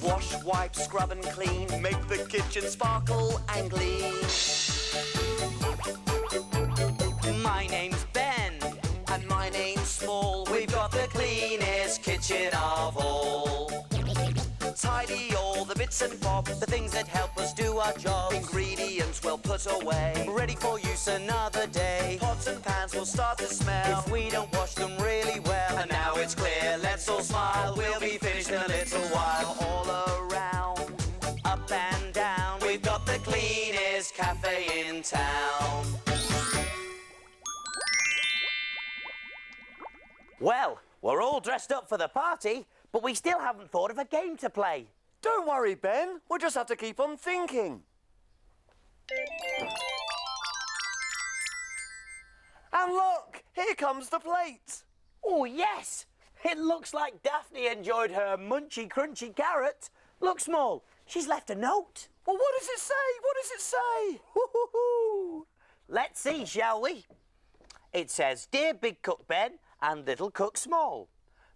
Wash, wipe, scrub and clean. Make the kitchen sparkle and gleam. My name's Ben. And my name's Small. We've got the cleanest kitchen of all. Tidy all the bits and bobs, The things that help us do our jobs. ingredients we'll put away. Ready for use another day. Pots and pans will start to smell. If we don't wash them really well. And now it's clear, let's all smile. We'll be finished in a little while. All around, Up and down. we've got the cleanest cafe in town. Well, we're all dressed up for the party, but we still haven't thought of a game to play. Don't worry, Ben. We'll just have to keep on thinking. And look, here comes the plate. Oh, yes! It looks like Daphne enjoyed her munchy crunchy carrot. Look, Small, she's left a note. Well, what does it say? What does it say? Woo-hoo-hoo. Let's see, shall we? It says, Dear Big Cook Ben and Little Cook Small,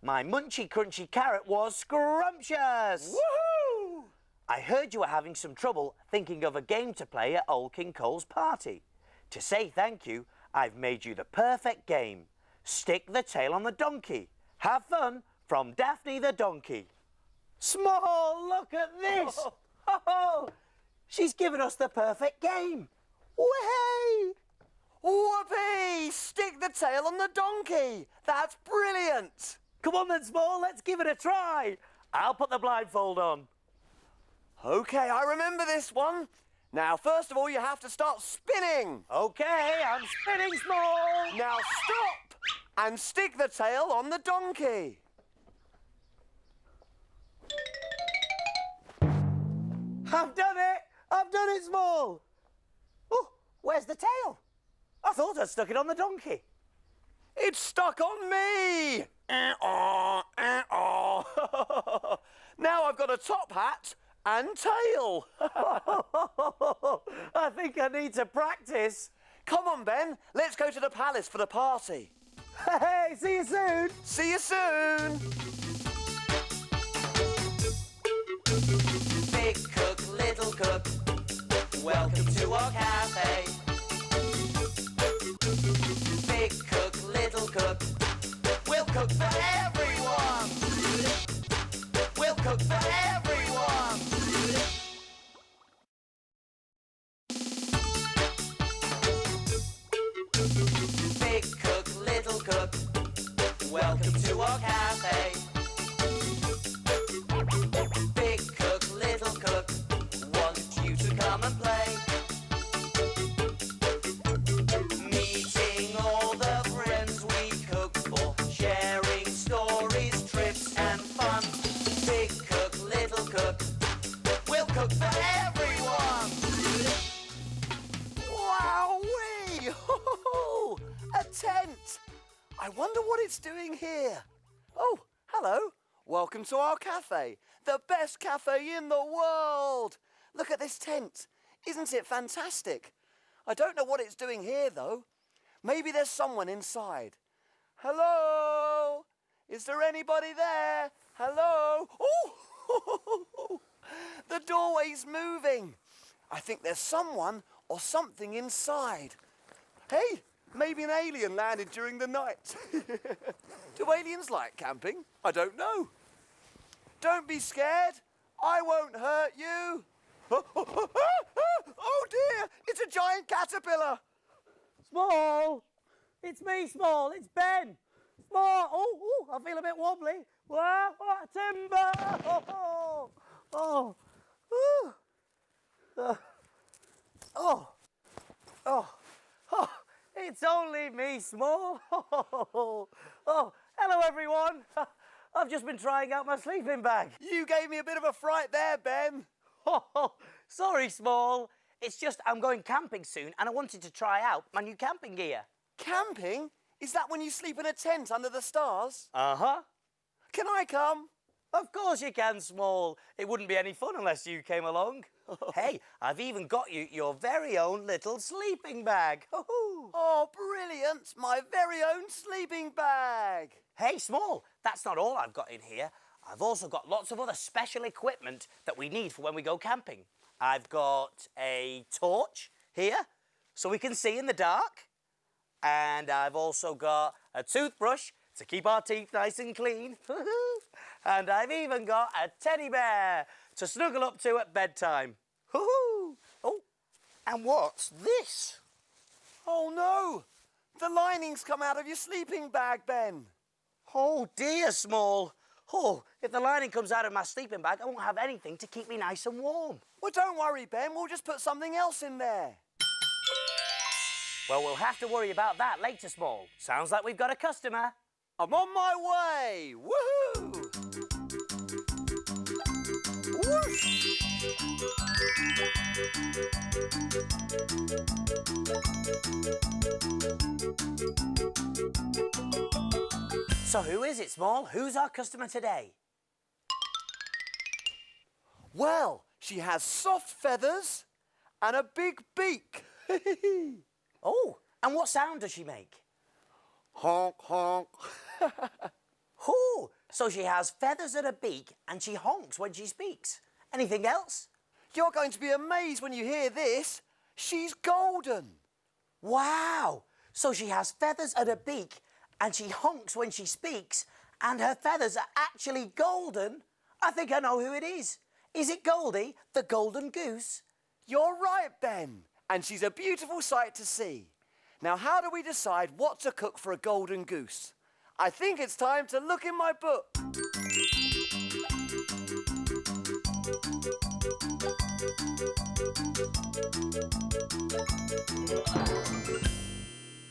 my munchy crunchy carrot was scrumptious. Woohoo! I heard you were having some trouble thinking of a game to play at Old King Cole's party. To say thank you, I've made you the perfect game. Stick the tail on the donkey. Have fun from Daphne the donkey. Small, look at this. Oh, she's given us the perfect game. Way! Whoopee! Stick the tail on the donkey. That's brilliant. Come on then, Small, let's give it a try. I'll put the blindfold on. OK, I remember this one. Now, first of all, you have to start spinning. OK, I'm spinning, Small. Now stop and stick the tail on the donkey. I've done it! I've done it, Small! Oh, where's the tail? I thought I'd stuck it on the donkey. It's stuck on me. Now I've got a top hat and tail. I think I need to practice. Come on, Ben. Let's go to the palace for the party. Hey, see you soon. See you soon. Big cook, little cook, welcome to our cafe. Big cook, little cook, we'll cook for everyone. We'll cook for everyone. Big cook, little cook, welcome to our cafe. Big cook, little cook, want you to come and play. Meeting all the friends we cook for, sharing stories, trips and fun. Big cook, little cook, we'll cook for everyone. Wowee! A tent! I wonder what it's doing here. Oh, hello. Welcome to our cafe, the best cafe in the world. Look at this tent. Isn't it fantastic? I don't know what it's doing here, though. Maybe there's someone inside. Hello? Is there anybody there? Hello? Oh, the doorway's moving. I think there's someone or something inside. Hey, maybe an alien landed during the night. Do aliens like camping? I don't know. Don't be scared. I won't hurt you. Oh dear, it's a giant caterpillar. Small! It's me, Small. It's Ben. Small! Oh, I feel a bit wobbly. Whoa, timber! It's only me, Small. Oh, hello, everyone. I've just been trying out my sleeping bag. You gave me a bit of a fright there, Ben. Sorry, Small. It's just I'm going camping soon and I wanted to try out my new camping gear. Camping? Is that when you sleep in a tent under the stars? Uh-huh. Can I come? Of course you can, Small. It wouldn't be any fun unless you came along. Hey, I've even got you your very own little sleeping bag. Oh, brilliant. My very own sleeping bag. Hey, Small, that's not all I've got in here. I've also got lots of other special equipment that we need for when we go camping. I've got a torch here so we can see in the dark. And I've also got a toothbrush to keep our teeth nice and clean. And I've even got a teddy bear to snuggle up to at bedtime. Oh, and what's this? Oh, no. The lining's come out of your sleeping bag, Ben. Oh, dear, Small. Oh, if the lining comes out of my sleeping bag, I won't have anything to keep me nice and warm. Well, don't worry, Ben. We'll just put something else in there. Well, we'll have to worry about that later, Small. Sounds like we've got a customer. I'm on my way. Woohoo! Whoosh! So who is it, Small? Who's our customer today? Well, she has soft feathers and a big beak. Oh, and what sound does she make? Honk, honk. Oh, so she has feathers and a beak and she honks when she speaks. Anything else? You're going to be amazed when you hear this. She's golden. Wow! So she has feathers and a beak and she honks when she speaks and her feathers are actually golden. I think I know who it is. Is it Goldie, the golden goose? You're right, Ben. And she's a beautiful sight to see. Now, how do we decide what to cook for a golden goose? I think it's time to look in my book.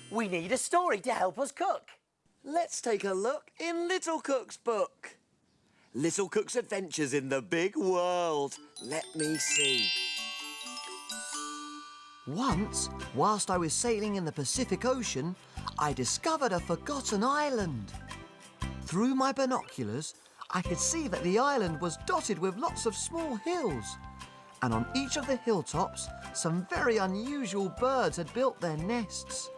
We need a story to help us cook. Let's take a look in Little Cook's book. Little Cook's Adventures in the Big World. Let me see. Once, whilst I was sailing in the Pacific Ocean, I discovered a forgotten island. Through my binoculars, I could see that the island was dotted with lots of small hills. And on each of the hilltops, some very unusual birds had built their nests.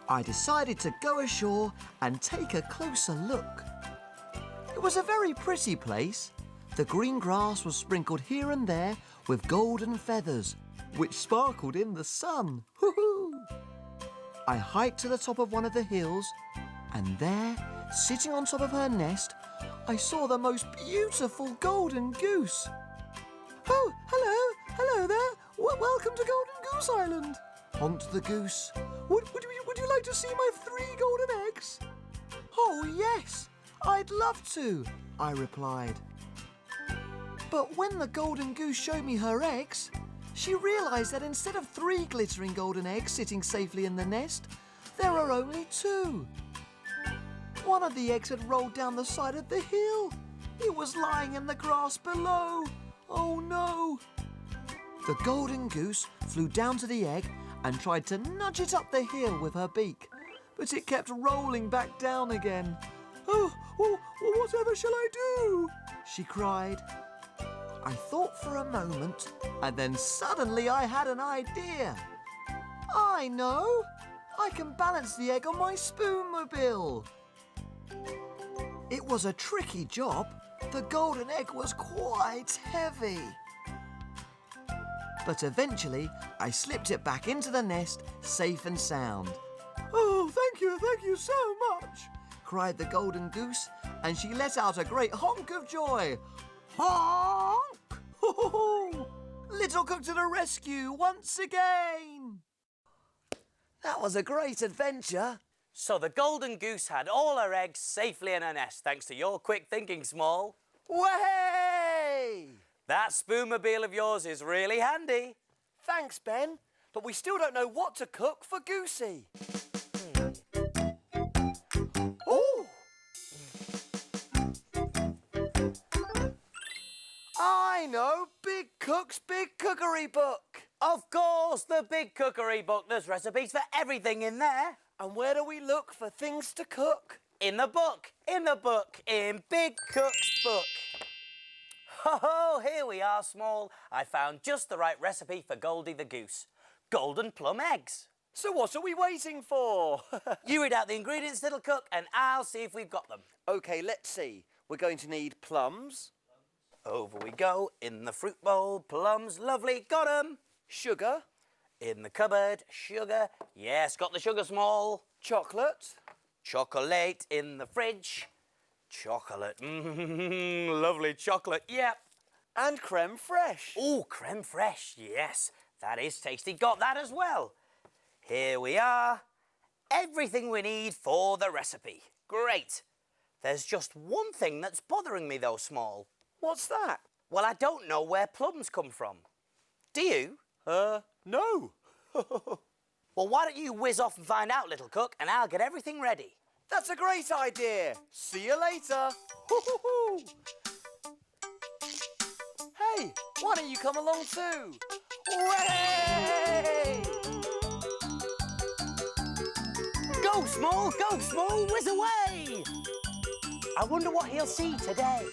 I decided to go ashore and take a closer look. It was a very pretty place. The green grass was sprinkled here and there with golden feathers, which sparkled in the sun. Woohoo! I hiked to the top of one of the hills, and there, sitting on top of her nest, I saw the most beautiful golden goose. Oh, hello, hello there. Welcome to Golden Goose Island, honked the goose. Would you like to see my 3 golden eggs? Oh, yes, I'd love to, I replied. But when the golden goose showed me her eggs, she realised that instead of 3 glittering golden eggs sitting safely in the nest, there are only 2. One of the eggs had rolled down the side of the hill. It was lying in the grass below. Oh no! The golden goose flew down to the egg and tried to nudge it up the hill with her beak, but it kept rolling back down again. Oh, whatever shall I do? She cried. I thought for a moment, and then suddenly I had an idea. I know! I can balance the egg on my spoonmobile. It was a tricky job. The golden egg was quite heavy. But eventually, I slipped it back into the nest, safe and sound. Oh, thank you so much, cried the golden goose, and she let out a great honk of joy. Honk! Little Cook to the rescue once again! That was a great adventure. So the golden goose had all her eggs safely in her nest, thanks to your quick thinking, Small. Way! That spoonmobile of yours is really handy. Thanks, Ben, but we still don't know what to cook for Goosey. Oh! I know! Big Cook's Big Cookery Book! Of course, the Big Cookery Book. There's recipes for everything in there. And where do we look for things to cook? In the book, in Big Cook's book. Ho, here we are, Small. I found just the right recipe for Goldie the Goose. Golden plum eggs. So what are we waiting for? You read out the ingredients, Little Cook, and I'll see if we've got them. OK, let's see. We're going to need plums. Over we go. In the fruit bowl, plums. Lovely, got 'em. Sugar. In the cupboard, sugar. Yes, got the sugar, Small. Chocolate. Chocolate in the fridge. Chocolate. Lovely chocolate, yep. And creme fraiche. Oh, creme fraiche, yes. That is tasty. Got that as well. Here we are. Everything we need for the recipe. Great. There's just one thing that's bothering me, though, Small. What's that? Well, I don't know where plums come from. Do you? No. Well, why don't you whiz off and find out, Little Cook, and I'll get everything ready. That's a great idea. See you later. Hey, why don't you come along too? Hooray! Go, Small, whiz away! I wonder what he'll see today.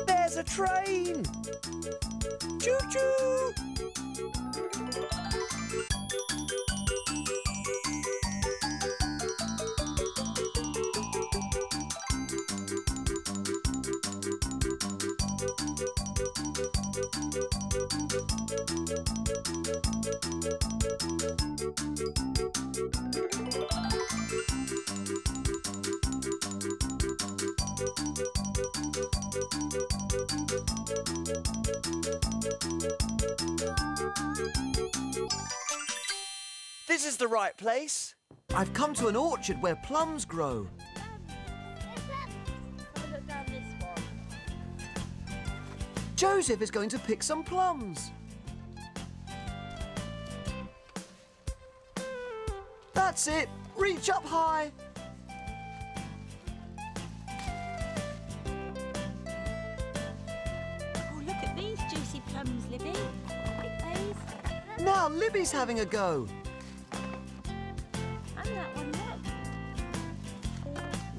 There's a train! Choo-choo! This is the right place. I've come to an orchard where plums grow. Look down this one. Joseph is going to pick some plums. That's it. Reach up high. Oh, look at these juicy plums, Libby. Pick those. Now Libby's having a go. And that one, look.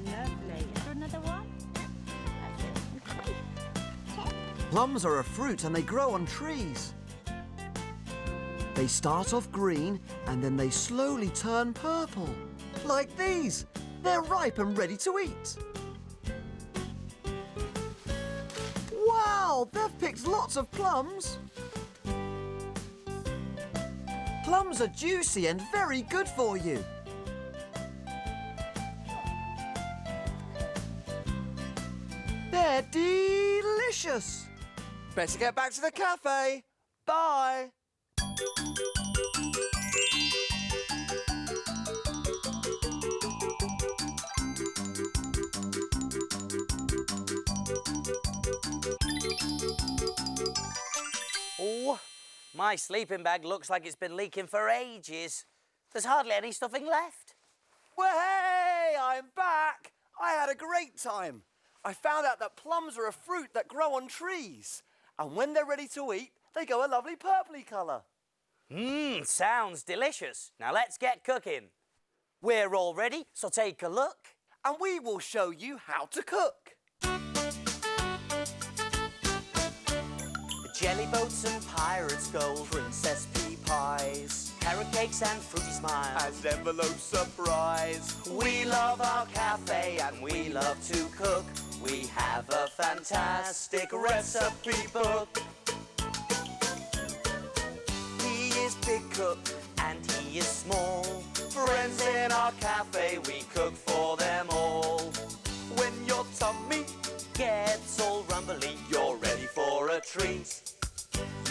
Lovely. Is there another one? That's it. Okay. Plums are a fruit and they grow on trees. They start off green and then they slowly turn purple. Like these. They're ripe and ready to eat. Wow, they've picked lots of plums. Plums are juicy and very good for you. They're delicious. Better get back to the cafe. Bye. Oh, my sleeping bag looks like it's been leaking for ages. There's hardly any stuffing left. Well, hey, I'm back. I had a great time. I found out that plums are a fruit that grow on trees. And when they're ready to eat, they go a lovely purpley colour. Mmm, sounds delicious. Now let's get cooking. We're all ready, so take a look. And we will show you how to cook. Jelly boats and pirates' gold, princess pea pies, carrot cakes and fruity smiles. As envelope surprise. We love our cafe and we love to cook. We have a fantastic recipe book. He is big cook and he is small. Friends in our cafe, we cook for them all. When your tummy gets all rumbly, you're ready for a treat.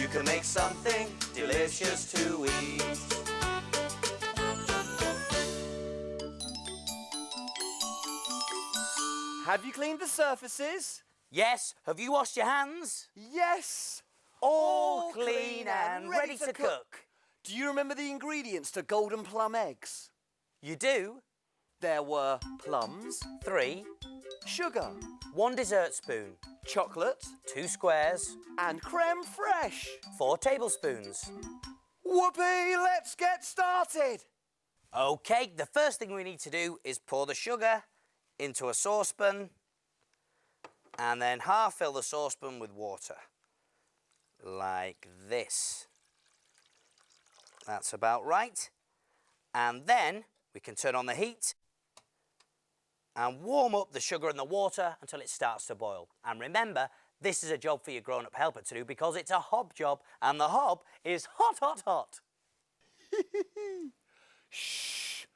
You can make something delicious to eat. Have you cleaned the surfaces? Yes, have you washed your hands? Yes. All clean and ready to cook. Do you remember the ingredients to golden plum eggs? You do? There were plums, 3, sugar, 1 dessert spoon, chocolate, 2 squares, and creme fraiche. 4 tablespoons. Whoopee, let's get started. OK, the first thing we need to do is pour the sugar into a saucepan and then half fill the saucepan with water. Like this. That's about right. And then we can turn on the heat and warm up the sugar and the water until it starts to boil. And remember, this is a job for your grown-up helper to do because it's a hob job and the hob is hot, hot, hot. Shh.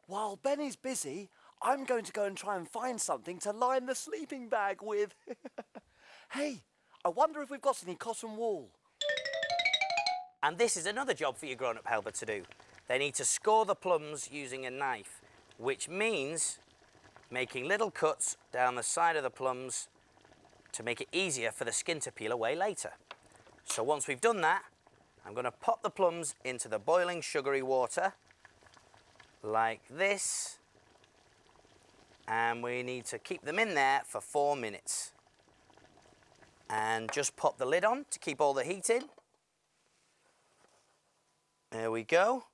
While Benny's busy, I'm going to go and try and find something to line the sleeping bag with. Hey, I wonder if we've got any cotton wool. And this is another job for your grown-up helper to do. They need to score the plums using a knife, which means making little cuts down the side of the plums to make it easier for the skin to peel away later. So once we've done that, I'm going to pop the plums into the boiling sugary water, like this. And we need to keep them in there for 4 minutes. And just pop the lid on to keep all the heat in. There we go.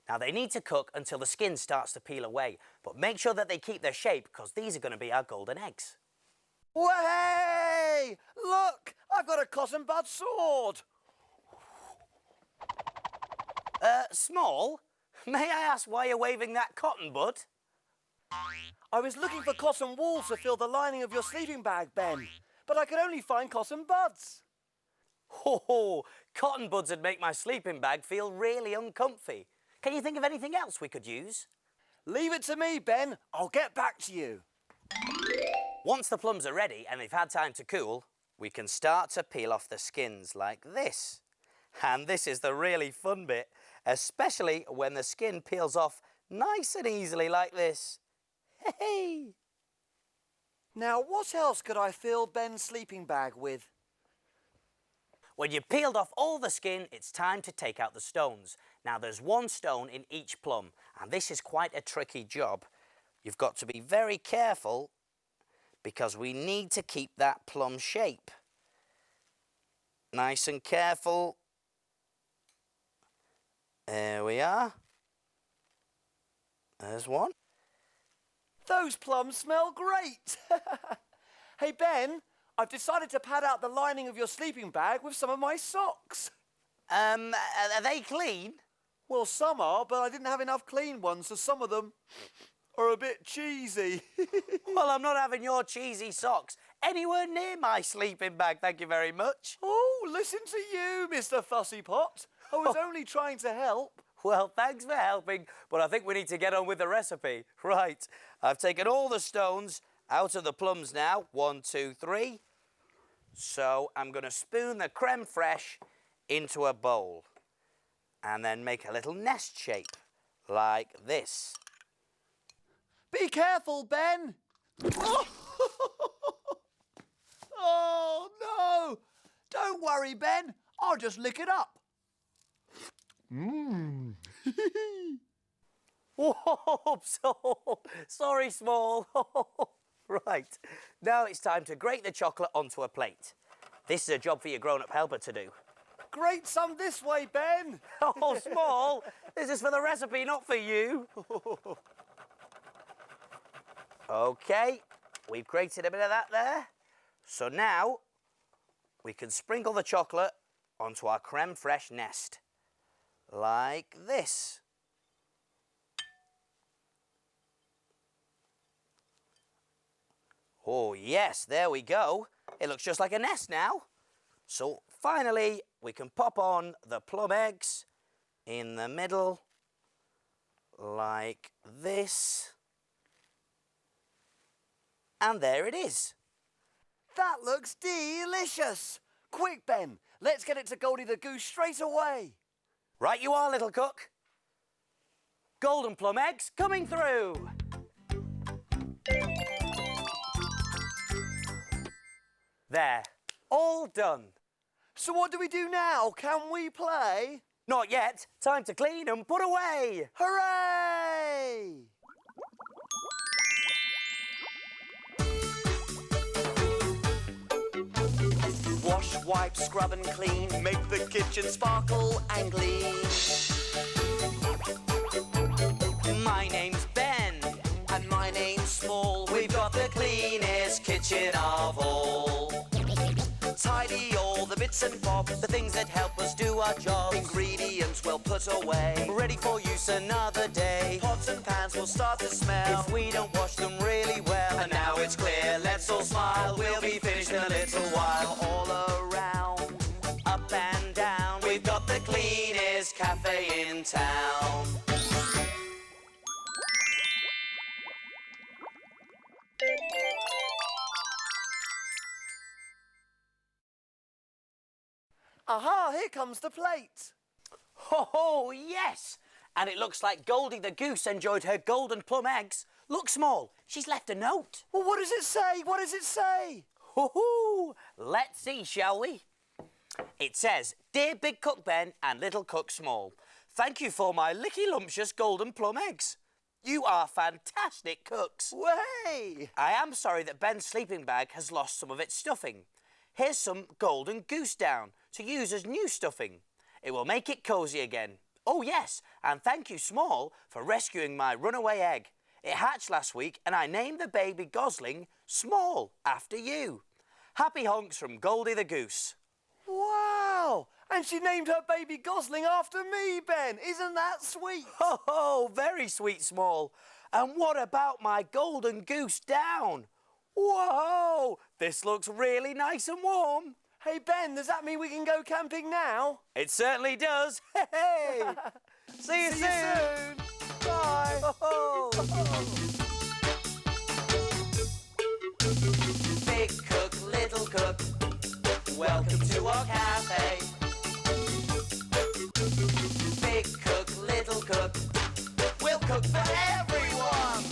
Now they need to cook until the skin starts to peel away, but make sure that they keep their shape because these are going to be our golden eggs. Way! Look, I've got a cotton bud sword. Small, may I ask why you're waving that cotton bud? I was looking for cotton wool to fill the lining of your sleeping bag, Ben, but I could only find cotton buds. Oh, cotton buds would make my sleeping bag feel really uncomfy. Can you think of anything else we could use? Leave it to me, Ben. I'll get back to you. Once the plums are ready and they've had time to cool, we can start to peel off the skins like this. And this is the really fun bit. especially when the skin peels off nice and easily like this. Hey! Now, what else could I fill Ben's sleeping bag with? When you've peeled off all the skin, it's time to take out the stones. Now, there's one stone in each plum, and this is quite a tricky job. You've got to be very careful because we need to keep that plum shape. Nice and careful. There we are. There's one. Those plums smell great. Hey, Ben, I've decided to pad out the lining of your sleeping bag with some of my socks. Are they clean? Well, some are, but I didn't have enough clean ones, so some of them are a bit cheesy. Well, I'm not having your cheesy socks anywhere near my sleeping bag, thank you very much. Oh, listen to you, Mr. Fussy Pot. I was only trying to help. Well, thanks for helping, but I think we need to get on with the recipe. Right, I've taken all the stones out of the plums now. 1, 2, 3. So I'm going to spoon the creme fraiche into a bowl and then make a little nest shape like this. Be careful, Ben. Oh, no. Don't worry, Ben. I'll just lick it up. Mmm. Whoops! Oh, sorry, Small. Right, now it's time to grate the chocolate onto a plate. This is a job for your grown-up helper to do. Grate some this way, Ben. Oh, Small, this is for the recipe, not for you. OK, we've grated a bit of that there. So now we can sprinkle the chocolate onto our creme fraiche nest. Like this. Oh, yes, there we go. It looks just like a nest now. So, finally, we can pop on the plum eggs in the middle, like this. And there it is. That looks delicious. Quick, Ben, let's get it to Goldie the Goose straight away. Right you are, little cook. Golden plum eggs coming through. There, all done. So what do we do now? Can we play? Not yet. Time to clean and put away. Hooray! Wash, wipe, scrub and clean. Make the kitchen sparkle and gleam. My name's Ben. And my name's Small. We've got the cleanest kitchen of all. Tidy all the bits and bobs, The things that help us do our jobs. ingredients well put away. Ready for use another day. Pots and pans will start to smell. If we don't wash them really well. And now it's clear, let's all smile. We'll be finished in a little while. All around, Up and down. we've got the cleanest cafe in town. Aha, here comes the plate. Oh, yes! And it looks like Goldie the Goose enjoyed her golden plum eggs. Look, Small, she's left a note. Well, what does it say? What does it say? Hoo-hoo! Let's see, shall we? It says, Dear Big Cook Ben and Little Cook Small, thank you for my licky-lumptious golden plum eggs. You are fantastic cooks. Way! I am sorry that Ben's sleeping bag has lost some of its stuffing. Here's some golden goose down to use as new stuffing. It will make it cosy again. Oh yes, and thank you Small for rescuing my runaway egg. It hatched last week and I named the baby gosling Small after you. Happy honks from Goldie the Goose. Wow! And she named her baby gosling after me, Ben. Isn't that sweet? Oh, very sweet, Small. And what about my golden goose down? Whoa! This looks really nice and warm. Hey, Ben, does that mean we can go camping now? It certainly does. Hey! See you soon. Bye. Oh. Big cook, little cook, welcome to our cafe. Big cook, everyone.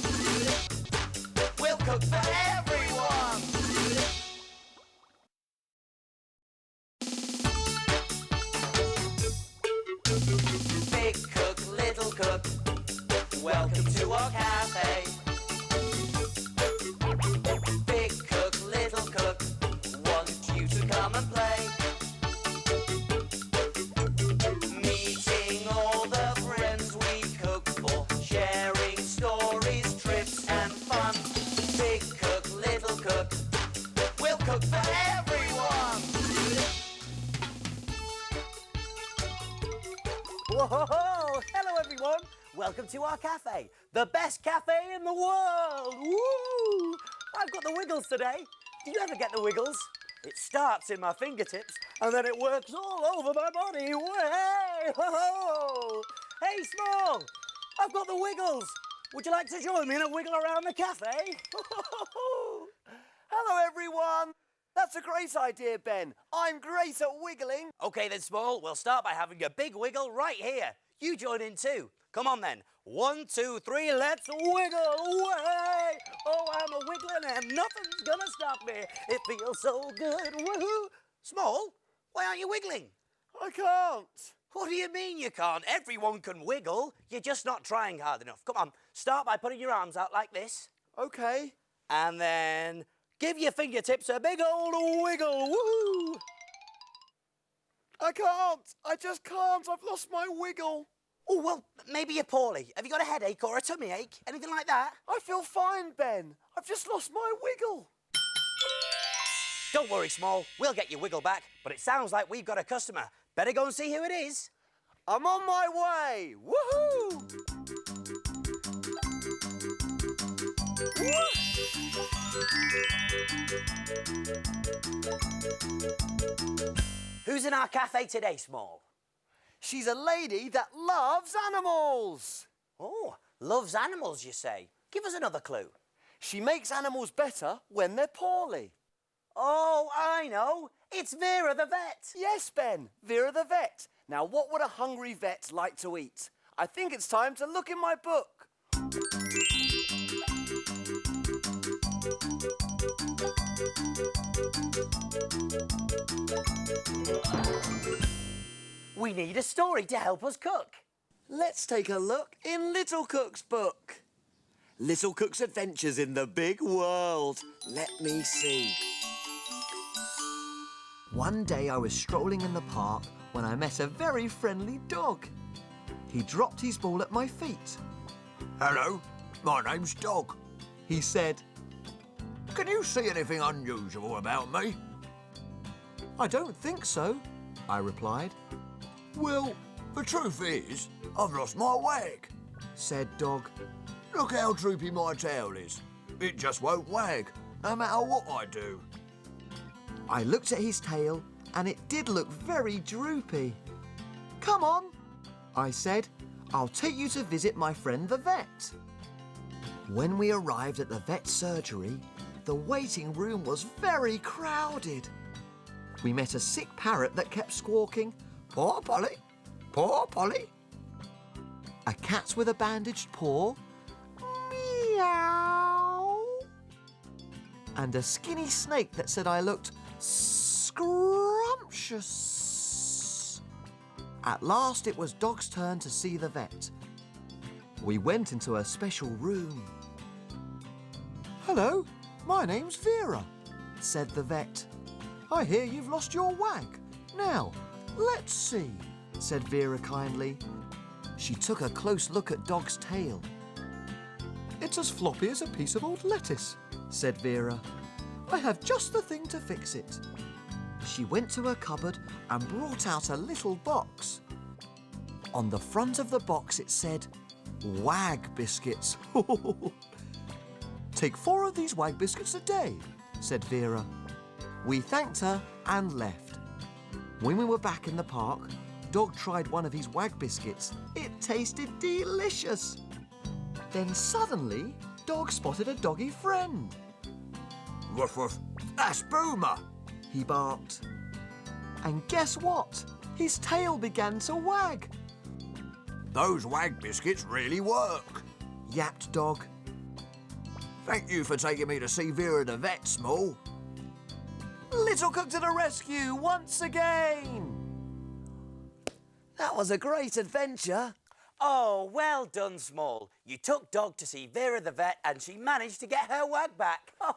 We'll cook for everyone. Big cook, little cook, welcome to our cafe. Big cook, little cook, want you to come and play. Meeting all the friends we cook for, sharing stories, trips and fun. Big cook, little cook, we'll cook for everyone. Whoa! Hello, everyone. Welcome to our cafe, the best cafe in the world. Woo! I've got the wiggles today. Do you ever get the wiggles? It starts in my fingertips and then it works all over my body. Way! Ho-ho! Hey, Small, I've got the wiggles. Would you like to join me in a wiggle around the cafe? Hello, everyone. That's a great idea, Ben. I'm great at wiggling. OK then, Small, we'll start by having a big wiggle right here. You join in too. Come on then. 1, 2, 3, let's wiggle away. Oh, I'm a wiggling and nothing's gonna stop me. It feels so good. Woohoo! Small, why aren't you wiggling? I can't. What do you mean you can't? Everyone can wiggle. You're just not trying hard enough. Come on, start by putting your arms out like this. OK. And then give your fingertips a big old wiggle. Woohoo! I can't. I just can't. I've lost my wiggle. Oh, well, maybe you're poorly. Have you got a headache or a tummy ache? Anything like that? I feel fine, Ben. I've just lost my wiggle. Don't worry, Small. We'll get your wiggle back. But it sounds like we've got a customer. Better go and see who it is. I'm on my way. Woohoo! Who's in our cafe today, Small? She's a lady that loves animals. Oh, loves animals, you say? Give us another clue. She makes animals better when they're poorly. Oh, I know. It's Vera the vet. Yes, Ben, Vera the vet. Now, what would a hungry vet like to eat? I think it's time to look in my book. We need a story to help us cook. Let's take a look in Little Cook's book. Little Cook's Adventures in the Big World. Let me see. One day I was strolling in the park when I met a very friendly dog. He dropped his ball at my feet. Hello, my name's Dog. He said, Can you see anything unusual about me? I don't think so, I replied. Well, the truth is, I've lost my wag, Said Dog. Look how droopy my tail is. It just won't wag, no matter what I do. I looked at his tail and it did look very droopy. Come on, I said. I'll take you to visit my friend the vet. When we arrived at the vet's surgery, the waiting room was very crowded. We met a sick parrot that kept squawking, Poor Polly, poor Polly. a cat with a bandaged paw, meow, and a skinny snake that said I looked scrumptious. At last it was Dog's turn to see the vet. We went into a special room. Hello, my name's Vera, said the vet. I hear you've lost your wag. Now, let's see, said Vera kindly. She took a close look at Dog's tail. It's as floppy as a piece of old lettuce, said Vera. I have just the thing to fix it. She went to her cupboard and brought out a little box. On the front of the box it said, Wag biscuits. Take 4 of these wag biscuits a day, said Vera. We thanked her and left. When we were back in the park, Dog tried one of his wag biscuits. It tasted delicious. Then suddenly, Dog spotted a doggy friend. Woof woof, that's Boomer. He barked. And guess what? His tail began to wag. Those wag biscuits really work. yapped Dog. Thank you for taking me to see Vera the vet, Small. Little Cook to the rescue once again! That was a great adventure. Oh, well done, Small. You took Dog to see Vera the vet and she managed to get her wag back. Oh,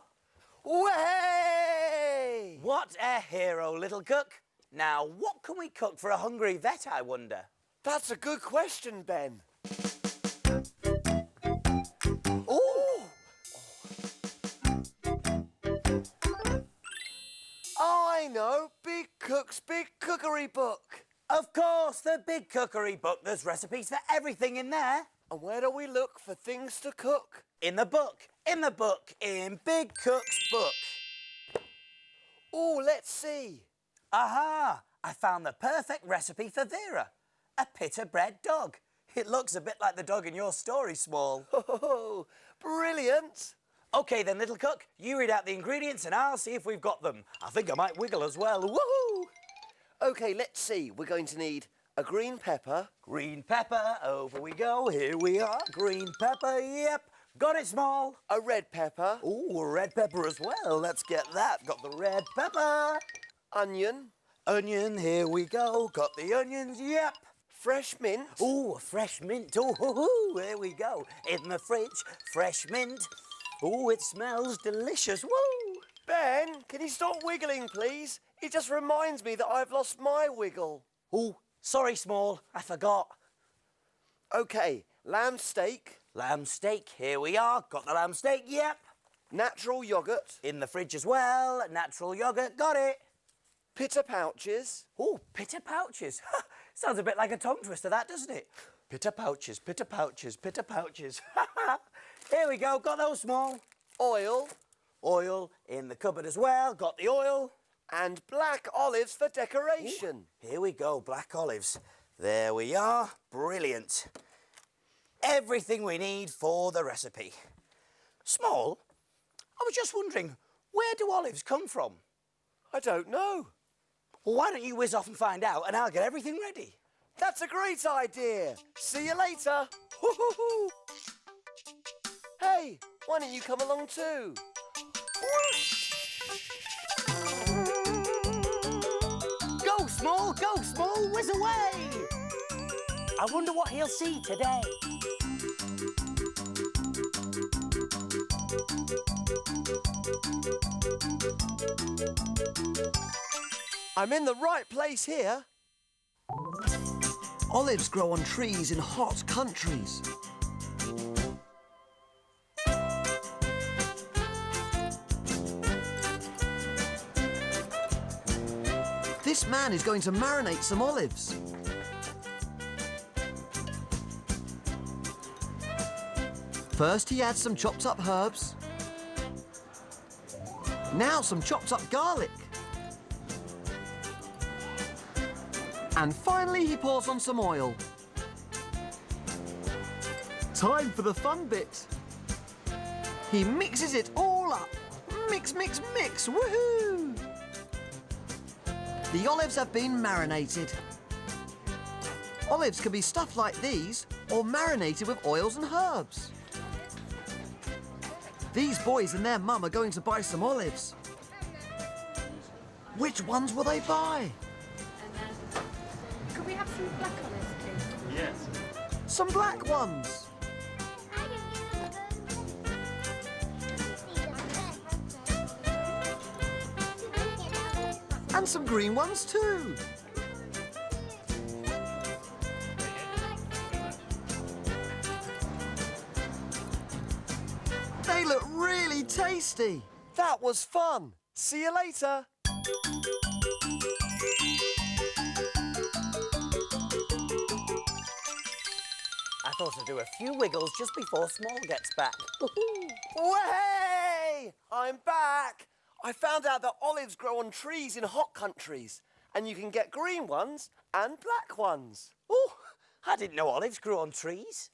Way! what a hero, Little Cook. Now, what can we cook for a hungry vet, I wonder? That's a good question, Ben. Ooh! I know, Big Cook's Big Cookery Book. Of course, the Big Cookery Book. There's recipes for everything in there. And where do we look for things to cook? In the book, in Big Cook's book. Oh, let's see. Aha! I found the perfect recipe for Vera. A pita-bread dog. It looks a bit like the dog in your story, Small. Oh, brilliant. OK then, Little Cook, you read out the ingredients and I'll see if we've got them. I think I might wiggle as well. Woohoo! OK, let's see. We're going to need a green pepper. Green pepper, over we go. Here we are. Green pepper, yep. Got it, Small. A red pepper. Ooh, a red pepper as well. Let's get that. Got the red pepper. Onion. Onion, here we go. Got the onions, yep. Fresh mint. Ooh, a fresh mint. Ooh, hoo, hoo. Here we go. In the fridge, fresh mint. Ooh, it smells delicious. Woo! Ben, can you stop wiggling, please? It just reminds me that I've lost my wiggle. Ooh, sorry, Small. I forgot. OK, lamb steak. Lamb steak, here we are. Got the lamb steak, yep. Natural yoghurt. In the fridge as well. Natural yoghurt, got it. Pitta pouches. Ooh, pitta pouches. Sounds a bit like a tongue twister, that, doesn't it? Pitta pouches, pitta pouches, pitta pouches. Here we go, got those, Small. Oil. Oil in the cupboard as well, got the oil. And black olives for decoration. Ooh, here we go, black olives. There we are, brilliant. Everything we need for the recipe. Small, I was just wondering, where do olives come from? I don't know. Well, why don't you whiz off and find out and I'll get everything ready. That's a great idea. See you later. Hoo-hoo-hoo. Hey, why don't you come along too? Whoosh. Go, Small, whiz away! I wonder what he'll see today. I'm in the right place here. Olives grow on trees in hot countries. This man is going to marinate some olives. First, he adds some chopped up herbs. Now, some chopped up garlic. And finally, he pours on some oil. Time for the fun bit. He mixes it all up. Mix, mix, mix, woohoo! The olives have been marinated. Olives can be stuffed like these or marinated with oils and herbs. These boys and their mum are going to buy some olives. Which ones will they buy? Could we have some black olives, please? Yes. Some black ones. And some green ones too. They look really tasty. That was fun. See you later. I thought I'd do a few wiggles just before Small gets back. Way! I'm back. I found out that olives grow on trees in hot countries, and you can get green ones and black ones. Oh, I didn't know olives grew on trees.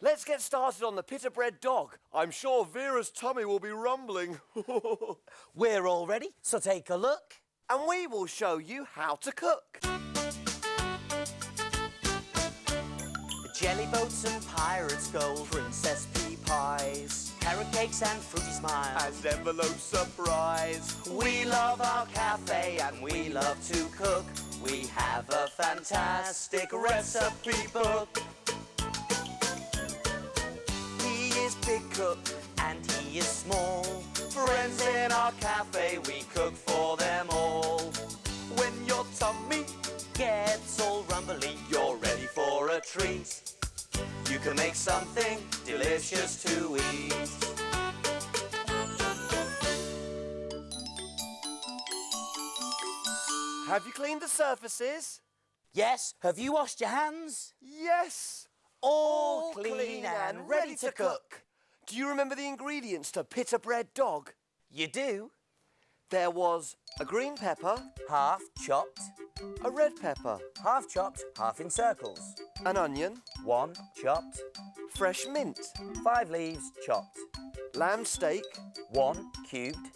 Let's get started on the pita bread dog. I'm sure Vera's tummy will be rumbling. We're all ready, so take a look. And we will show you how to cook. Jelly boats and pirates' gold, princess pea pies, carrot cakes and fruity smiles, As envelope surprise. We love our cafe and we love to cook. We have a fantastic recipe book. He is big cook and he is small. Friends in our cafe, we cook for them all. When your tummy gets all rumbly, you're ready for a treat. You can make something delicious to eat. Have you cleaned the surfaces? Yes, have you washed your hands? Yes. All clean and ready to cook. Do you remember the ingredients to pita bread dog? You do? There was a green pepper, Half chopped, a red pepper, half chopped, half in circles. an onion, 1 chopped, fresh mint, 5 leaves chopped, lamb steak, 1 cubed,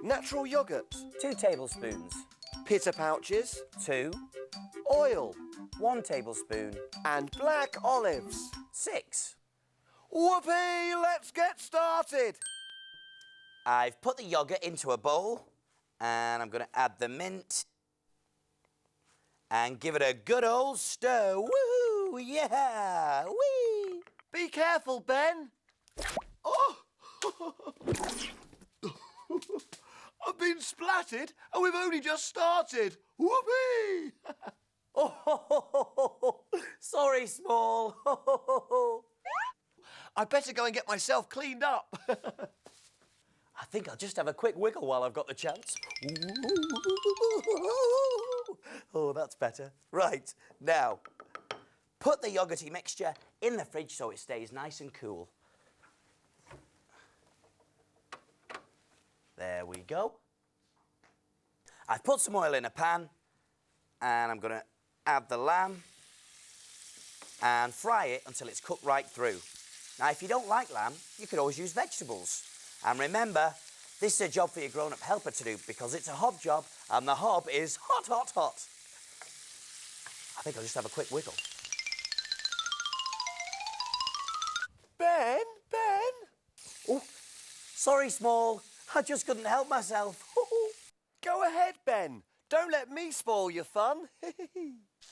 natural yogurt, 2 tablespoons, pita pouches, 2, oil, 1 tablespoon, and black olives. 6. Whoopee! Let's get started! I've put the yogurt into a bowl and I'm going to add the mint and give it a good old stir. Woohoo! Yeah! Whee! Be careful, Ben. Oh! I've been splattered and we've only just started. Whoopee! Oh, sorry, Small. I better go and get myself cleaned up. I think I'll just have a quick wiggle while I've got the chance. Oh, that's better. Right, now, put the yoghurty mixture in the fridge so it stays nice and cool. There we go. I've put some oil in a pan and I'm going to add the lamb and fry it until it's cooked right through. Now, if you don't like lamb, you could always use vegetables. And remember, this is a job for your grown-up helper to do because it's a hob job and the hob is hot, hot, hot. I think I'll just have a quick wiggle. Ben? Oh, sorry, Small. I just couldn't help myself. Go ahead, Ben. Don't let me spoil your fun.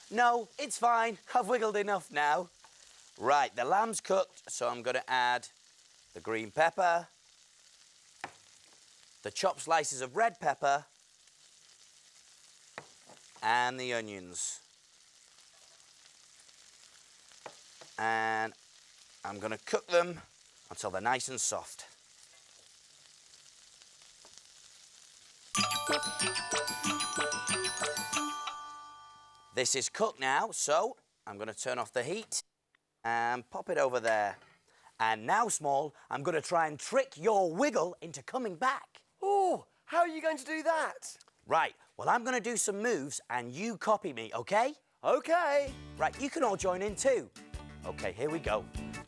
No, it's fine. I've wiggled enough now. Right, the lamb's cooked, so I'm going to add the green pepper, the chopped slices of red pepper, and the onions. And I'm going to cook them until they're nice and soft. This is cooked now, so I'm going to turn off the heat and pop it over there. And now, Small, I'm going to try and trick your wiggle into coming back. Oh, how are you going to do that? Right, well, I'm going to do some moves and you copy me, OK? OK. Right, you can all join in too. OK, here we go.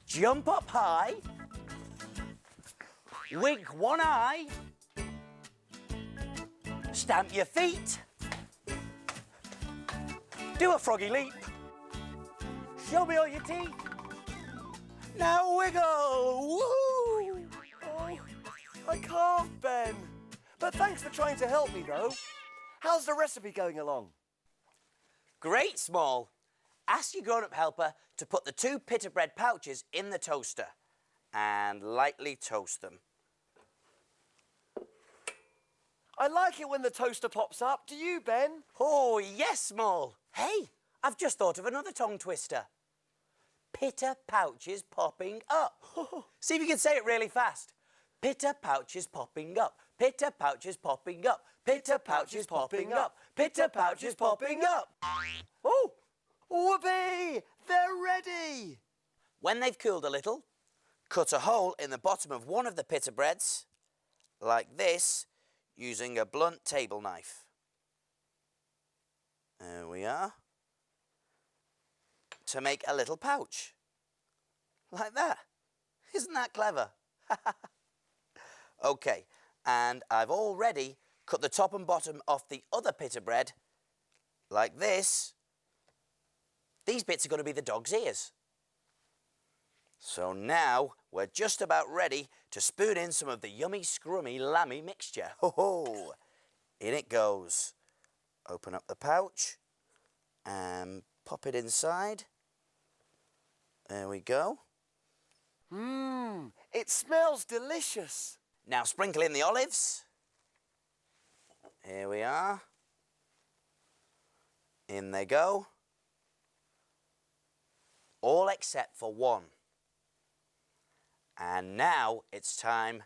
Jump up high. Wink one eye. Stamp your feet. Do a froggy leap. Show me all your teeth. Now wiggle. Woohoo! Oh, I can't, Ben. But thanks for trying to help me, though. How's the recipe going along? Great, Small. Ask your grown-up helper to put the 2 pita bread pouches in the toaster and lightly toast them. I like it when the toaster pops up. Do you, Ben? Oh, yes, Small. Hey, I've just thought of another tongue twister. Pita pouches popping up. See if you can say it really fast. Pita pouches popping up. Pita pouches popping up. Pita pouches popping up. Pita pouches popping up. Oh, whoopee! They're ready! When they've cooled a little, cut a hole in the bottom of one of the pita breads, like this, using a blunt table knife. There we are. To make a little pouch. Like that. Isn't that clever? OK, and I've already cut the top and bottom off the other pita bread, like this. These bits are going to be the dog's ears. So now we're just about ready to spoon in some of the yummy, scrummy, lammy mixture. Ho ho! In it goes. Open up the pouch and pop it inside. There we go. Mmm, it smells delicious. Now sprinkle in the olives. Here we are. In they go. All except for one. And now it's time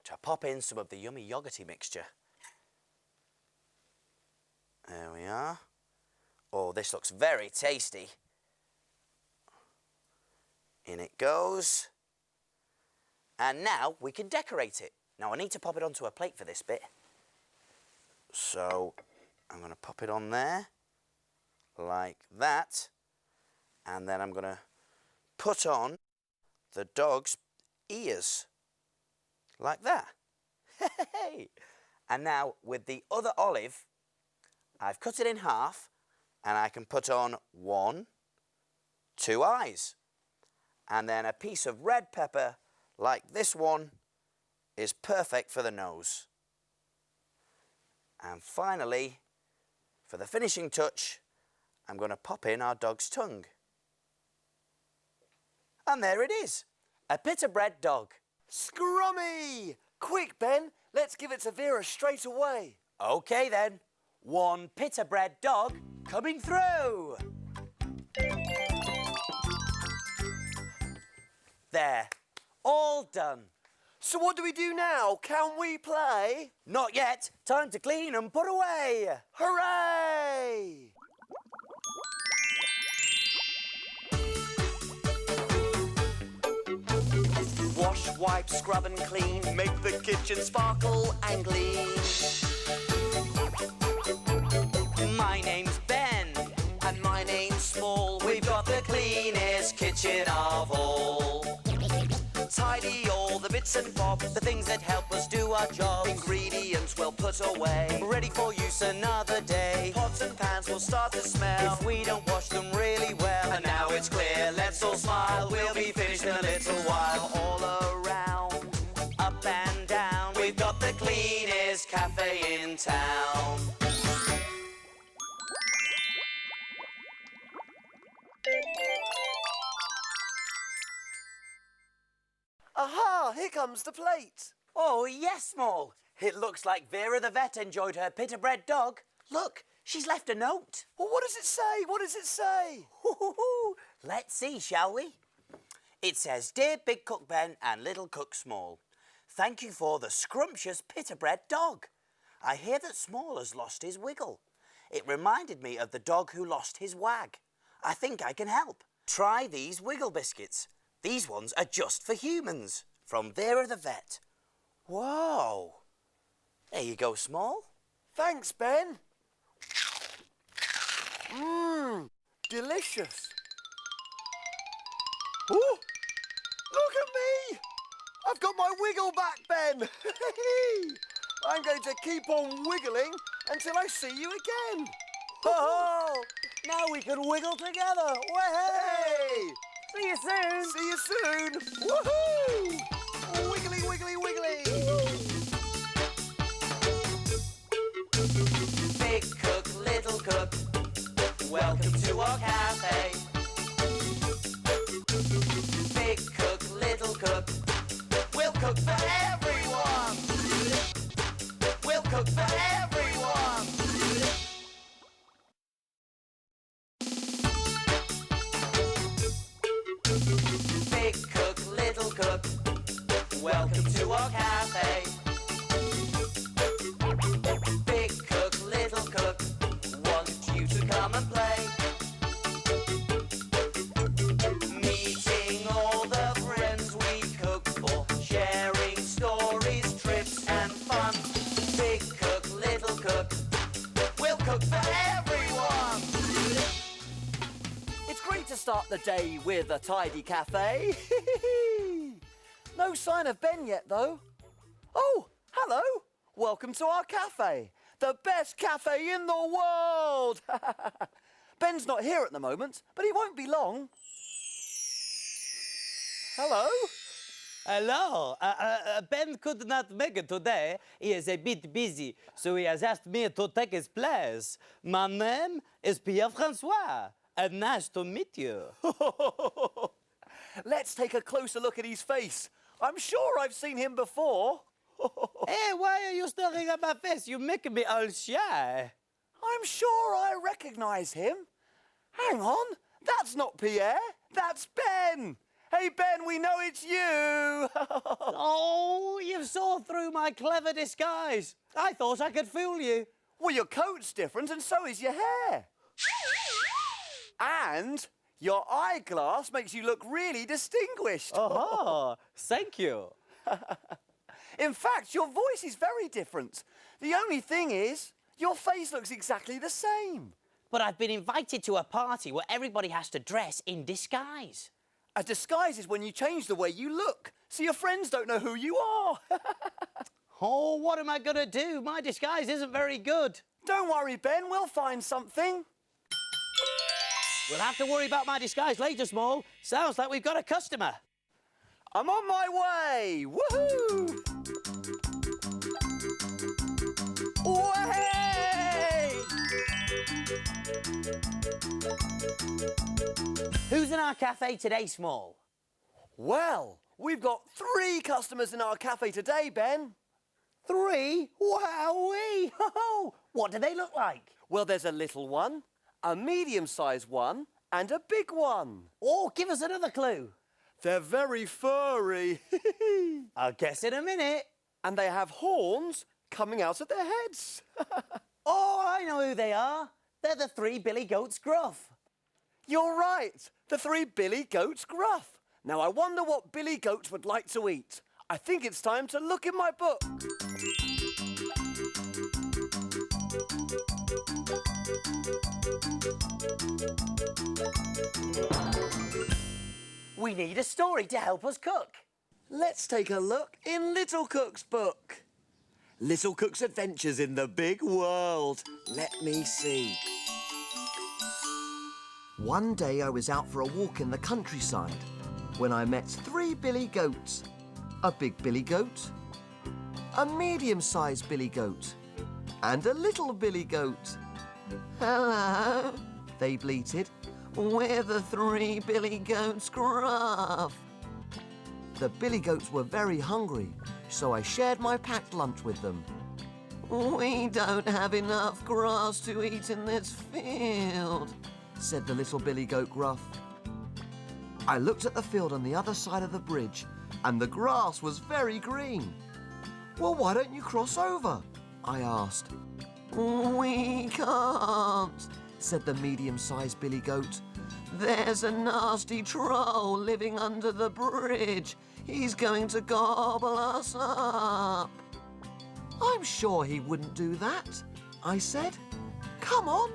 to pop in some of the yummy yoghurty mixture. There we are. Oh, this looks very tasty. In it goes. And now we can decorate it. Now I need to pop it onto a plate for this bit. So I'm going to pop it on there like that. And then I'm going to put on the dog's ears like that. And now with the other olive, I've cut it in half and I can put on 1, 2 eyes. And then a piece of red pepper like this one is perfect for the nose. And finally, for the finishing touch, I'm going to pop in our dog's tongue. And there it is, a pita bread dog. Scrummy! Quick, Ben, let's give it to Vera straight away. OK then, 1 pita bread dog coming through. There, all done. So what do we do now? Can we play? Not yet, time to clean and put away. Hooray! Wash, wipe, scrub and clean, make the kitchen sparkle and gleam. My name's Ben. And my name's Small. We've got the cleanest kitchen of all. Tidy all the bits and bobs, The things that help us do our jobs. ingredients well put away. Ready for use another day. Pots and pans will start to smell. If we don't wash them really well. And now it's clear, let's all smile. We'll be finished in a little while. All around, Up and down. we've got the cleanest cafe in town. Aha! Here comes the plate. Oh, yes, Small. It looks like Vera the vet enjoyed her pita bread dog. Look, she's left a note. Well, what does it say? What does it say? Let's see, shall we? It says, Dear Big Cook Ben and Little Cook Small, thank you for the scrumptious pita bread dog. I hear that Small has lost his wiggle. It reminded me of the dog who lost his wag. I think I can help. Try these wiggle biscuits. These ones are just for humans. From Vera the vet. Whoa. There you go, Small. Thanks, Ben. Mmm, delicious. Ooh, look at me. I've got my wiggle back, Ben. I'm going to keep on wiggling until I see you again. Oh, now we can wiggle together. Hey! See you soon. See you soon. Woohoo! Wiggly, wiggly, wiggly. Big cook, little cook, welcome to our cafe. Big cook, little cook, we'll cook for everyone. We'll cook for everyone. Big cook, little cook, welcome to our cafe. Big cook, little cook, want you to come and play. Meeting all the friends we cook for, sharing stories, trips and fun. Big cook, little cook, we'll cook for everyone. It's great to start the day with a tidy cafe. No sign of Ben yet, though. Oh, hello. Welcome to our cafe. The best cafe in the world. Ben's not here at the moment, but he won't be long. Hello. Hello. Ben could not make it today. He is a bit busy, so he has asked me to take his place. My name is Pierre-Francois, and nice to meet you. Let's take a closer look at his face. I'm sure I've seen him before. Hey, why are you staring at my face? You make me all shy. I'm sure I recognise him. Hang on, that's not Pierre, that's Ben. Hey, Ben, we know it's you. Oh, you saw through my clever disguise. I thought I could fool you. Well, your coat's different and so is your hair. And your eyeglass makes you look really distinguished. Oh, thank you. In fact, your voice is very different. The only thing is, your face looks exactly the same. But I've been invited to a party where everybody has to dress in disguise. A disguise is when you change the way you look, so your friends don't know who you are. Oh, what am I going to do? My disguise isn't very good. Don't worry, Ben, we'll find something. We'll have to worry about my disguise later, Small. Sounds like we've got a customer. I'm on my way! Woohoo! Way! Who's in our cafe today, Small? Well, we've got 3 customers in our cafe today, Ben. 3? Wowee! Ho-ho! What do they look like? Well, there's a little one, a medium-sized one, and a big one. Oh, give us another clue. They're very furry. I'll guess in a minute. And they have horns coming out of their heads. Oh, I know who they are. They're the 3 Billy Goats Gruff. You're right, the 3 Billy Goats Gruff. Now, I wonder what Billy Goats would like to eat. I think it's time to look in my book. We need a story to help us cook. Let's take a look in Little Cook's book. Little Cook's Adventures in the Big World. Let me see. One day I was out for a walk in the countryside when I met 3 Billy Goats. A big Billy Goat, a medium-sized Billy Goat, and a little Billy Goat. Hello, they bleated. We're the 3 Billy Goats Gruff. The Billy Goats were very hungry, so I shared my packed lunch with them. We don't have enough grass to eat in this field, said the little Billy Goat Gruff. I looked at the field on the other side of the bridge, and the grass was very green. Well, why don't you cross over? I asked. We can't, said the medium-sized Billy Goat. There's a nasty troll living under the bridge. He's going to gobble us up. I'm sure he wouldn't do that, I said. Come on.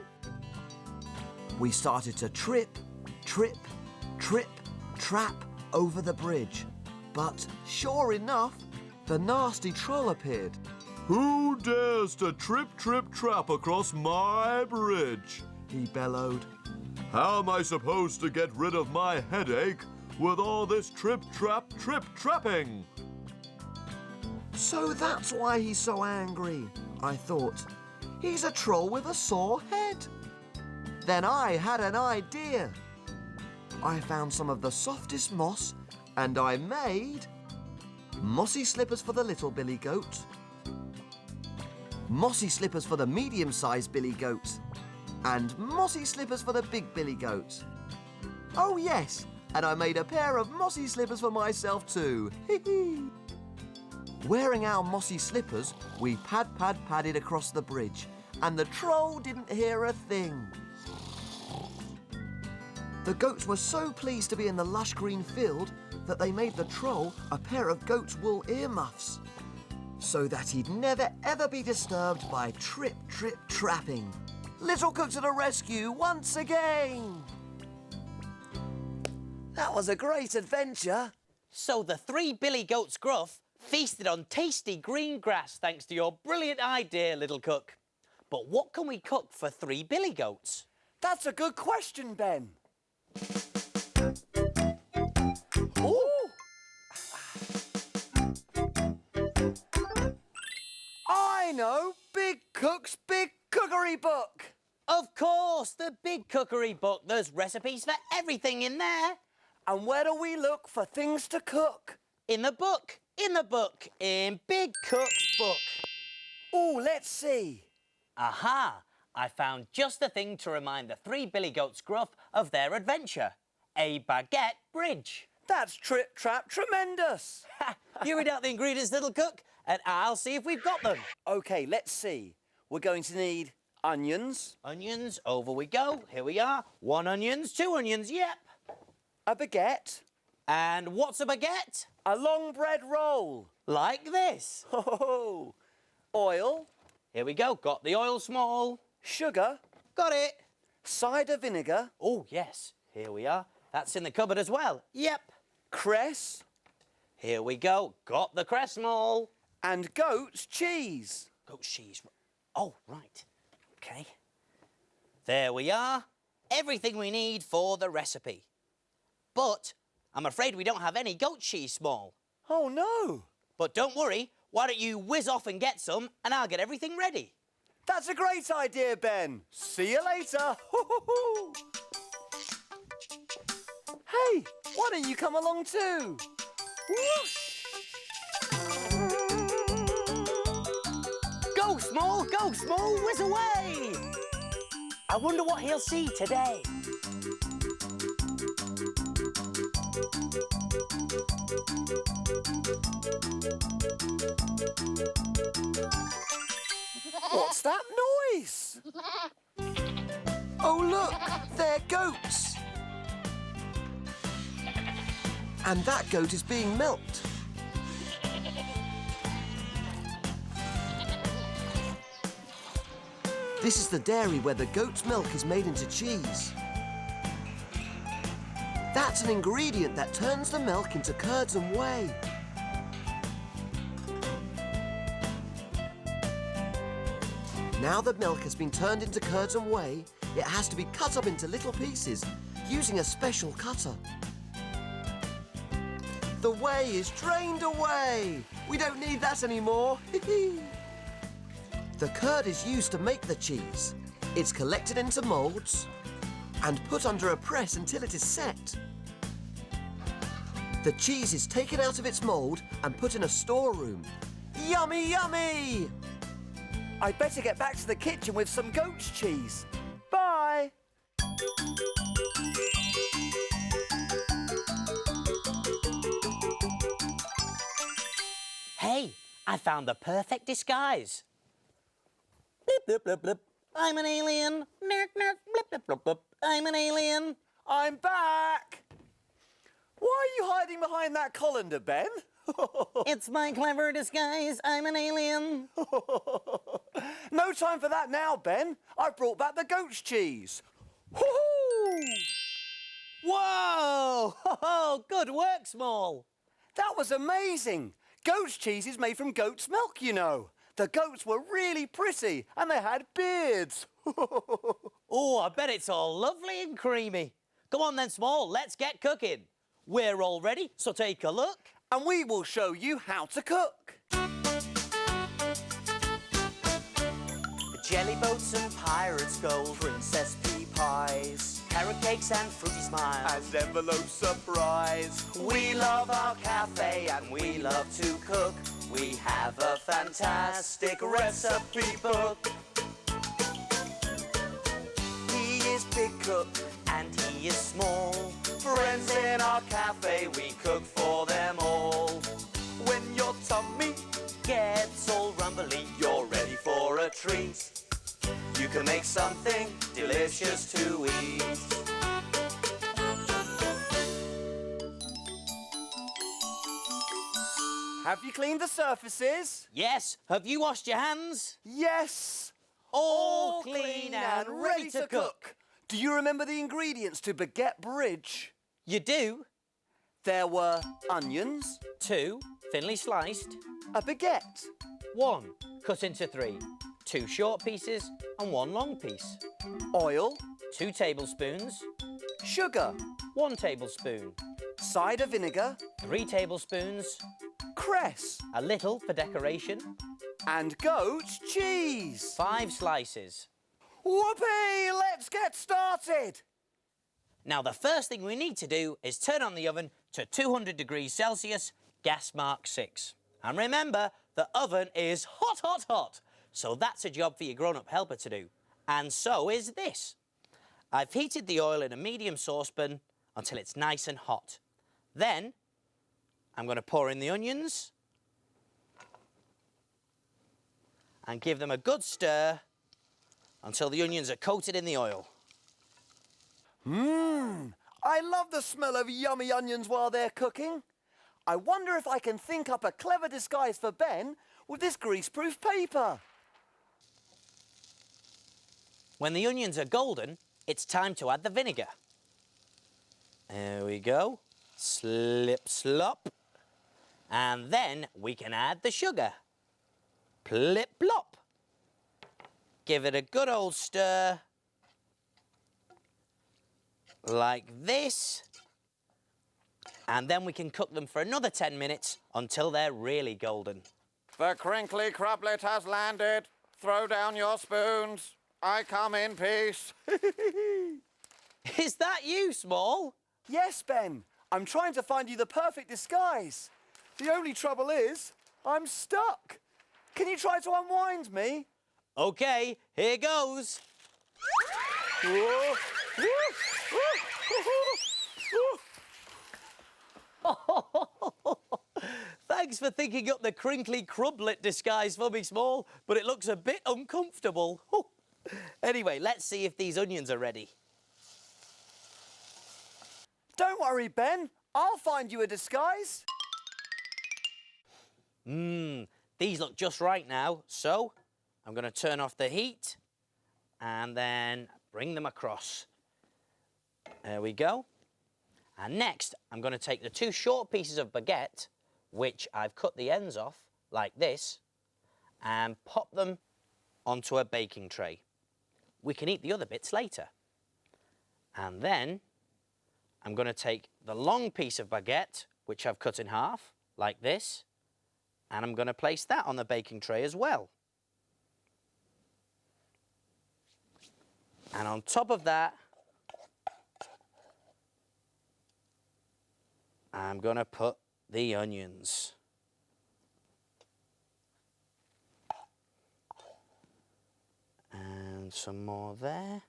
We started to trip, trip, trip, trap over the bridge. But sure enough, the nasty troll appeared. Who dares to trip, trip, trap across my bridge? He bellowed. How am I supposed to get rid of my headache with all this trip, trap, trip, trapping? So that's why he's so angry, I thought. He's a troll with a sore head. Then I had an idea. I found some of the softest moss and I made mossy slippers for the little Billy Goat, mossy slippers for the medium-sized Billy Goat, and mossy slippers for the big Billy Goat. Oh yes, and I made a pair of mossy slippers for myself too. Wearing our mossy slippers, we padded across the bridge, and the troll didn't hear a thing. The goats were so pleased to be in the lush green field that they made the troll a pair of goat's wool earmuffs, so that he'd never ever be disturbed by trip, trip, trapping. Little Cook to the rescue once again! That was a great adventure. So the 3 Billy Goats Gruff feasted on tasty green grass thanks to your brilliant idea, Little Cook. But what can we cook for 3 Billy Goats? That's a good question, Ben. Ooh, I know. Big Cook's Big Cookery Book. Of course, the Big Cookery Book. There's recipes for everything in there. And where do we look for things to cook? In the book. In Big Cook's book. Oh, let's see. Aha! I found just the thing to remind the 3 billy goats gruff of their adventure. A baguette bridge. That's Trip Trap Tremendous. You read out the ingredients, little cook, and I'll see if we've got them. OK, let's see. We're going to need onions. Onions, over we go. Here we are. 1 onions, 2 onions, yep. A baguette. And what's a baguette? A long bread roll. Like this. Ho-ho-ho. Oil. Here we go. Got the oil small. Sugar. Got it. Cider vinegar. Oh, yes. Here we are. That's in the cupboard as well. Yep. Cress. Here we go. Got the cress small. And goat's cheese. Goat's cheese. Oh, right. OK. There we are. Everything we need for the recipe. But I'm afraid we don't have any goat cheese small. Oh, no. But don't worry. Why don't you whiz off and get some, and I'll get everything ready. That's a great idea, Ben. See you later. Ho-ho-ho. Hey, why don't you come along too? Whoosh. Go, Small, whiz away! I wonder what he'll see today. What's that noise? Oh, look, they're goats. And that goat is being milked. This is the dairy where the goat's milk is made into cheese. That's an ingredient that turns the milk into curds and whey. Now the milk has been turned into curds and whey, it has to be cut up into little pieces using a special cutter. The whey is drained away. We don't need that anymore. The curd is used to make the cheese. It's collected into moulds and put under a press until it is set. The cheese is taken out of its mould and put in a storeroom. Yummy, yummy! I'd better get back to the kitchen with some goat's cheese. Bye. Hey, I found the perfect disguise. Blip, blip, blip, blip. I'm an alien. Nerk, nerk, blip, blip, blip, blip. I'm an alien. I'm back. Why are you hiding behind that colander, Ben? It's my clever disguise. I'm an alien. No time for that now, Ben. I've brought back the goat's cheese. Woohoo! Whoa! Oh, good work, Small. That was amazing. Goat's cheese is made from goat's milk, you know. The goats were really pretty and they had beards. Oh, I bet it's all lovely and creamy. Come on then, Small, let's get cooking. We're all ready, so take a look. And we will show you how to cook. Jelly boats and pirates' gold, princess pea pies, carrot cakes and fruity smiles. As envelope surprise. We love our cafe and we love to cook. We have a fantastic recipe book. He is big cook and he is small. Friends in our cafe, we cook for them all. When your tummy gets all rumbly, you're ready for a treat. You can make something delicious to eat. Have you cleaned the surfaces? Yes, have you washed your hands? Yes. All clean and ready to cook. Do you remember the ingredients to baguette bridge? You do? There were onions, 2, thinly sliced. a baguette, 1, cut into 3. 2 short pieces and 1 long piece. oil, 2 tablespoons. sugar, 1 tablespoon. cider vinegar, 3 tablespoons. cress, A little for decoration. And goat's cheese. 5 slices. Whoopee! Let's get started. Now, the first thing we need to do is turn on the oven to 200 degrees Celsius, gas mark 6. And remember, the oven is hot, hot, hot. So that's a job for your grown-up helper to do. And so is this. I've heated the oil in a medium saucepan until it's nice and hot. Then, I'm going to pour in the onions and give them a good stir until the onions are coated in the oil. I love the smell of yummy onions while they're cooking. I wonder if I can think up a clever disguise for Ben with this greaseproof paper. When the onions are golden, it's time to add the vinegar. There we go. Slip, slop. And then we can add the sugar. Plip, plop. Give it a good old stir. Like this. And then we can cook them for another 10 minutes until they're really golden. The crinkly crablet has landed. Throw down your spoons. I come in peace. Is that you, Small? Yes, Ben. I'm trying to find you the perfect disguise. The only trouble is, I'm stuck. Can you try to unwind me? OK, here goes. Whoa. Thanks for thinking up the crinkly crublet disguise for me, Small, but it looks a bit uncomfortable. Anyway, let's see if these onions are ready. Don't worry, Ben. I'll find you a disguise. These look just right now, so I'm going to turn off the heat and then bring them across. There we go. And next, I'm going to take the 2 short pieces of baguette, which I've cut the ends off, like this, and pop them onto a baking tray. We can eat the other bits later. And then I'm going to take the long piece of baguette, which I've cut in half, like this, and I'm going to place that on the baking tray as well. And on top of that, I'm going to put the onions. And some more there.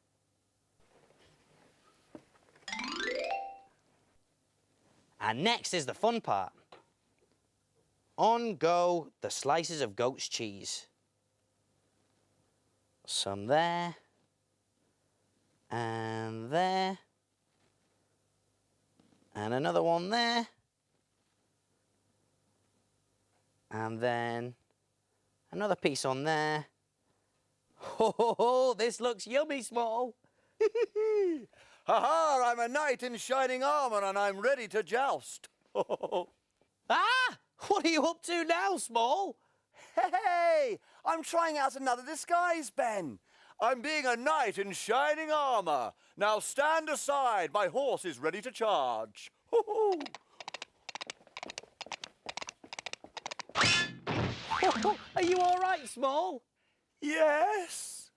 And next is the fun part. On go the slices of goat's cheese. Some there. And there. And another one there. And then another piece on there. Ho, ho, ho, this looks yummy, Small. Ha-ha, I'm a knight in shining armour and I'm ready to joust. Ah! What are you up to now, Small? Hey, I'm trying out another disguise, Ben. I'm being a knight in shining armour. Now stand aside, my horse is ready to charge. Are you all right, Small? Yes.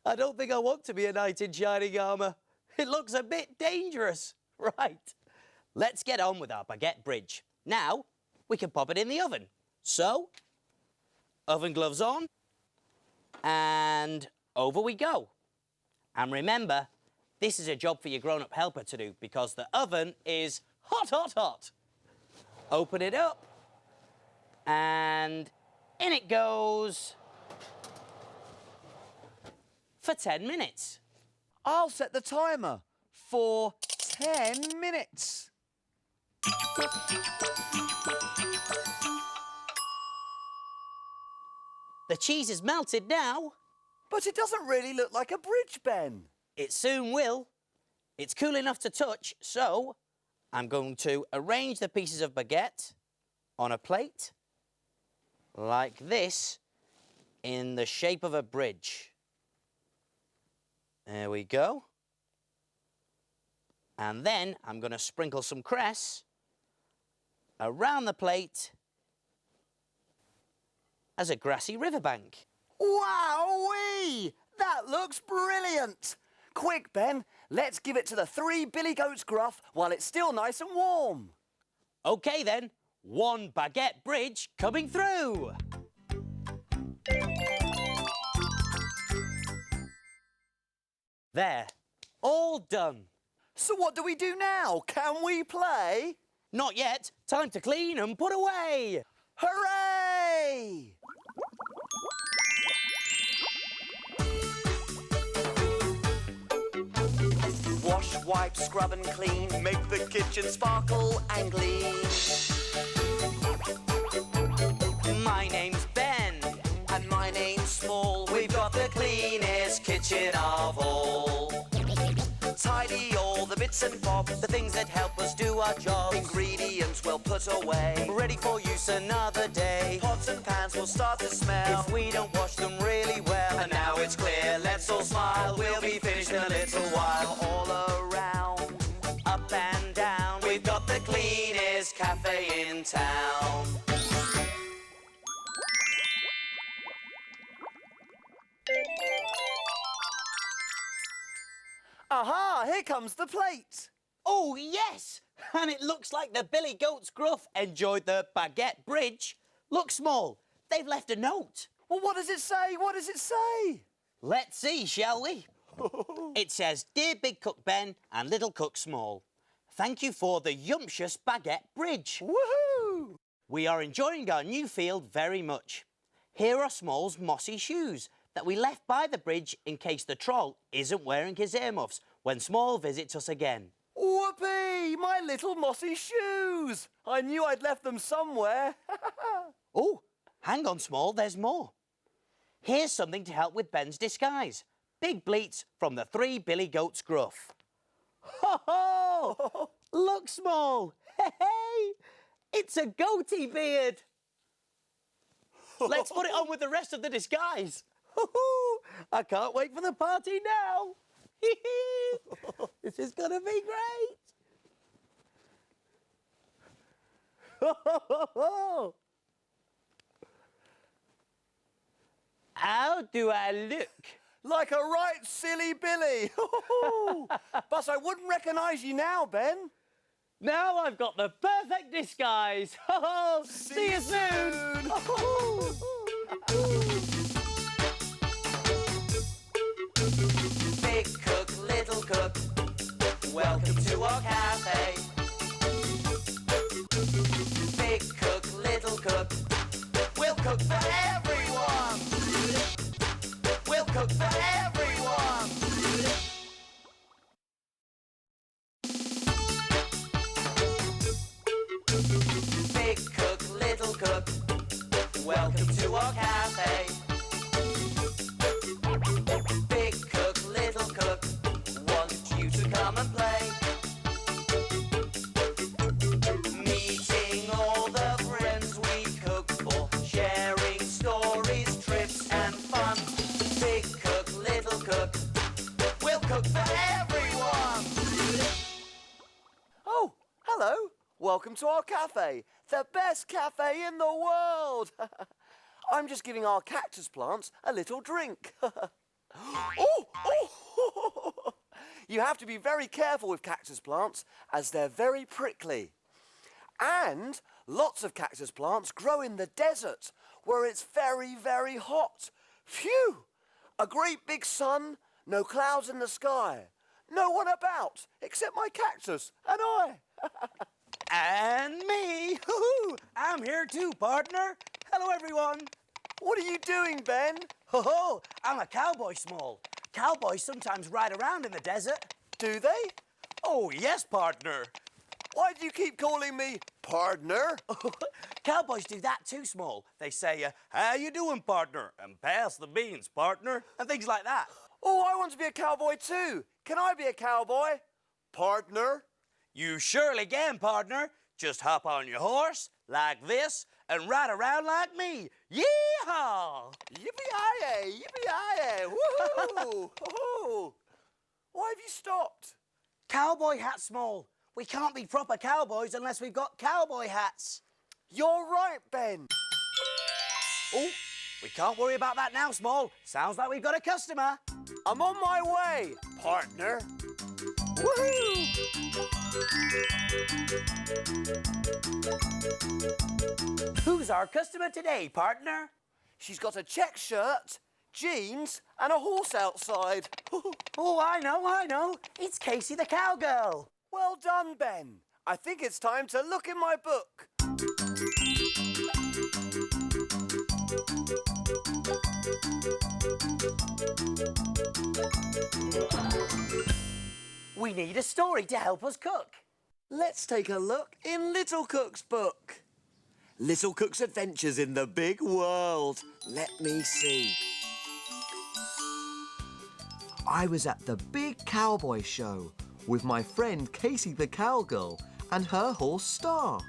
I don't think I want to be a knight in shining armour. It looks a bit dangerous. Right. Let's get on with our baguette bridge. Now, we can pop it in the oven. So, oven gloves on, and over we go. And remember, this is a job for your grown-up helper to do because the oven is hot, hot, hot. Open it up, and in it goes for 10 minutes. I'll set the timer for 10 minutes. The cheese is melted now. But it doesn't really look like a bridge, Ben. It soon will. It's cool enough to touch, so I'm going to arrange the pieces of baguette on a plate like this in the shape of a bridge. There we go. And then I'm going to sprinkle some cress around the plate as a grassy riverbank. Wowee! That looks brilliant! Quick, Ben, let's give it to the 3 billy goats gruff while it's still nice and warm. OK then, 1 baguette bridge coming through. There, all done. So what do we do now? Can we play? Not yet. Time to clean and put away. Hooray! Wash, wipe, scrub and clean, make the kitchen sparkle and gleam. My name's Ben. And my name's Small. We've got the cleanest kitchen of all. Tidy all the bits and bobs, The things that help us do our jobs. ingredients well put away. Ready for use another day. Pots and pans will start to smell. If we don't wash them really well. And now it's clear, let's all smile. We'll be finished in a little while. All around, Up and down. we've got the cleanest cafe in town. Aha, here comes the plate. Oh, yes! And it looks like the Billy Goats Gruff enjoyed the baguette bridge. Look, Small, they've left a note. Well, what does it say? What does it say? Let's see, shall we? It says, Dear Big Cook Ben and Little Cook Small, thank you for the yumptious baguette bridge. Woohoo! We are enjoying our new field very much. Here are Small's mossy shoes that we left by the bridge in case the troll isn't wearing his earmuffs when Small visits us again. Whoopee! My little mossy shoes! I knew I'd left them somewhere. Oh, hang on, Small, there's more. Here's something to help with Ben's disguise. Big bleats from the 3 Billy Goats Gruff. Ho ho! Look, Small! Hey! It's a goatee beard! Let's put it on with the rest of the disguise. I can't wait for the party now. This is gonna be great. How do I look? Like a right silly Billy. But I wouldn't recognise you now, Ben. Now I've got the perfect disguise. See you soon. Big cook, little cook, welcome to our cafe. Big cook, little cook, we'll cook for everyone. We'll cook for everyone. Big cook, little cook, welcome to our cafe. Big cook, little cook, want you to come and play. Meeting all the friends we cook for, sharing stories, trips and fun. Big cook, little cook, we'll cook for everyone. Oh, hello. Welcome to our cafe, the best cafe in the world. I'm just giving our cactus plants a little drink. Oh! You have to be very careful with cactus plants as they're very prickly. And lots of cactus plants grow in the desert where it's very, very hot. Phew! A great big sun, no clouds in the sky. No one about except my cactus and I. And me. I'm here too, partner. Hello, everyone. What are you doing, Ben? I'm a cowboy, Small. Cowboys sometimes ride around in the desert. Do they? Oh, yes, partner. Why do you keep calling me partner? Cowboys do that too, Small. They say, how you doing, partner? And pass the beans, partner. And things like that. Oh, I want to be a cowboy too. Can I be a cowboy? Partner? You surely can, partner. Just hop on your horse, like this, and ride around like me. Yee-haw! Yippee-yi-yay! Yippee-yi-yay! Woohoo! Woohoo! Why have you stopped? Cowboy hat, Small. We can't be proper cowboys unless we've got cowboy hats. You're right, Ben. Oh, can't worry about that now, Small. Sounds like we've got a customer. I'm on my way, partner. Woohoo! Who's our customer today, partner? She's got a check shirt, jeans, and a horse outside. Oh, I know. It's Casey the cowgirl. Well done, Ben. I think it's time to look in my book. We need a story to help us cook. Let's take a look in Little Cook's book. Little Cook's Adventures in the Big World. Let me see. I was at the big cowboy show with my friend Casey the cowgirl and her horse Star.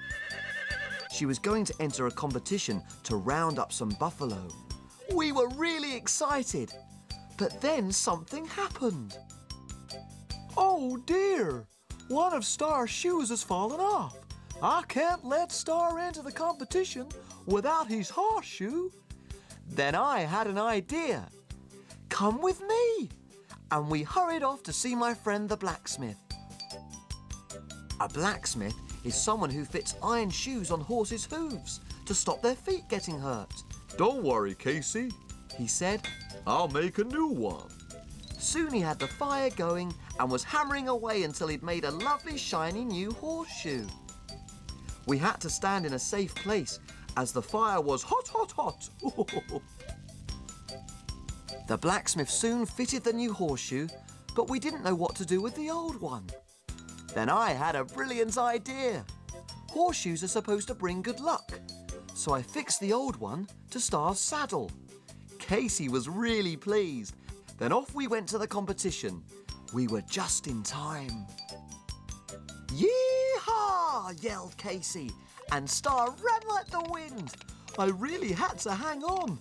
She was going to enter a competition to round up some buffalo. We were really excited, but then something happened. Oh dear, one of Star's shoes has fallen off. I can't let Star enter the competition without his horseshoe. Then I had an idea. Come with me. And we hurried off to see my friend the blacksmith. A blacksmith is someone who fits iron shoes on horses' hooves to stop their feet getting hurt. Don't worry, Casey. He said. I'll make a new one. Soon he had the fire going and was hammering away until he'd made a lovely shiny new horseshoe. We had to stand in a safe place as the fire was hot, hot, hot. The blacksmith soon fitted the new horseshoe, but we didn't know what to do with the old one. Then I had a brilliant idea. Horseshoes are supposed to bring good luck, so I fixed the old one to Star's saddle. Casey was really pleased. Then off we went to the competition. We were just in time. Yee-haw! Yelled Casey, and Star ran like the wind. I really had to hang on.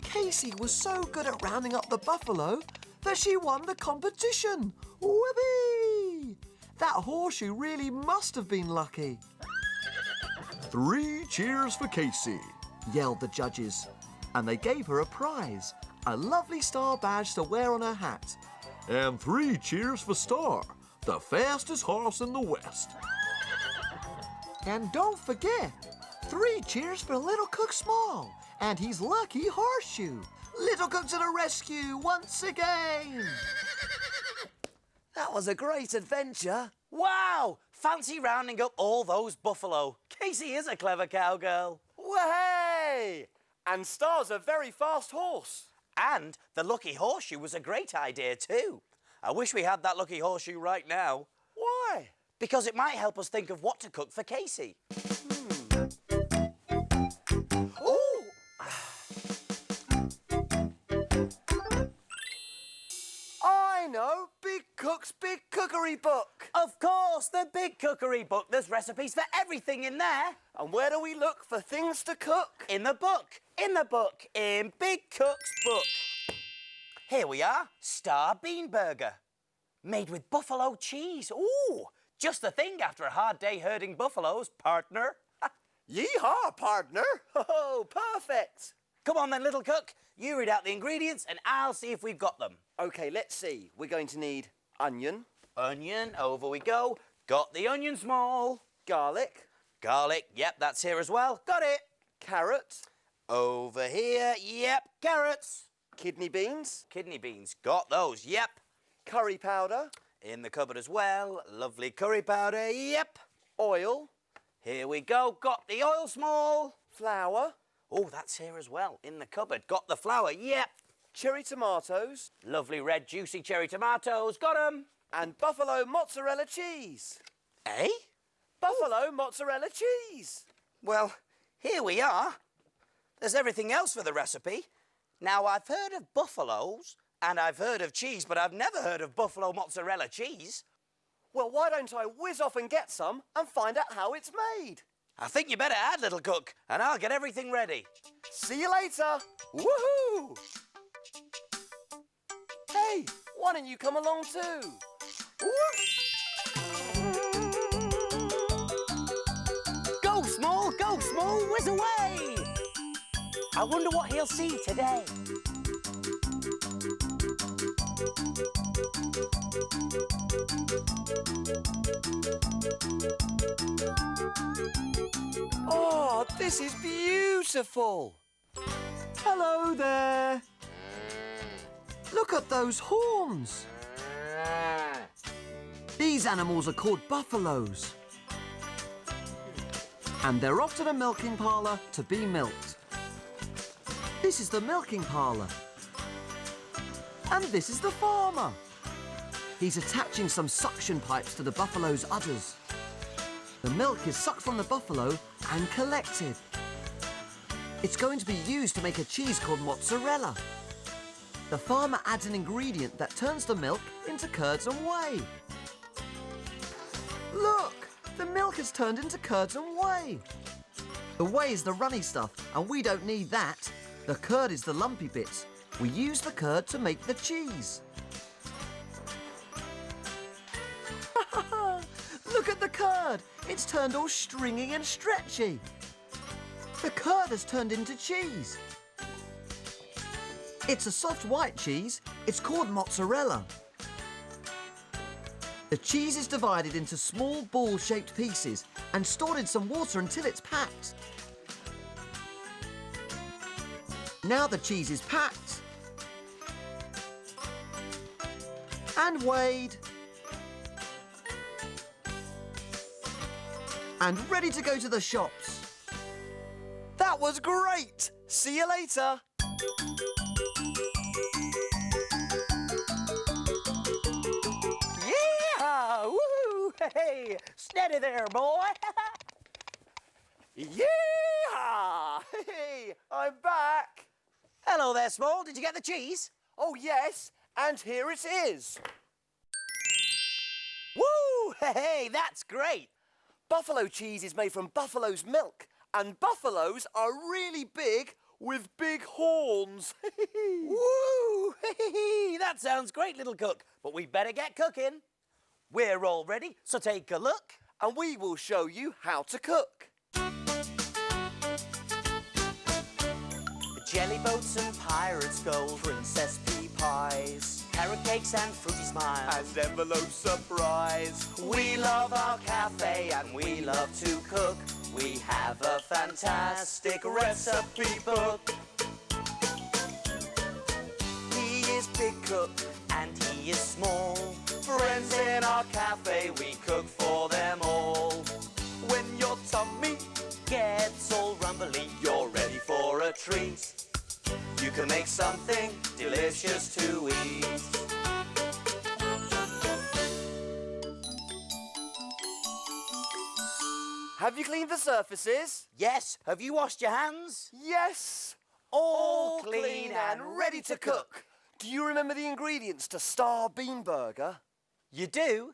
Casey was so good at rounding up the buffalo that she won the competition. Whoopee! That horseshoe really must have been lucky. 3 cheers for Casey, yelled the judges, and they gave her a prize, a lovely Star badge to wear on her hat. And 3 cheers for Star, the fastest horse in the West. And don't forget, 3 cheers for Little Cook Small and his lucky horseshoe. Little Cook to the rescue once again. That was a great adventure. Wow! Fancy rounding up all those buffalo. Casey is a clever cowgirl. Way! And Star's a very fast horse. And the lucky horseshoe was a great idea too. I wish we had that lucky horseshoe right now. Why? Because it might help us think of what to cook for Casey. Ooh! I know! Big Cook's Big Cookery Book. Of course, the Big Cookery Book. There's recipes for everything in there. And where do we look for things to cook? In the book. In the book. In Big Cook's book. Here we are. Star Bean Burger. Made with buffalo cheese. Ooh! Just the thing after a hard day herding buffaloes, partner. Yee-haw, partner! Oh, perfect! Come on then, little cook. You read out the ingredients and I'll see if we've got them. OK, let's see. We're going to need onion. Onion, over we go. Got the onion Small. Garlic. Garlic, yep, that's here as well. Got it. Carrot. Over here, yep. Carrots. Kidney beans. Kidney beans, got those, yep. Curry powder. In the cupboard as well. Lovely curry powder, yep. Oil. Here we go. Got the oil Small. Flour. Oh, that's here as well. In the cupboard. Got the flour, yep. Cherry tomatoes. Lovely red juicy cherry tomatoes. Got 'em. And buffalo mozzarella cheese. Eh? Buffalo mozzarella cheese. Well, here we are. There's everything else for the recipe. Now, I've heard of buffaloes and I've heard of cheese, but I've never heard of buffalo mozzarella cheese. Well, why don't I whiz off and get some and find out how it's made? I think you better add, little cook, and I'll get everything ready. See you later. Woohoo! Hey, why don't you come along too? Go, Small, whiz away! I wonder what he'll see today. Oh, this is beautiful. Hello there. Look at those horns. These animals are called buffaloes. And they're off to the milking parlour to be milked. This is the milking parlour. And this is the farmer. He's attaching some suction pipes to the buffalo's udders. The milk is sucked from the buffalo and collected. It's going to be used to make a cheese called mozzarella. The farmer adds an ingredient that turns the milk into curds and whey. Look! The milk has turned into curds and whey. The whey is the runny stuff, and we don't need that. The curd is the lumpy bits. We use the curd to make the cheese. Look at the curd. It's turned all stringy and stretchy. The curd has turned into cheese. It's a soft white cheese. It's called mozzarella. The cheese is divided into small ball-shaped pieces and stored in some water until it's packed. Now the cheese is packed and weighed and ready to go to the shops. That was great. See you later. Yeah! Woo! Hey, steady there, boy. Yeah! Hey, I'm back. Hello there, Small. Did you get the cheese? Oh, yes, and here it is. Woo! Hey, that's great. Buffalo cheese is made from buffalo's milk, and buffaloes are really big with big horns. Woo! That sounds great, little cook. But we better get cooking. We're all ready, so take a look. And we will show you how to cook. Jelly boats and pirates' gold, princess pea pies, carrot cakes and fruity smiles, And envelope surprise. We love our cafe and we love to cook. We have a fantastic recipe book. He is big cook and he is small. Friends in our cafe, we cook for them all. When your tummy gets all rumbly, you're ready for a treat. You can make something delicious to eat. Have you cleaned the surfaces? Yes, have you washed your hands? Yes. All clean and ready to cook. Do you remember the ingredients to Star Bean Burger? You do?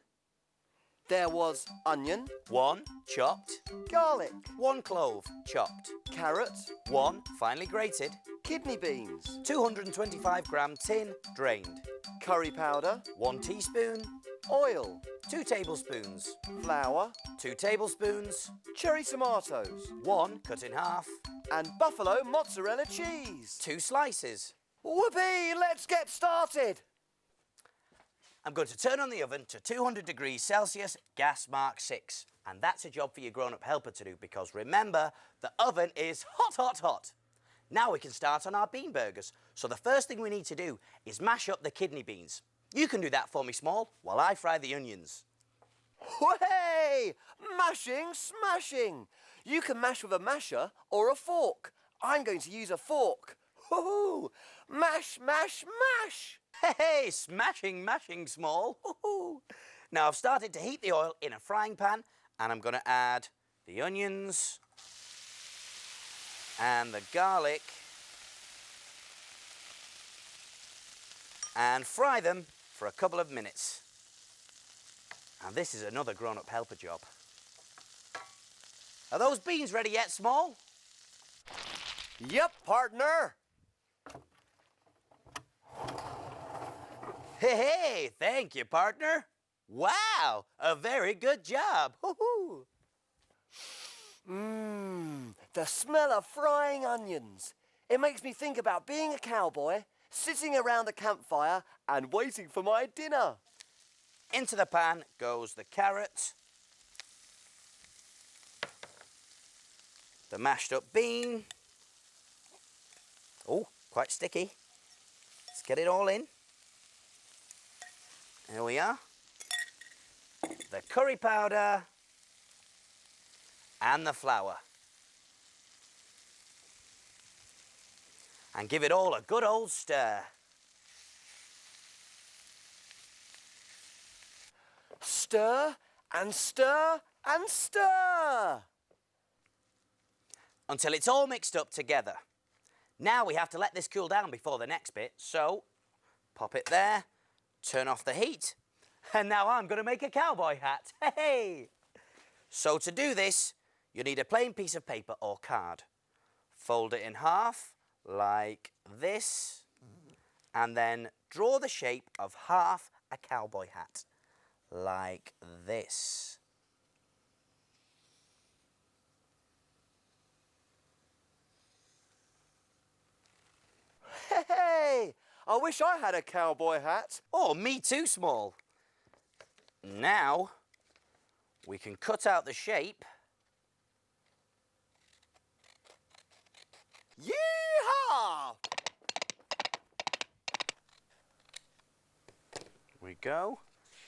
There was onion, 1 chopped, garlic, 1 clove chopped, carrot, 1 finely grated, kidney beans, 225 gram tin drained, curry powder, 1 teaspoon, oil, 2 tablespoons, flour, 2 tablespoons, cherry tomatoes, 1 cut in half, and buffalo mozzarella cheese. 2 slices. Whoopee! Let's get started. I'm going to turn on the oven to 200 degrees Celsius, gas mark 6. And that's a job for your grown-up helper to do because remember, the oven is hot, hot, hot. Now we can start on our bean burgers. So the first thing we need to do is mash up the kidney beans. You can do that for me, Small, while I fry the onions. Hey! Mashing, smashing. You can mash with a masher or a fork. I'm going to use a fork. Woohoo! Mash, mash, mash! Hey, smashing, mashing, Small. Woohoo. Now I've started to heat the oil in a frying pan and I'm going to add the onions and the garlic and fry them for a couple of minutes. And this is another grown-up helper job. Are those beans ready yet, Small? Yep, partner. Hey, thank you, partner. Wow, a very good job. The smell of frying onions. It makes me think about being a cowboy, sitting around the campfire and waiting for my dinner. Into the pan goes the carrot, the mashed up bean. Oh, quite sticky. Let's get it all in. There we are. The curry powder and the flour. And give it all a good old stir. Stir and stir and stir. Until it's all mixed up together. Now we have to let this cool down before the next bit, so pop it there, turn off the heat, and now I'm going to make a cowboy hat. Hey! So to do this, you need a plain piece of paper or card. Fold it in half, like this, and then draw the shape of half a cowboy hat, like this. Hey! I wish I had a cowboy hat. Oh, me too, Small. Now, we can cut out the shape. Yee-haw! We go,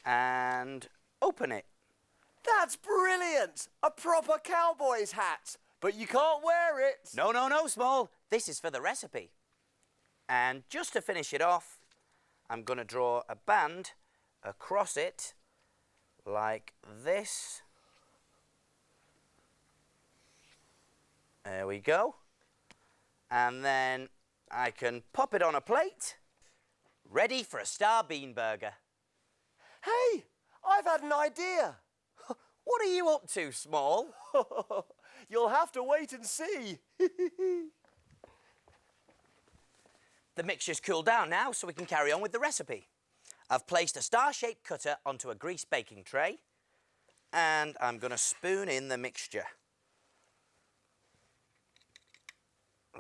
and open it. That's brilliant! A proper cowboy's hat. But you can't wear it. No, no, no, Small. This is for the recipe. And just to finish it off, I'm going to draw a band across it like this. There we go. And then I can pop it on a plate, ready for a star bean burger. Hey, I've had an idea. What are you up to, Small? You'll have to wait and see. The mixture's cooled down now, so we can carry on with the recipe. I've placed a star-shaped cutter onto a greased baking tray, and I'm going to spoon in the mixture.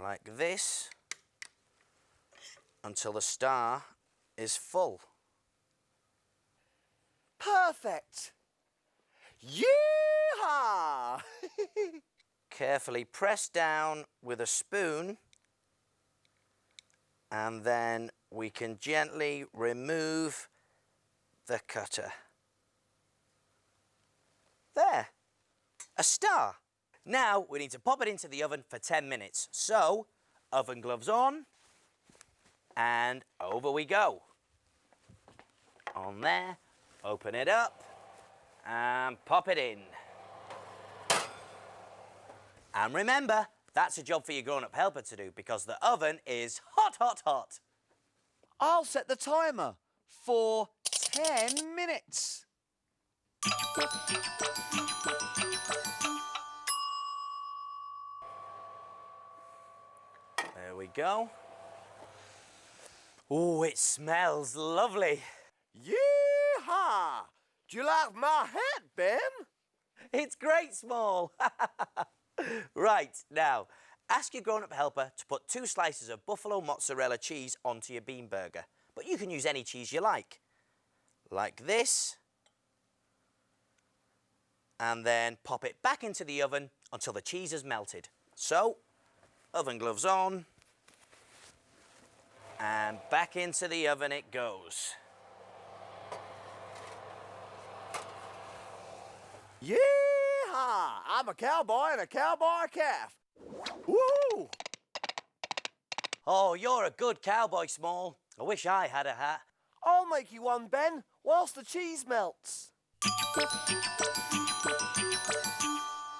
Like this, until the star is full. Perfect. Yee-haw! Carefully press down with a spoon, and then we can gently remove the cutter. There, a star. Now we need to pop it into the oven for 10 minutes. So, oven gloves on, and over we go. On there, open it up, and pop it in. And remember, that's a job for your grown-up helper to do, because the oven is hot, hot, hot. I'll set the timer for 10 minutes. There we go. Oh, it smells lovely. Yee-haw! Do you like my hat, Ben? It's great, Small. Right, now, ask your grown-up helper to put 2 slices of buffalo mozzarella cheese onto your bean burger. But you can use any cheese you like this. And then pop it back into the oven until the cheese has melted. So, oven gloves on. And back into the oven it goes. Yee-haw! I'm a cowboy and a cowboy calf. Woo! Oh, you're a good cowboy, Small. I wish I had a hat. I'll make you one, Ben, whilst the cheese melts.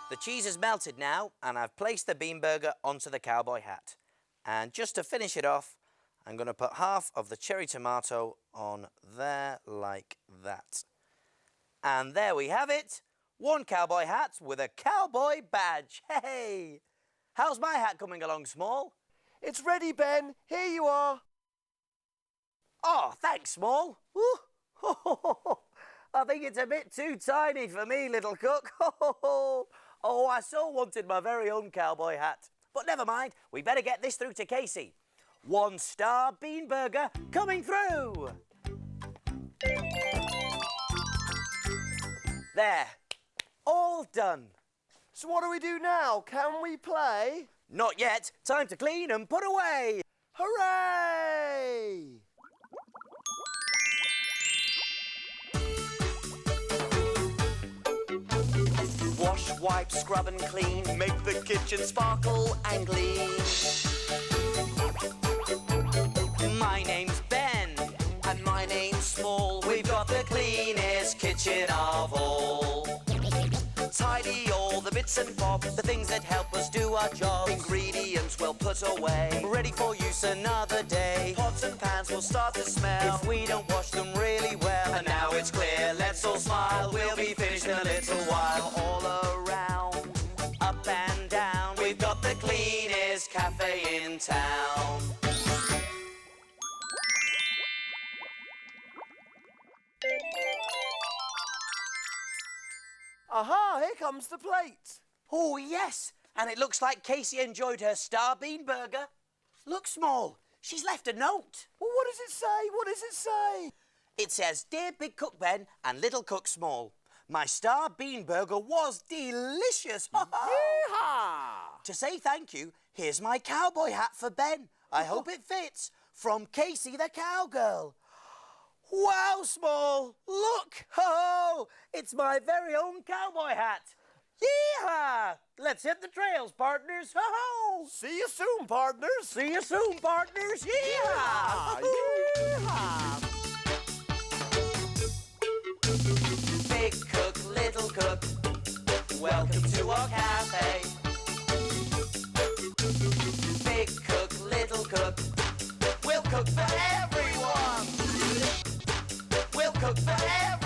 The cheese is melted now, and I've placed the bean burger onto the cowboy hat. And just to finish it off, I'm going to put half of the cherry tomato on there like that. And there we have it. 1 cowboy hat with a cowboy badge. Hey! How's my hat coming along, Small? It's ready, Ben. Here you are. Oh, thanks, Small. I think it's a bit too tiny for me, little cook. Oh, I so wanted my very own cowboy hat. But never mind, we better get this through to Casey. 1-star bean burger coming through. There, all done. So what do we do now? Can we play? Not yet. Time to clean and put away. Hooray! Wash, wipe, scrub and clean. Make the kitchen sparkle and gleam. My name's Ben. And my name's Small. We've got the cleanest kitchen of all. Tidy all the bits and bobs, The things that help us do our jobs. ingredients we'll put away. Ready for use another day. Pots and pans will start to smell. If we don't wash them really well. And now it's clear, let's all smile. We'll be finished in a little while. All around, Up and down. we've got the cleanest cafe in town. Aha, here comes the plate. Oh, yes. And it looks like Casey enjoyed her star bean burger. Look, Small. She's left a note. Well, what does it say? What does it say? It says, Dear Big Cook Ben and Little Cook Small, my star bean burger was delicious. Yeehaw! To say thank you, here's my cowboy hat for Ben. I hope it fits. From Casey the cowgirl. Wow, Small, look! Oh, it's my very own cowboy hat. Yeehaw! Let's hit the trails, partners. Ho-ho! See you soon, partners. See you soon, partners. Yeehaw! Yeehaw! Big cook, little cook, welcome to our cafe. Big cook, little cook, we'll cook for everyone. We'll cook for everyone.